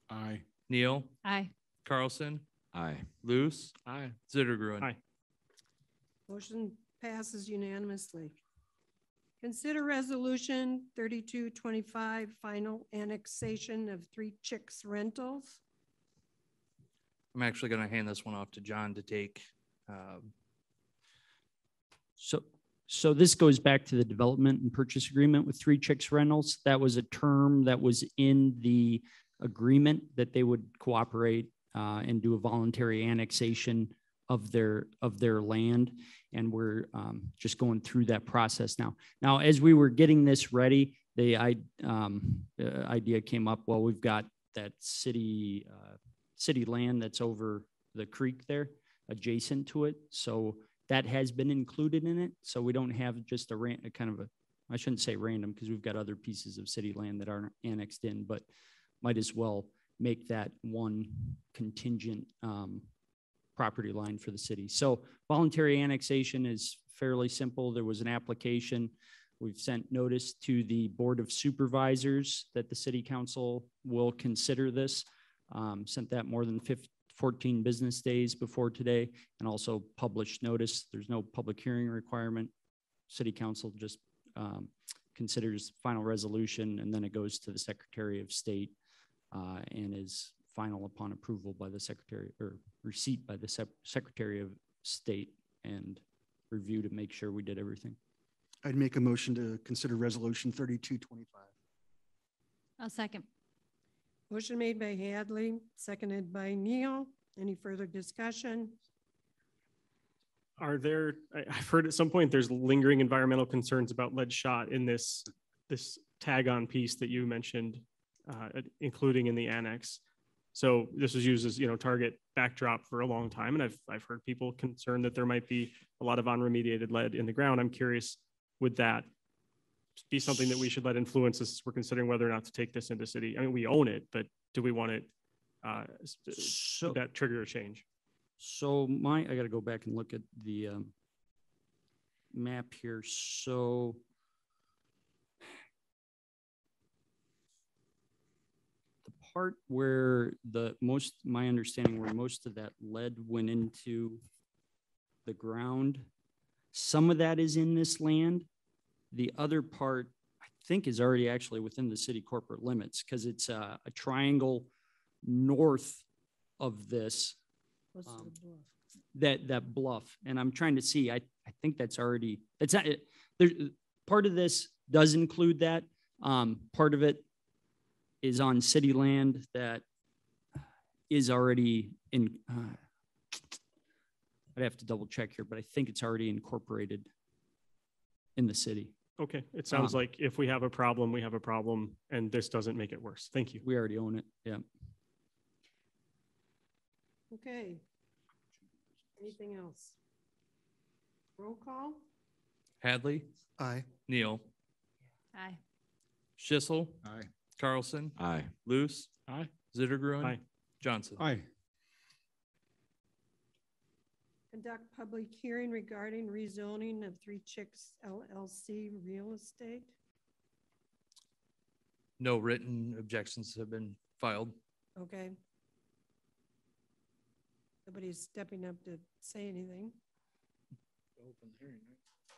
Aye. Neal. Aye. Carlson. Aye. Luce. Aye. Zittergruen. Aye. Motion passes unanimously. Consider resolution 3225, final annexation of 3 Chicks rentals. I'm actually going to hand this one off to John to take. So this goes back to the development and purchase agreement with 3 Chicks Rentals. That was a term that was in the agreement that they would cooperate and do a voluntary annexation of their land. And we're just going through that process now. Now, as we were getting this ready, the idea came up, well, we've got that city land that's over the creek there, adjacent to it. So that has been included in it. So we don't have just a kind of a, I shouldn't say random, because we've got other pieces of city land that aren't annexed in, but might as well make that one contingent property line for the city. So voluntary annexation is fairly simple. There was an application. We've sent notice to the Board of Supervisors that the city council will consider this. Sent that more than 14 business days before today, and also published notice. There's no public hearing requirement. City council just considers final resolution, and then it goes to the Secretary of State and is final upon approval by the Secretary, or receipt by the Secretary of State, and review to make sure we did everything. I'd make a motion to consider resolution 3225. I'll second. Motion made by Hadley, seconded by Neal. Any further discussion? Are there, I've heard at some point there's lingering environmental concerns about lead shot in this tag on piece that you mentioned, including in the annex. So this was used as, target backdrop for a long time. And I've heard people concerned that there might be a lot of unremediated lead in the ground. I'm curious, would that be something that we should let influence us? We're considering whether or not to take this into city. I mean, we own it, but do we want it, that trigger a change? So I got to go back and look at the map here. So the part where my understanding where most of that lead went into the ground, some of that is in this land. The other part, I think, is already actually within the city corporate limits, because it's a triangle north of this. That bluff, and I'm trying to see. I think that's already, that's not it. Part of this does include that. Part of it is on city land that is already in. I'd have to double check here, but I think it's already incorporated in the city. Okay, it sounds like if we have a problem, we have a problem, and this doesn't make it worse. Thank you. We already own it. Yeah. Okay. Anything else? Roll call. Hadley. Aye. Neal. Aye. Schissel. Aye. Carlson. Aye. Luce. Aye. Zittergruen. Aye. Johnson. Aye. Conduct public hearing regarding rezoning of Three Chicks LLC real estate. No written objections have been filed. Okay. Nobody's stepping up to say anything. Open the hearing, right?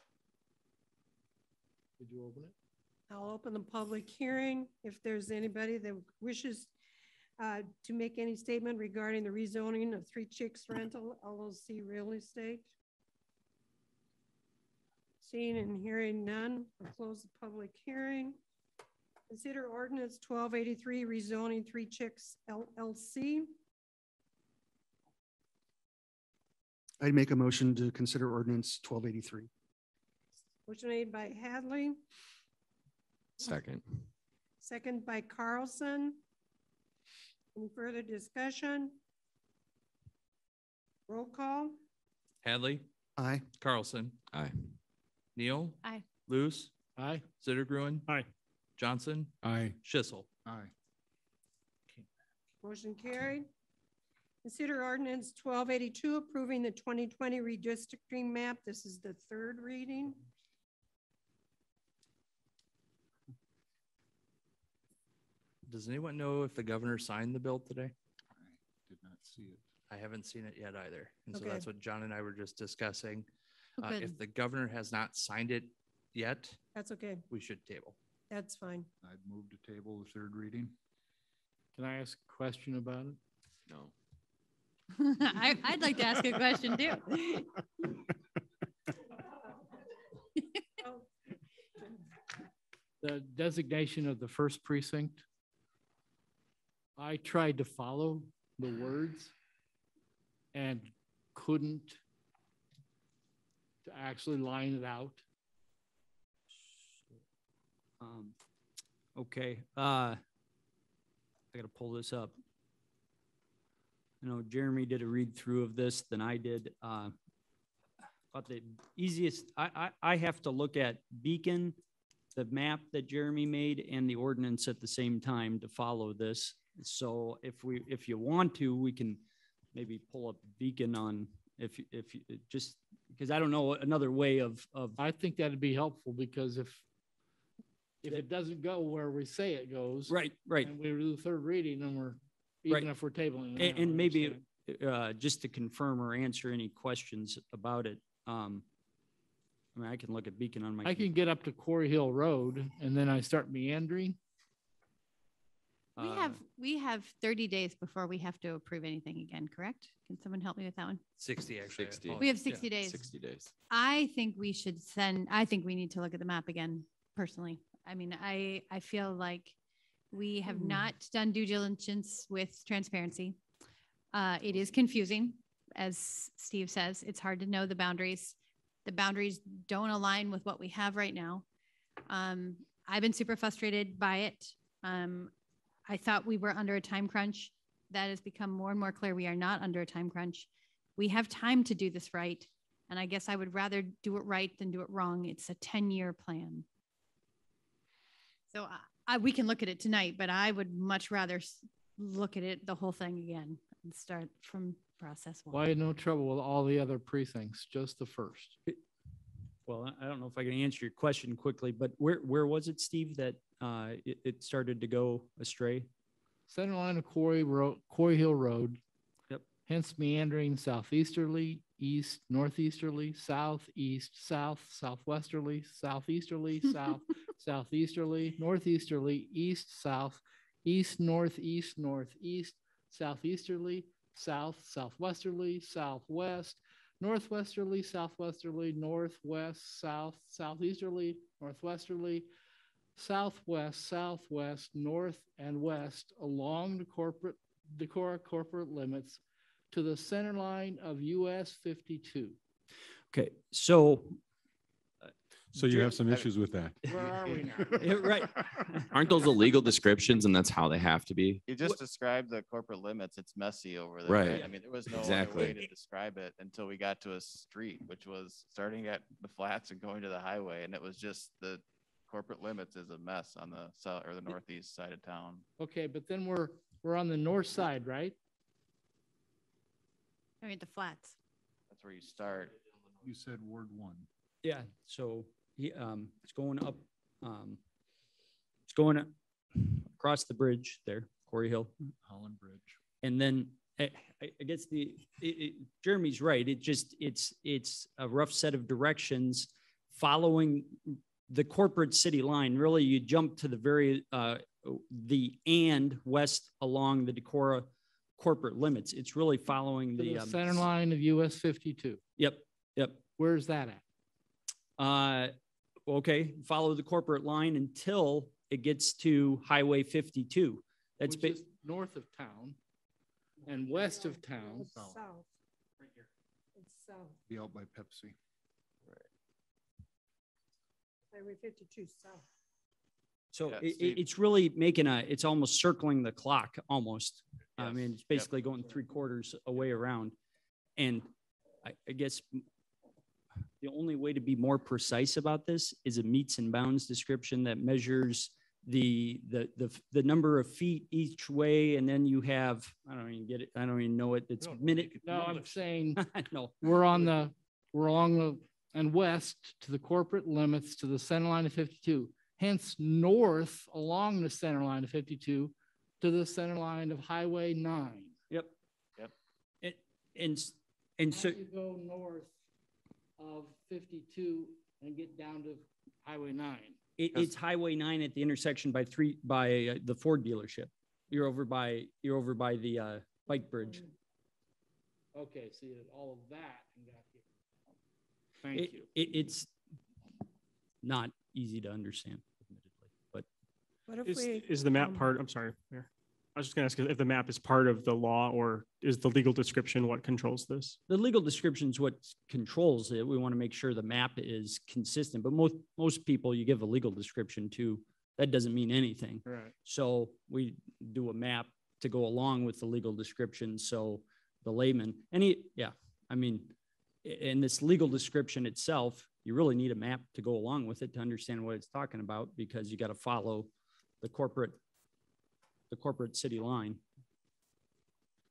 Did you open it? I'll open the public hearing. If there's anybody that wishes to make any statement regarding the rezoning of Three Chicks Rental LLC real estate. Seeing and hearing none, I'll close the public hearing. Consider ordinance 1283 rezoning Three Chicks LLC. I'd make a motion to consider ordinance 1283. Motion made by Hadley. Second. Second by Carlson. Any further discussion? Roll call. Hadley. Aye. Carlson. Aye. Neal. Aye. Luce. Aye. Zittergruen. Aye. Johnson. Aye. Schissel. Aye. Motion carried. Consider ordinance 1282 approving the 2020 redistricting map. This is the third reading. Does anyone know if the governor signed the bill today? I did not see it. I haven't seen it yet either. And so Okay. that's what John and I were just discussing. Oh, good. If the governor has not signed it yet, That's okay. we should table. That's fine. I'd move to table the third reading. Can I ask a question about it? No. I'd like to ask a question too. The designation of the first precinct. I tried to follow the words and couldn't to actually line it out. Okay. I got to pull this up. I know Jeremy did a read through of this than I did. But the easiest, I have to look at Beacon, the map that Jeremy made, and the ordinance at the same time to follow this. So if you want to, we can maybe pull up Beacon on if you just because I don't know another way of. I think that'd be helpful because if if it doesn't go where we say it goes. Right, right. And we do the third reading and we're, even if we're tabling. it, And I maybe understand. just to confirm or answer any questions about it, I mean, I can look at Beacon on my. I can get up to Quarry Hill Road and then I start meandering. We have 30 days before we have to approve anything again, correct? Can someone help me with that one? 60 actually. 60. We have 60 days. 60 days. I think we should I think we need to look at the map again, personally. I mean, I feel like we have not done due diligence with transparency. It is confusing, as Steve says. It's hard to know the boundaries. The boundaries don't align with what we have right now. I've been super frustrated by it. I thought we were under a time crunch. That has become more and more clear. We are not under a time crunch. We have time to do this right. And I guess I would rather do it right than do it wrong. It's a 10-year plan. So we can look at it tonight, but I would much rather look at it, the whole thing again, and start from process one. Why no trouble with all the other precincts, just the first? Well, I don't know if I can answer your question quickly, but where was it, Steve, that it started to go astray? Center line of Quarry Hill Road. Yep. Hence meandering southeasterly, east, northeasterly, southeast, south, southwesterly, southeasterly, south, southeasterly, northeasterly, east, south, east, northeast, northeast, southeasterly, south, southwesterly, southwest, northwesterly, southwesterly, northwest, south, southeasterly, northwesterly, southwest, southwest, north, and west along the Decora corporate limits to the center line of US 52. Okay, so. So you have some issues with that. Where are we now? Yeah, right. Aren't those illegal descriptions and that's how they have to be? You just described the corporate limits. It's messy over there. Right. I mean, there was no Exactly. other way to describe it until we got to a street, which was starting at the flats and going to the highway. And it was just the corporate limits is a mess on the south or the northeast side of town. Okay, but then we're on the north side, right? I mean, the flats. That's where you start. You said Ward 1. Yeah, so it's going up, it's going across the bridge there, Quarry Hill. Holland Bridge. And then I guess Jeremy's right. It's a rough set of directions following the corporate city line. Really, you jump to the west along the Decora corporate limits. It's really following To the the center line of US 52. Yep. Where's that at? Okay, follow the corporate line until it gets to Highway 52. That's Which is north of town and west of town. It's south. Right here. It's south. Be out by Pepsi. Highway 52 south. So Yeah, it's really it's almost circling the clock almost. I Yes. mean, it's basically going 3/4 away around. And I guess the only way to be more precise about this is a meets and bounds description that measures the number of feet each way. And then you have, I don't even get it. I don't even know it. It's minute. No, I'm saying No. we're along the and west to the corporate limits to the center line of 52. Hence north along the center line of 52 to the center line of Highway 9. Yep. And How so do you go north of 52 and get down to Highway 9? it's Highway 9 at the intersection by the Ford dealership. You're over by the bike bridge. Okay, so you did all of that and got here. Thank you. It's not easy to understand, admittedly, but What if Is the map part, I'm sorry, Mayor. I was just gonna ask if the map is part of the law or is the legal description what controls this? the legal description is what controls it. We want to make sure the map is consistent, but most people you give a legal description to, that doesn't mean anything. Right. So we do a map to go along with the legal description. So the layman, I mean, in this legal description itself, you really need a map to go along with it to understand what it's talking about, because you got to follow the corporate city line.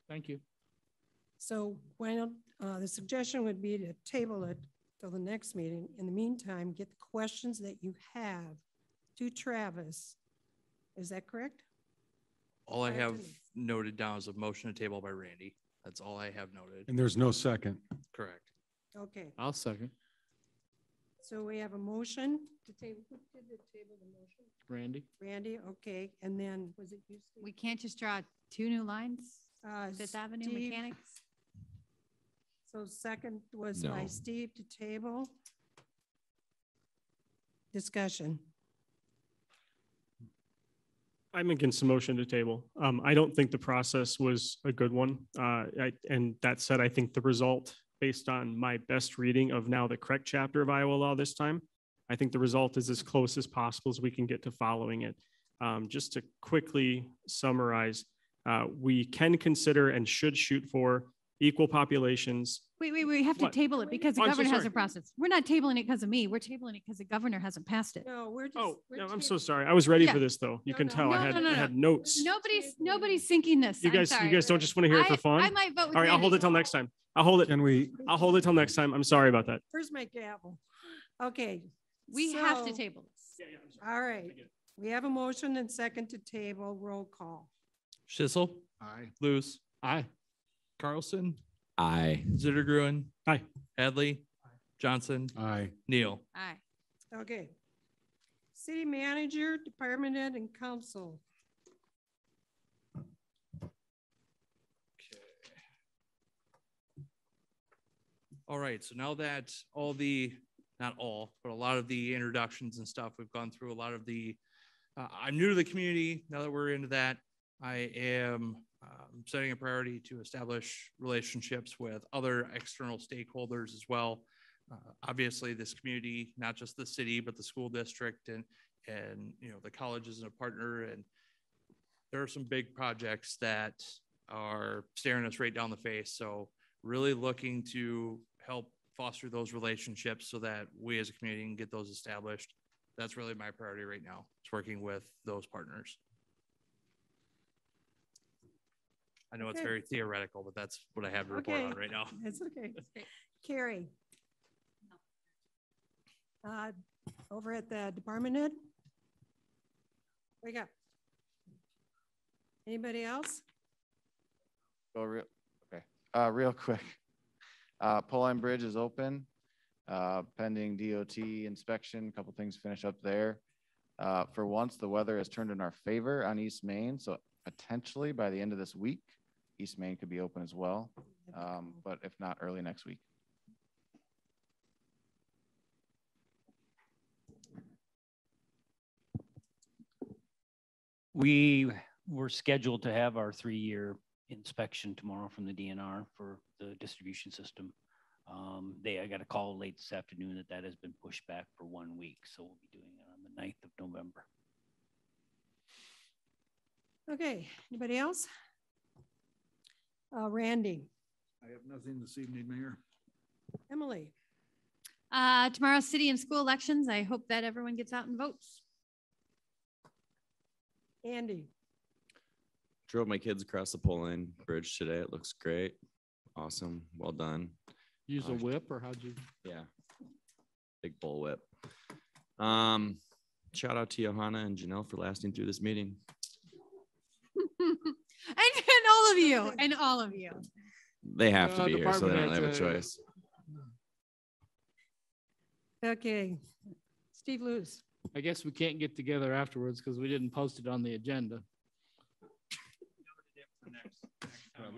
Thank you. So why don't, the suggestion would be to table it till the next meeting. In the meantime, get the questions that you have to Travis. Is that correct? All I Prior to have me. noted down is a motion to table by Randy. That's all I have noted. And there's no second. Correct. Okay, I'll second. so we have a motion to table. Who did the table the motion? Randy? Randy, okay, and then was it you? Steve? We can't just draw 2 new lines? Fifth Avenue Steve. Mechanics? So second was by No. Steve to table. Discussion. I'm against the motion to table. I don't think the process was a good one. And that said, I think the result, based on my best reading of now the correct chapter of Iowa law this time, I think the result is as close as possible as we can get to following it. Just to quickly summarize, we can consider and should shoot for equal populations. Wait, we have to What? table it because the Oh, I'm so governor has sorry. a process. We're not tabling it because of me. We're tabling it because the governor hasn't passed it. No, we're just. Oh, we're no, I'm tabling- so sorry. I was ready Yeah. for this, though. You No, can no, tell no, I had, no, no, I no. had notes. Nobody's syncing this. You I'm guys sorry. don't just want to hear it for fun? I might vote with All right, I'll hold Randy. it till next time. I'll hold it. Can we, I'll hold it till next time. I'm sorry about that. Where's my gavel? Okay. We have to so- table this. All right. We have a motion and second to table. Roll call. Schissel, Aye. Luce, Aye. Carlson, Aye. Zittergruen, Aye. Hadley, Johnson, aye. Neal. Aye. Okay. City manager, department head, and council. All right, so now that all the, not all, but a lot of the introductions and stuff, we've gone through a lot of the, I'm new to the community. Now that we're into that, I am setting a priority to establish relationships with other external stakeholders as well. Obviously, this community, not just the city, but the school district and you know, the college is a partner, and there are some big projects that are staring us right down the face. So really looking to help foster those relationships so that we as a community can get those established. That's really my priority right now. It's working with those partners. I know it's Okay. very theoretical, but that's what I have to report Okay. on right now. That's okay. Carrie. Over at the department head? Wake up. Anybody else? Go real, okay, real quick. Pole-line Bridge is open, pending DOT inspection, a couple things finish up there. For once, the weather has turned in our favor on East Main, so potentially by the end of this week, East Main could be open as well, but if not, early next week. We were scheduled to have our 3-year inspection tomorrow from the DNR for the distribution system. I got a call late this afternoon that has been pushed back for 1 week. So we'll be doing it on the 9th of November. Okay, anybody else? Randy, I have nothing this evening, Mayor. Emily, Tomorrow's city and school elections. I hope that everyone gets out and votes. Andy, Drove my kids across the pole-line bridge today. It looks great. Awesome. Well done. Use a whip or how'd you? Yeah. Big bull whip. Shout out to Johanna and Janelle for lasting through this meeting. and all of you, and all of you. They have to be here, so they don't department have a heads, choice. okay. Steve Luce. I guess we can't get together afterwards because we didn't post it on the agenda.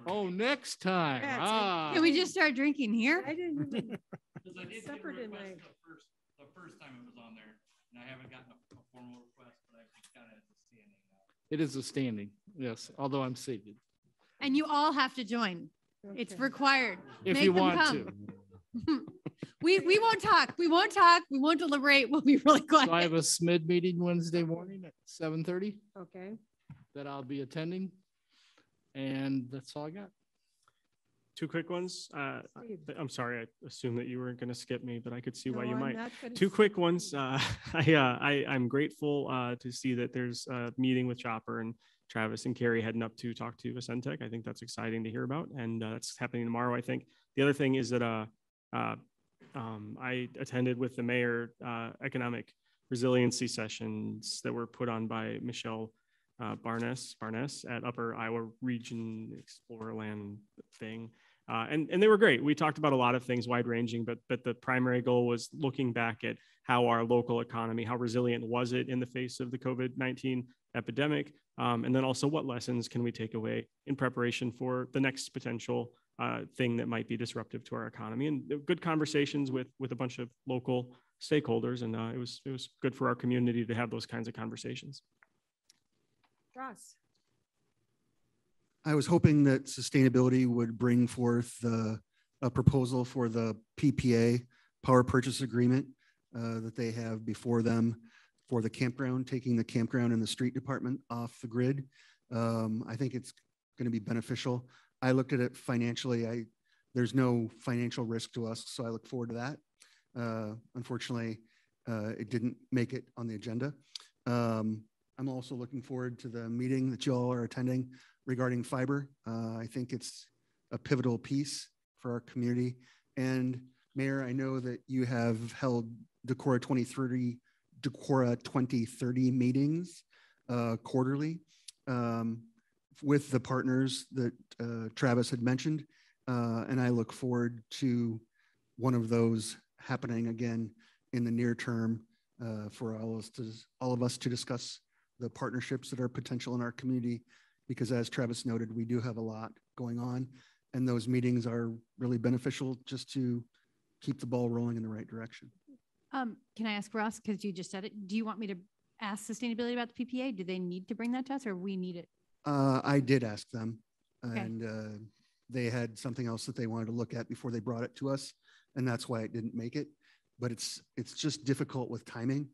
Oh, next time. Yeah, Ah. Can we just start drinking here? I didn't even, Because I did Supper get a request tonight. the first time it was on there, and I haven't gotten a formal request, but I've just got it as a standing now. It is a standing, yes, although I'm seated. And you all have to join. It's Okay. required. If Make you them want come. to. We won't talk. We won't talk. We won't deliberate. We'll be really quiet. So I have a SMID meeting Wednesday morning at 7:30 Okay. that I'll be attending. And that's all I got. Two quick ones. Steve. I'm sorry, I assumed that you were going to skip me, but I could see why No, you I'm might. not gonna Two skip quick ones. I'm grateful to see that there's a meeting with Chopper and Travis and Carrie heading up to talk to Vicentec. I think that's exciting to hear about, and that's happening tomorrow, I think. The other thing is that I attended with the mayor economic resiliency sessions that were put on by Michelle Barnes at Upper Iowa Region Explorerland thing. And they were great. We talked about a lot of things, wide ranging, but the primary goal was looking back at how our local economy, how resilient was it in the face of the COVID-19 epidemic? And then also what lessons can we take away in preparation for the next potential thing that might be disruptive to our economy? And good conversations with a bunch of local stakeholders. And it was good for our community to have those kinds of conversations. Ross. I was hoping that sustainability would bring forth a proposal for the PPA, power purchase agreement, that they have before them for the campground, taking the campground and the street department off the grid. I think it's going to be beneficial. I looked at it financially. There's no financial risk to us, so I look forward to that. Unfortunately, it didn't make it on the agenda. I'm also looking forward to the meeting that you all are attending regarding fiber. I think it's a pivotal piece for our community. And Mayor, I know that you have held Decora 2030 meetings quarterly with the partners that Travis had mentioned. And I look forward to one of those happening again in the near term for all of us to discuss the partnerships that are potential in our community, because as Travis noted, we do have a lot going on, and those meetings are really beneficial just to keep the ball rolling in the right direction. Can I ask Ross, because you just said it, do you want me to ask sustainability about the PPA? Do they need to bring that to us, or we need it? I did ask them, Okay. and they had something else that they wanted to look at before they brought it to us, and that's why it didn't make it. But it's just difficult with timing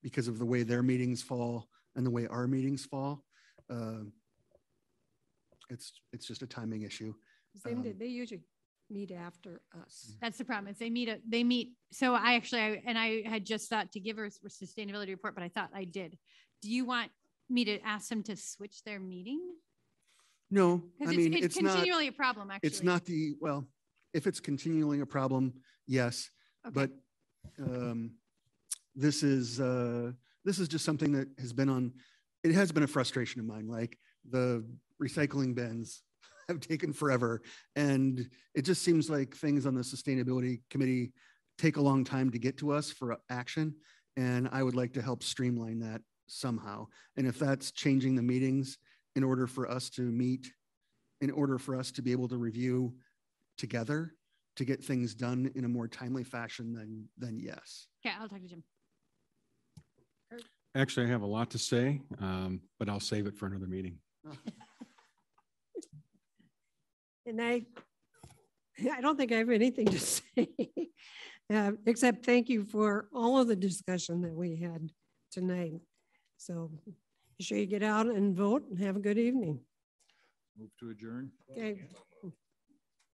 because of the way their meetings fall and the way our meetings fall. It's just a timing issue. They usually meet after us. That's the problem. Is they meet. So I had just thought to give her a sustainability report, but I thought I did. Do you want me to ask them to switch their meeting? No, I mean, it's continually a problem, actually. It's not well, if it's continually a problem, yes. Okay. But this is just something that has been it has been a frustration of mine. Like the recycling bins have taken forever. And it just seems like things on the sustainability committee take a long time to get to us for action. And I would like to help streamline that somehow. And if that's changing the meetings in order for us to meet, in order for us to be able to review together to get things done in a more timely fashion, then yes. Okay, I'll talk to Jim. Actually, I have a lot to say, but I'll save it for another meeting. And I don't think I have anything to say, except thank you for all of the discussion that we had tonight. So be sure you get out and vote and have a good evening. Move to adjourn. Okay.